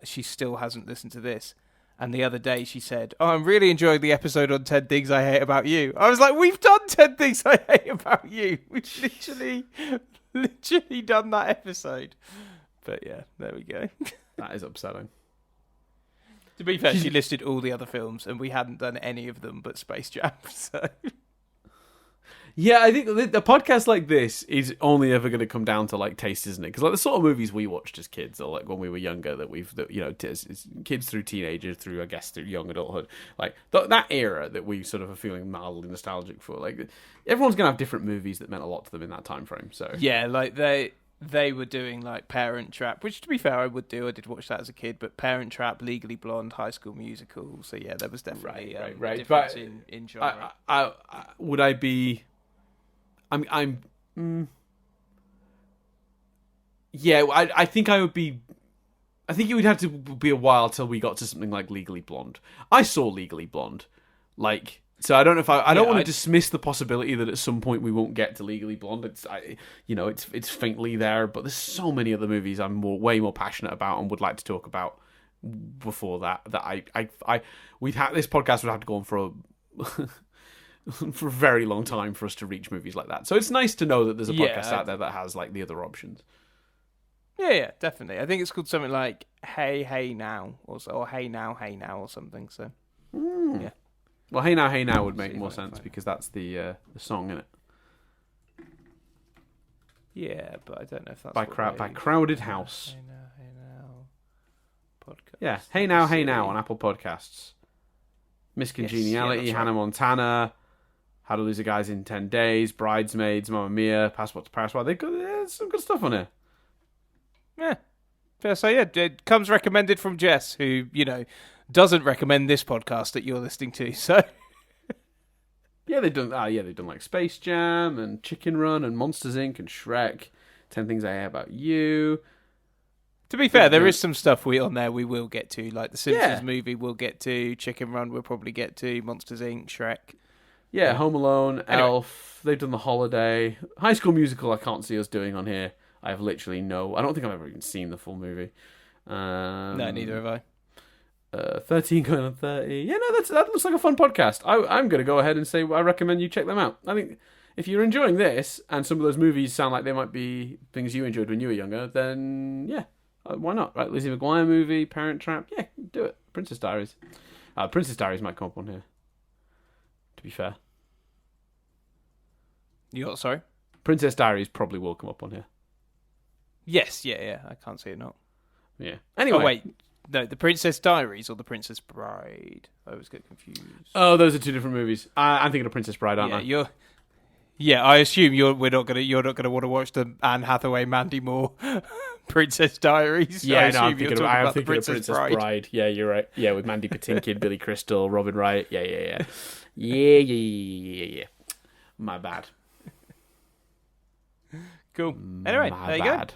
she still hasn't listened to this. And the other day she said, "Oh, I'm really enjoying the episode on 10 Things I Hate About You." I was like, "We've done 10 Things I Hate About You. We've literally done that episode." But yeah, there we go. That is upsetting. To be fair, she listed all the other films, and we hadn't done any of them but Space Jam. So, yeah, I think the podcast like this is only ever going to come down to like taste, isn't it? Because like the sort of movies we watched as kids, or like when we were younger, as kids through teenagers, through I guess through young adulthood, like that era that we sort of are feeling mildly nostalgic for. Like everyone's going to have different movies that meant a lot to them in that time frame. So yeah, like they were doing like Parent Trap, which to be fair I would do. I did watch that as a kid, but Parent Trap, Legally Blonde, High School Musical. So yeah, there was definitely a difference in genre. Would I be? Yeah, I think I would be. I think it would have to be a while till we got to something like Legally Blonde. I saw Legally Blonde, like. So I don't know if I don't want to dismiss the possibility that at some point we won't get to Legally Blonde. It's faintly there, but there's so many other movies I'm way more passionate about and would like to talk about before that this podcast would have to go on for a very long time for us to reach movies like that. So it's nice to know that there's a podcast out there that has like the other options. Yeah, definitely. I think it's called something like Hey Now or Hey Now or something. So yeah. Well, Hey Now would make more sense because that's the song, isn't it? Yeah, but I don't know if that's by Crowded House. Hey Now podcast. Yeah, Hey Now on Apple Podcasts. Miss Congeniality, right. Hannah Montana, How to Lose a Guy in 10 Days, Bridesmaids, Mamma Mia, Passport to Paris. Well, there's some good stuff on here. Yeah. So yeah, it comes recommended from Jess, who doesn't recommend this podcast that you're listening to. So yeah, they've done like Space Jam and Chicken Run and Monsters Inc. and Shrek. 10 Things I Hate About You. To be fair, there is some stuff we will get to, like the Simpsons movie. We'll get to Chicken Run. We'll probably get to Monsters Inc. Shrek. Yeah, Home Alone, Elf. They've done The Holiday, High School Musical. I can't see us doing on here. I have literally I don't think I've ever even seen the full movie. No, neither have I. 13 going on 30. Yeah, no, that looks like a fun podcast. I'm going to go ahead and say I recommend you check them out. I think if you're enjoying this and some of those movies sound like they might be things you enjoyed when you were younger, then yeah, why not? Right, Lizzie McGuire movie, Parent Trap. Yeah, do it. Princess Diaries. Princess Diaries might come up on here. To be fair, Sorry? Princess Diaries probably will come up on here. Yes, yeah. I can't see it not. Yeah. Anyway. Oh, wait. No, The Princess Diaries or The Princess Bride? I always get confused. Oh, those are two different movies. I'm thinking of Princess Bride, aren't I? Yeah, I assume you're not gonna want to watch the Anne Hathaway, Mandy Moore Princess Diaries. Yeah, I am thinking of Princess Bride. Yeah, you're right. Yeah, with Mandy Patinkin, Billy Crystal, Robin Wright. Yeah. Yeah. My bad. Cool. Anyway, My there you bad.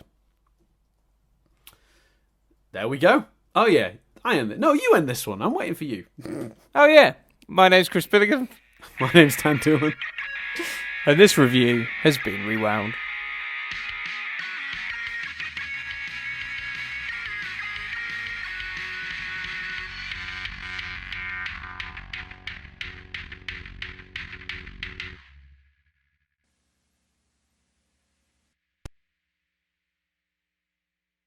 There we go. Oh yeah, I end it. No, you end this one. I'm waiting for you. go. Oh yeah, my name's Chris Billigan, My name's Dan Doolan. and this review has been rewound.